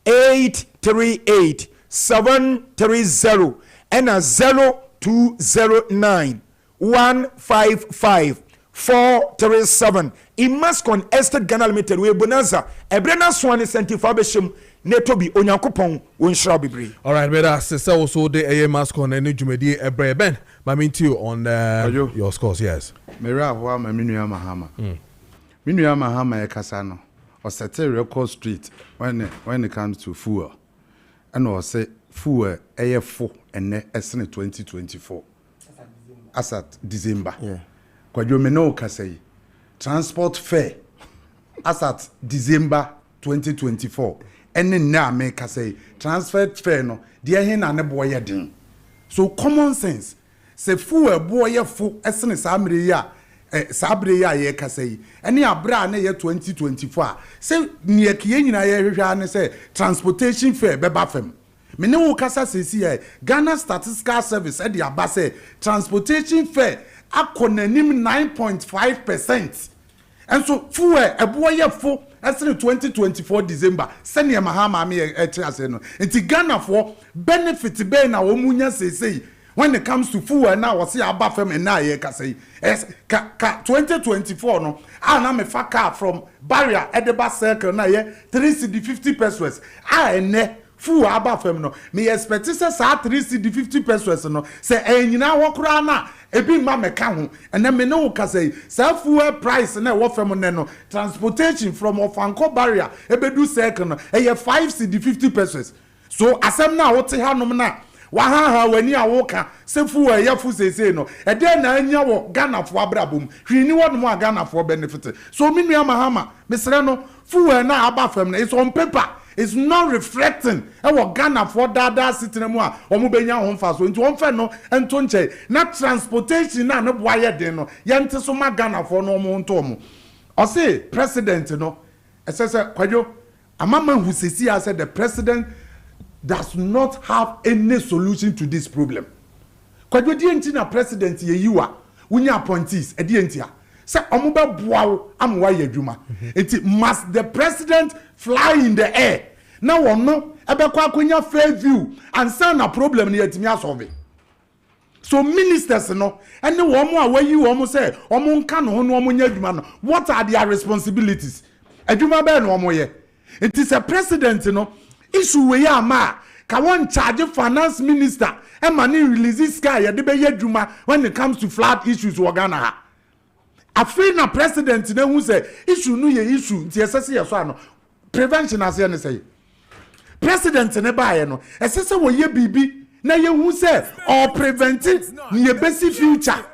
838 730 and 0209 155 437 Imascon Estate Ghana Limited we bonanza ebrena swan incentive abeshim netobi onyankopon wonshira bebre. All right, brother, sister also the Imascon and Jumedi Ebreben maminti on your scores. Yes, mera wa maminu mahama minu mahama e kasano or set record street when it comes to fuel and or say fuel AF4 and SN 2024 as at December. Kojo meno kasei transport fare as at December 2024 and na me kasei transfer fare no dia hin na ne boy den. So common sense say fuel boy fu SN samre ya sabre ya ye kasei ene abra na ye 2024 say ne kiye nyina ye hwehwa ne say transportation fare beba fam me ne wo kasa sesi ye Ghana Statistical Service e dia ba say transportation fare akonanim 9.5%. And so fuel ebo ye fo esene 2024 December sene mahama me e tia se no enti Ghana for benefit be na wo munya sesei when it comes to fuel now what's here above them and now ye can say 2024 no na me fa car from barrier at the bus circle na ye 350 pesos ne fuel above them no me expect say 350 pesos no say enyina wo kura na ebi ma me ka ho and then me no ka say self fuel price na wo fam ne no transportation from Ofanko barrier ebedu circle no 550 pesos so asem na wo te hanom na wahaha wani awoka sefu yafu sese no ede na anya wo Ghana fo abrabom hwini won mo Ghana fo benefit so me nua mahama mesre no fuel na aba fam na it's on paper it's not reflecting e wo Ghana fo dada sitene mu a omo benya ho mfa so nti won fe no ento nche na transportation na no boaye den no yente so ma Ghana fo no mo nto mo o say president no esese Kojo amama hu sesi as the president does not have any solution to this problem. Kojo di na president ye yiwa wunya appointees e di entia say omoba boawo amwa yadwuma enti must the president fly in the air na wono ebekwa akonya fair view and say na problem na yetimi asolve so ministers no ene wo mo a wayi wo mo say omo nka no ho no omo nya adwuma no what are their responsibilities adwuma be no omo ye enti say president no issue we ya ma ka won charge finance minister e mani release sky ya de be yadwuma when it comes to flood issues wo Ghana ha afi na president na hu say issue no ye issue nti esese ye so ano prevention as ye ne say president ne ba ye no esese wo ye bibi na ye hu say or preventing ye basic future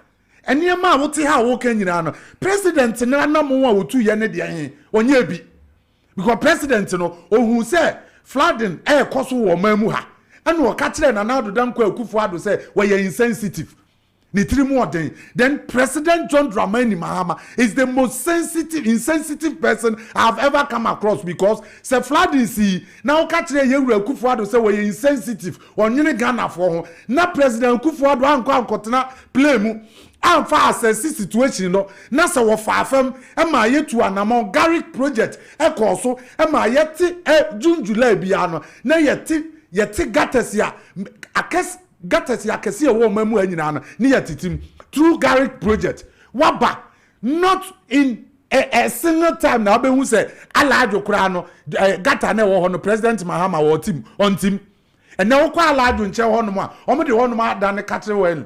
ene ma wo te ha wo kan nyina no president na na mo wa wo tu ye ne de hen onye bi because president no ohun say flooding koso wo mamu ha and wo ka kire na Nadu Dankwah Akufo-Addo say we are insensitive ni trimu oden then President John Dramani Mahama is the most insensitive person I have ever come across because say flooding see now ka kire Yewura Akufo-Addo say we are insensitive onyene Ghana for ho na President Akufo-Addo ankotena play mu amfa assess situation no na se wo faafam e ma yetu anamon Garrick project e ko so e ma yeti June July bia no na yeti gatters ya kesi wo mamu anyina no ni yetitim through Garrick project waba not in a single time na obehu say alajo kura no gatter na wo ho no President Mahama wo team on team and na wo kwa alajo nche ho no ma omo de ho no ma dan katre well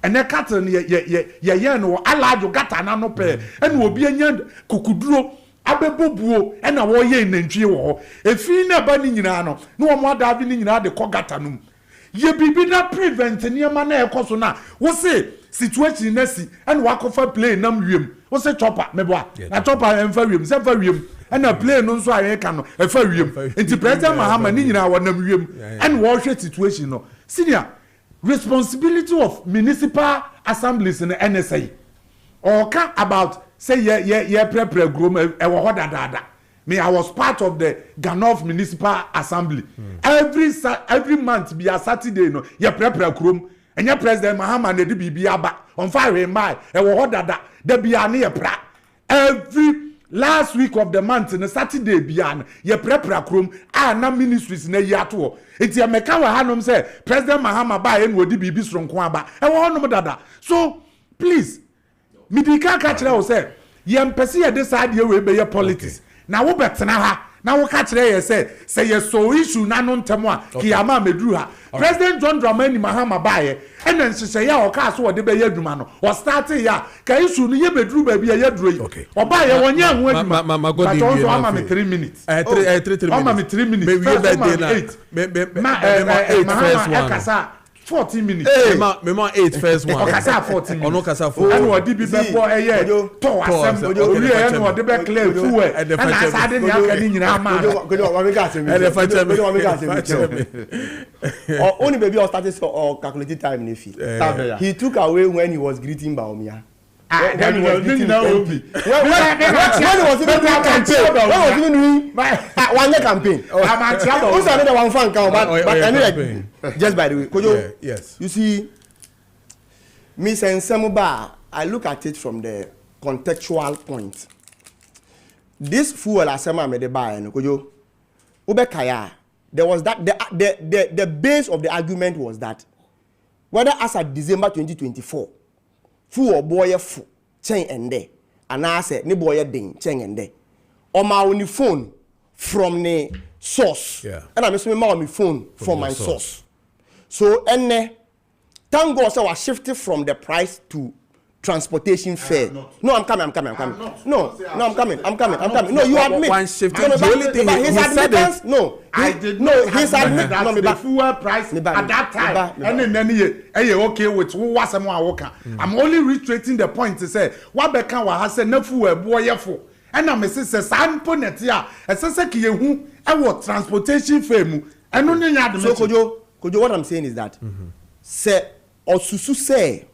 and the cattle ye no alajo gata na no pe and obi anya kokuduro abebobuo and na wo ye nantwie wo efi na ba ni nyina no na wo mo adavi ni nyina de ko gata no ye bibi na prevent niema na ekoso na wo se situation na si and wakofa play nam wiem wo se chopper meboa na chopper emfa wiem se fa wiem and na play no nso aye ka no efa wiem enti President Mahama ni nyina wo nam wiem and wo hwe situation no senior responsibility of municipal assemblies in the NSA or about say ye prepare group me I was part of the Ghana Municipal Assembly every month be a Saturday no ye prepare group and your President Mahama ne di bibi aba on fire my e wo hodada da bia ne ye pra every last week of the month in Saturday bian ye prepare krom na ministries na yato enti e meka wa hanom say President Mahama ba ye no di bibi sronko aba e wo honom dada so please me di ka kire o say ye mpese ye de side ye we be ye politics na wo betena ha na wo ka kire ye say ye so issue na no ntemo a kiyama meduru ha President John Dramani Mahama ba ye ena nhyehyɛ ya o ka so wo de be ye adwuma no o start ya ka issue no ye beduru ba bi ye duru yi o ba ye wonye ho adwuma but also ama me 3 minutes 3 minutes ama me 3 minutes me we be dey na me 8 first one 14 minutes. Hey, me 8 first one. Okasa 14 minutes. Ono kasa 4. And what did be before eye to assemble. We and what the back clear full. And I said you can nyina ma. Go what we got him. And what we got him. Or only baby or started or calculated time in fee. He took away when he was greeting Baumia. When he was doing when he was even doing campaign. When was even doing one year campaign. I'm at trouble. Who's another one fan count but anyway just by the way Kojo, yes you see me saying Semuba I look at it from the contextual point. This fool asema me de buy no Kojo Ubekaya there was that the base of the argument was that whether as at December 2024 fu oboye fu chen ende anase ne boye den chen ende o ma on phone from the source and I'm assuming my phone from my source. So enne thank God so I shifted from the price to transportation fare. No, I'm coming. No, I'm coming. No, you admit. One shift. The only thing his admittance. No, I did no. His admittance. No, the fuel price at that time. And then okay with who was I'm only reiterating the point to say what Becca has said no fuel boy for. And I'm saying sample net here. And so say who and what transportation fare mu. And no need so Kojo, what I'm saying is that say Osusu say.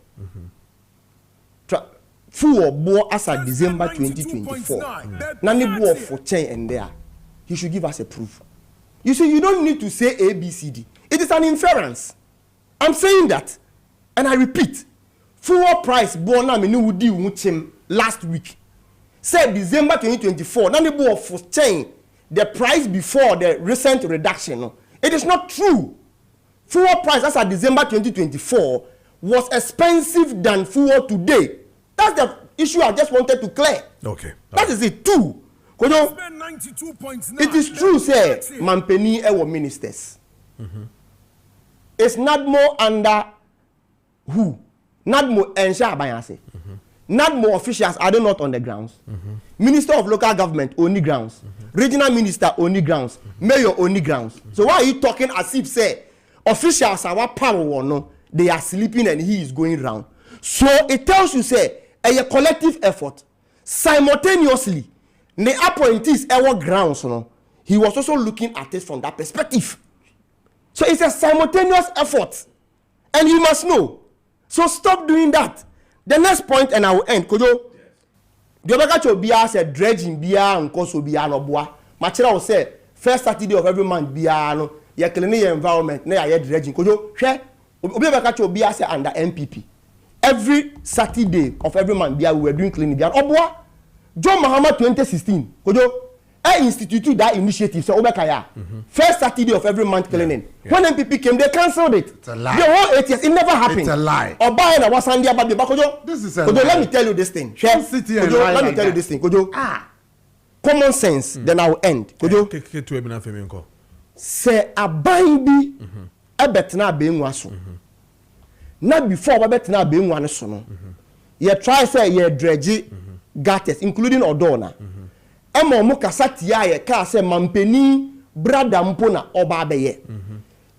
Full bo as of December 2024. Nani bo for chain and there. He should give us a proof. You see, you don't need to say A, B, C, D. It is an inference. I'm saying that. And I repeat. Full price bo na me no di wuchim last week. Said December 2024. Nani bo for chain the price before the recent reduction. No. It is not true. Full price as of December 2024 was expensive than fuel today. That's the issue I just wanted to clear. Okay. That is it too. Kojo, it is true, say, Mampeni ewo ministers. It's not more under who? Not more Ensha Bayase. Not more officials, are they not on the grounds? Minister of local government, only grounds. Regional minister, only grounds. Mayor, only grounds. So why are you talking as if, say, officials are what power or no? They are sleeping and he is going round. So it tells you, say, a collective effort. Simultaneously, the appointees our grounds, no, he was also looking at it from that perspective. So it's a simultaneous effort. And you must know. So stop doing that. The next point, and I will end. Kojo, the Obakacho Bia said dredging Bia and Koso Bia no boa. Machira will say, first Saturday of every month Bia no, ya cleaning your environment, na ya dredging. Kojo, share Obakacho Bia say under MPP. Every Saturday of every month, we were doing cleaning. Obwa, John Mahama 2016. Kojo, I instituted that initiative. So Obakaya, first Saturday of every month cleaning. When MPP came, they cancelled it. It's a lie. The whole 8 years, it never happened. It's a lie. Oba and Awasandia Babi Bakojo. This is a Kojo, lie. let me tell you this thing. Kojo, let me tell you this thing. Kojo, common sense. Then I will end. Kojo, say a baby, a better being wasu. Not before we better being one sono. You try say you dredge gutters, including Odona. Emo muka satia ye ka say mampeni brada mpona obabeye.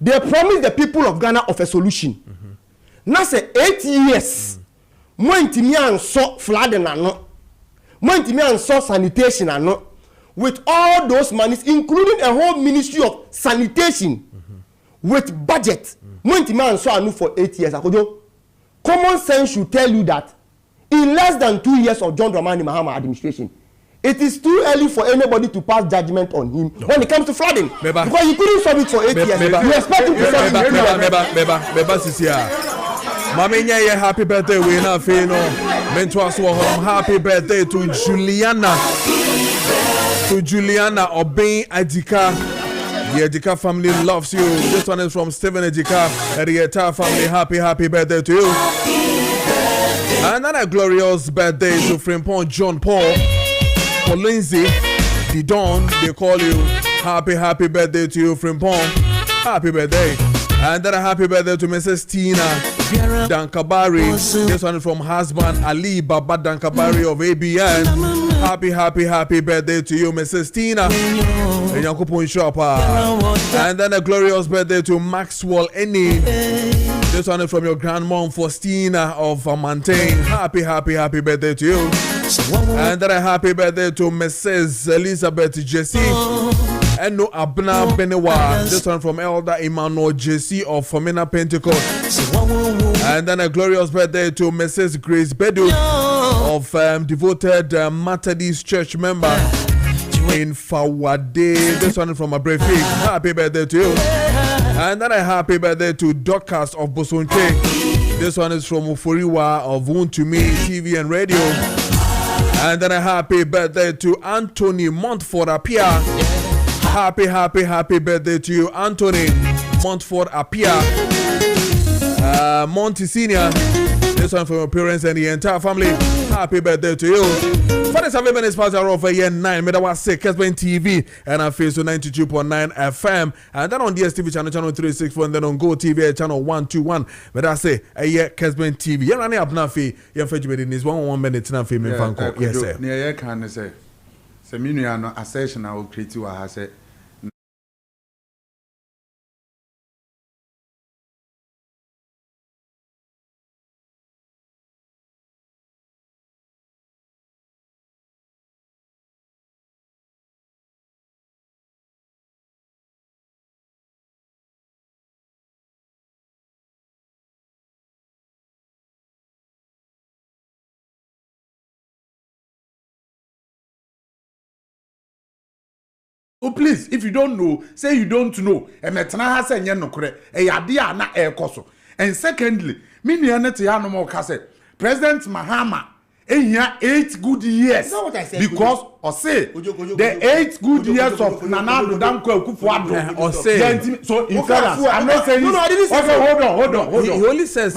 They promised the people of Ghana of a solution. Now say 8 years. Mo ntimi anso flooding ano. Mo ntimi anso sanitation ano. With all those monies, including a whole ministry of sanitation, with budget. Man so for 8 years. Common sense should tell you that in less than 2 years of John Dramani Mahama administration, it is too early for anybody to pass judgment on him when it comes to flooding. Because you couldn't solve it for 8 years. You expect him to solve it. Maminya, happy birthday. We na fino. Happy birthday to Juliana. To Juliana Obey Adika. The Ejika family loves you. This one is from Stephen Ejika. The entire family, happy birthday to you. And then a glorious birthday to Frimpon John Paul. For Lindsay, the Don, they call you. Happy birthday to you, Frimpon. Happy birthday. And then a happy birthday to Mrs. Tina Dankabari. This one is from husband Ali Baba Dankabari of ABN. Happy birthday to you, Mrs. Tina. And then a glorious birthday to Maxwell Eni. This one is from your grandmom Faustina of Mountain. Happy birthday to you. And then a happy birthday to Mrs. Elizabeth Jesse. And no Abna Benewa. This one from Elder Emmanuel Jesse of Famina Pentecost. And then a glorious birthday to Mrs. Grace Bedu of devoted Methodist Church member in Fawade. This one from a brave fig. Happy birthday to you. And then a happy birthday to Dorcas of Bosonche. This one is from Uforiwa of Wound to Me TV and radio. And then a happy birthday to Anthony Montfort Apia. Happy birthday to you, Anthony Montfort Apia. Monty Senior. This one for your parents and the entire family. Happy birthday to you. 47 minutes past the hour of year 9. Made was say Kessben TV and I face 92.9 FM. And then on DSTV channel 364 and then on Go TV channel 121. But I say a year Kessben TV. You're running up now for your fridge in this 1 minute now for me. Yes, sir. Near can say, Seminiano, a session I will create you. I say. Oh please, if you don't know, say you don't know. Emetana ha say nye nokore. Eyade a na ekoso. And secondly, me nuane te ya no mo ka say President Mahama ehia 8 good years. Is that what I said? Because or say the 8 good years of Nana Dankwah Akufo-Addo. Or say so in fairness, I'm not saying no, I didn't say hold on. He only says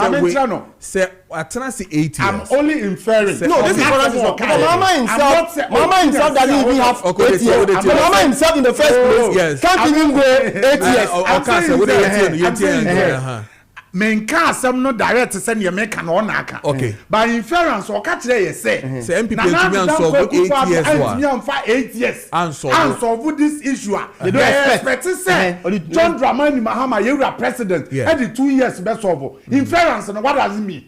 say Atanasi 8 years. I'm only inferring. No, this is what I'm saying. Mama himself doesn't even have 8 years. Mama himself in the first place can't even go 8 years. Menka asem no direct say ne meka na ona aka. Okay. By inference o ka kire ye say MPP to me solve 8 years one. 8 years. And solve this issue. They don't expect say John Dramani Mahama you president and the 2 years be solve. Inference no what does it mean?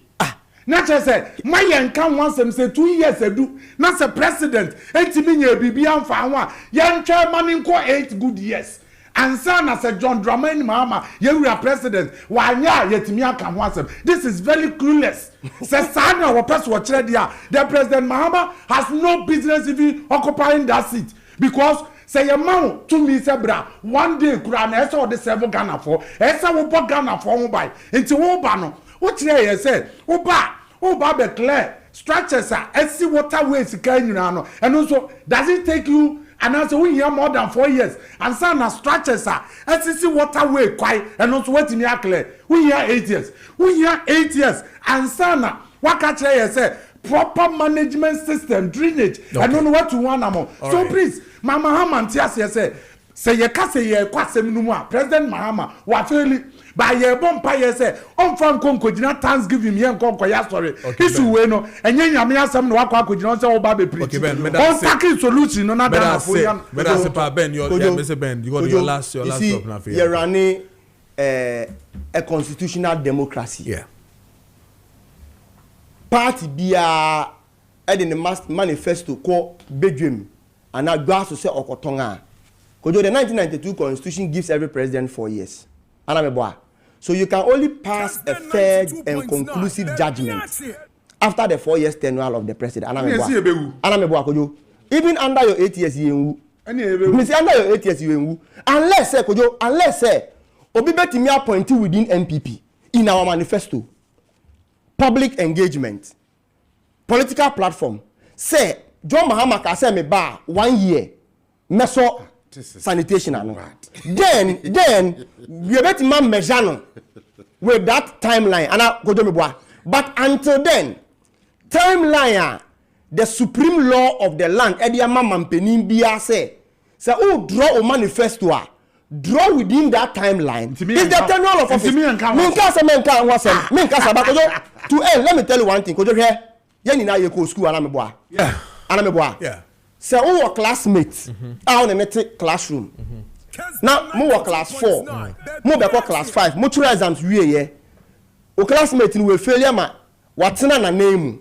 Nature say my yanka once them say 2 years edu na say president entimi nya bibi amfa ho a yan chairman nko 8 good years. And son as a John Dramani Mahama, you are president. Why yet me can want them? This is very clueless. Says Sana or press watch the President Mahama has no business even occupying that seat because say a man to me sebra one day Kuran Esa or the 7 Ghana for Esa will put Ghana for by into Obano. What you said? Oba be clear structures are see waterways can and also does it take you? And also we hear more than 4 years. And some structures are SCC waterway quite and also waiting here clear. We hear 8 years. We hear 8 years. And some what catch say proper management system, drainage. Okay. I don't know what you want more. So right. Please, Mama Haman say you can say you President Mahama what really by your bumpire say on fan conco Thanksgiving me and conco sorry issue we no and yenya some no akwa kojina say oba be preach on tackle solution no na da for you better say pa Ben your Mr. Ben you got your last stop na for you running a constitutional democracy. Yeah. Party bia in the manifesto called bedroom and now go to say okotonga. Kojo, the 1992 constitution gives every president 4 years. So you can only pass a fair and conclusive judgment after the 4 years tenure of the president. Even under your 8 years, you under your 8 years, you unless Obibeti me appointed within MPP in our manifesto, public engagement, political platform. Say John Mahama can say me bar 1 year, meso sanitation and then we bet man measure with that timeline and I go to me boy. But until then, timeline the supreme law of the land Ediama Mampenin Bia say oh draw a manifesto draw within that timeline is the tenure of office. To end, let me tell you one thing. Kojo here, you na go school and yeah. So our classmates are in a classroom. Now, more class 4, more class 5, more exams we o classmates will failure ma what's na name.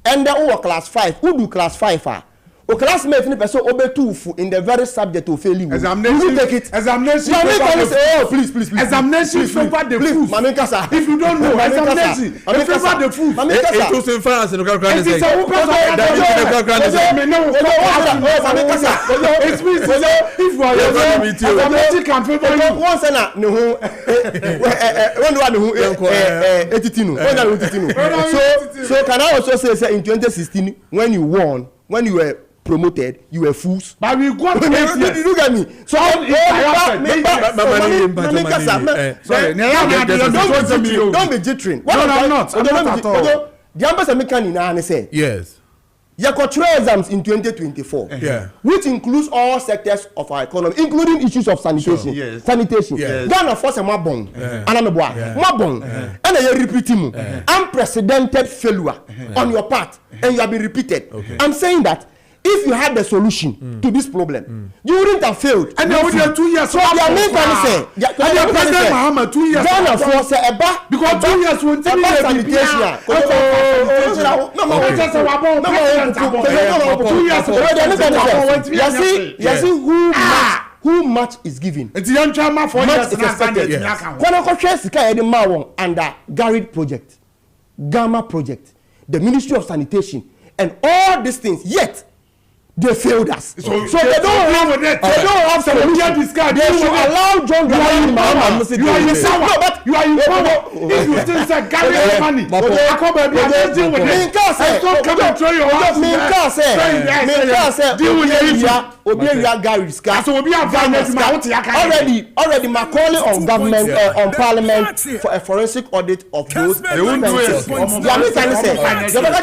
And the class 5, who do class 5 o classmates ni person obetufu in the very subject of failing. Examination. You take it. Examination. Oh, please. Examination favor the food. If you don't know, examination favor the food. It was in France in the It is if you are examination can favor you. Once na no so can I also say in 2016 when you won, when you were promoted, you were fools. But we got to look at me. So don't be jittering. No, I'm not at all. The ambassador can say yes. You got 2 exams in 2024, which includes all sectors of our economy, including issues of sanitation. Yes. Sanitation. Yes. Ghana force a mabong, and you're repeating unprecedented failure on your part, and you have been repeated. Okay. I'm saying that if you had the solution to this problem, you wouldn't have failed. And now we are 2 years. So their main concern, President Muhammad 2 years. Ghana force a because 2 years won't tell me sanitation. You see who much is given. It's young chama for much is expected. When I contrast the kind of under Garrett project, Gamma project, the Ministry of Sanitation, and all these things, yet they failed us. So they don't have it. They don't have solution. They should allow John Dramani Mahama. You are in power. But you are in power. If you still say Gary money, I come and deal with it. Don't come and throw your house. Deal with it. Already Macaulay on government on parliament for a forensic audit of those expenses.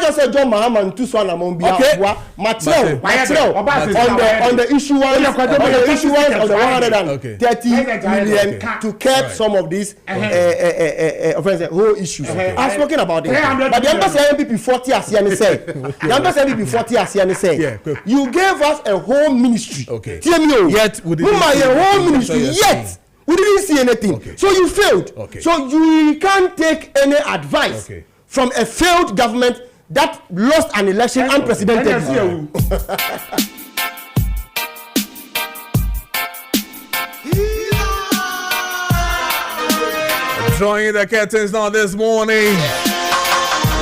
Just John Mahama and Tuswan among Mateo on the issuance of the 130 million to curb some of these whole issues. I'm spoken about it. But the embassy MPP 40 say, you gave us a whole ministry. Okay. Yet we didn't see anything. Okay. So you failed. Okay. So you can't take any advice from a failed government that lost an election unprecedentedly. Drawing the curtains now this morning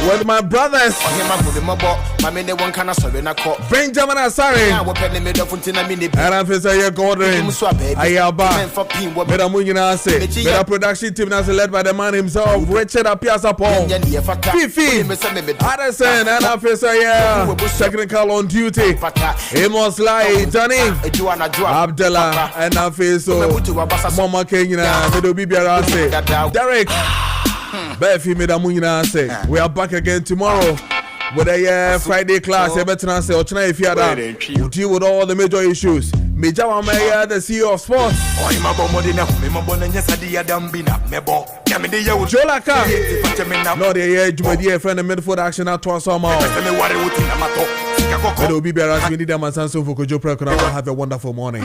with my brothers Benjamin Asare and Officer Gordon Ayaba Medamunyina Meda production team that's led by the man himself Richard Apiasa Paul Fifi Addison and Officer technical on duty Amos Lai Johnny Abdullah and Officer Mama Kenya Medobi Biarase Derek Befi Medamunyina say we are back again tomorrow with a Friday class. We'll deal with all the major issues. Mejawa Meya, the CEO of sports. Jolaka. No, the year friend of midfield action at Twasama. It will be better as we need them and Sanso for Kojo Preko Dankwah. Have a wonderful morning.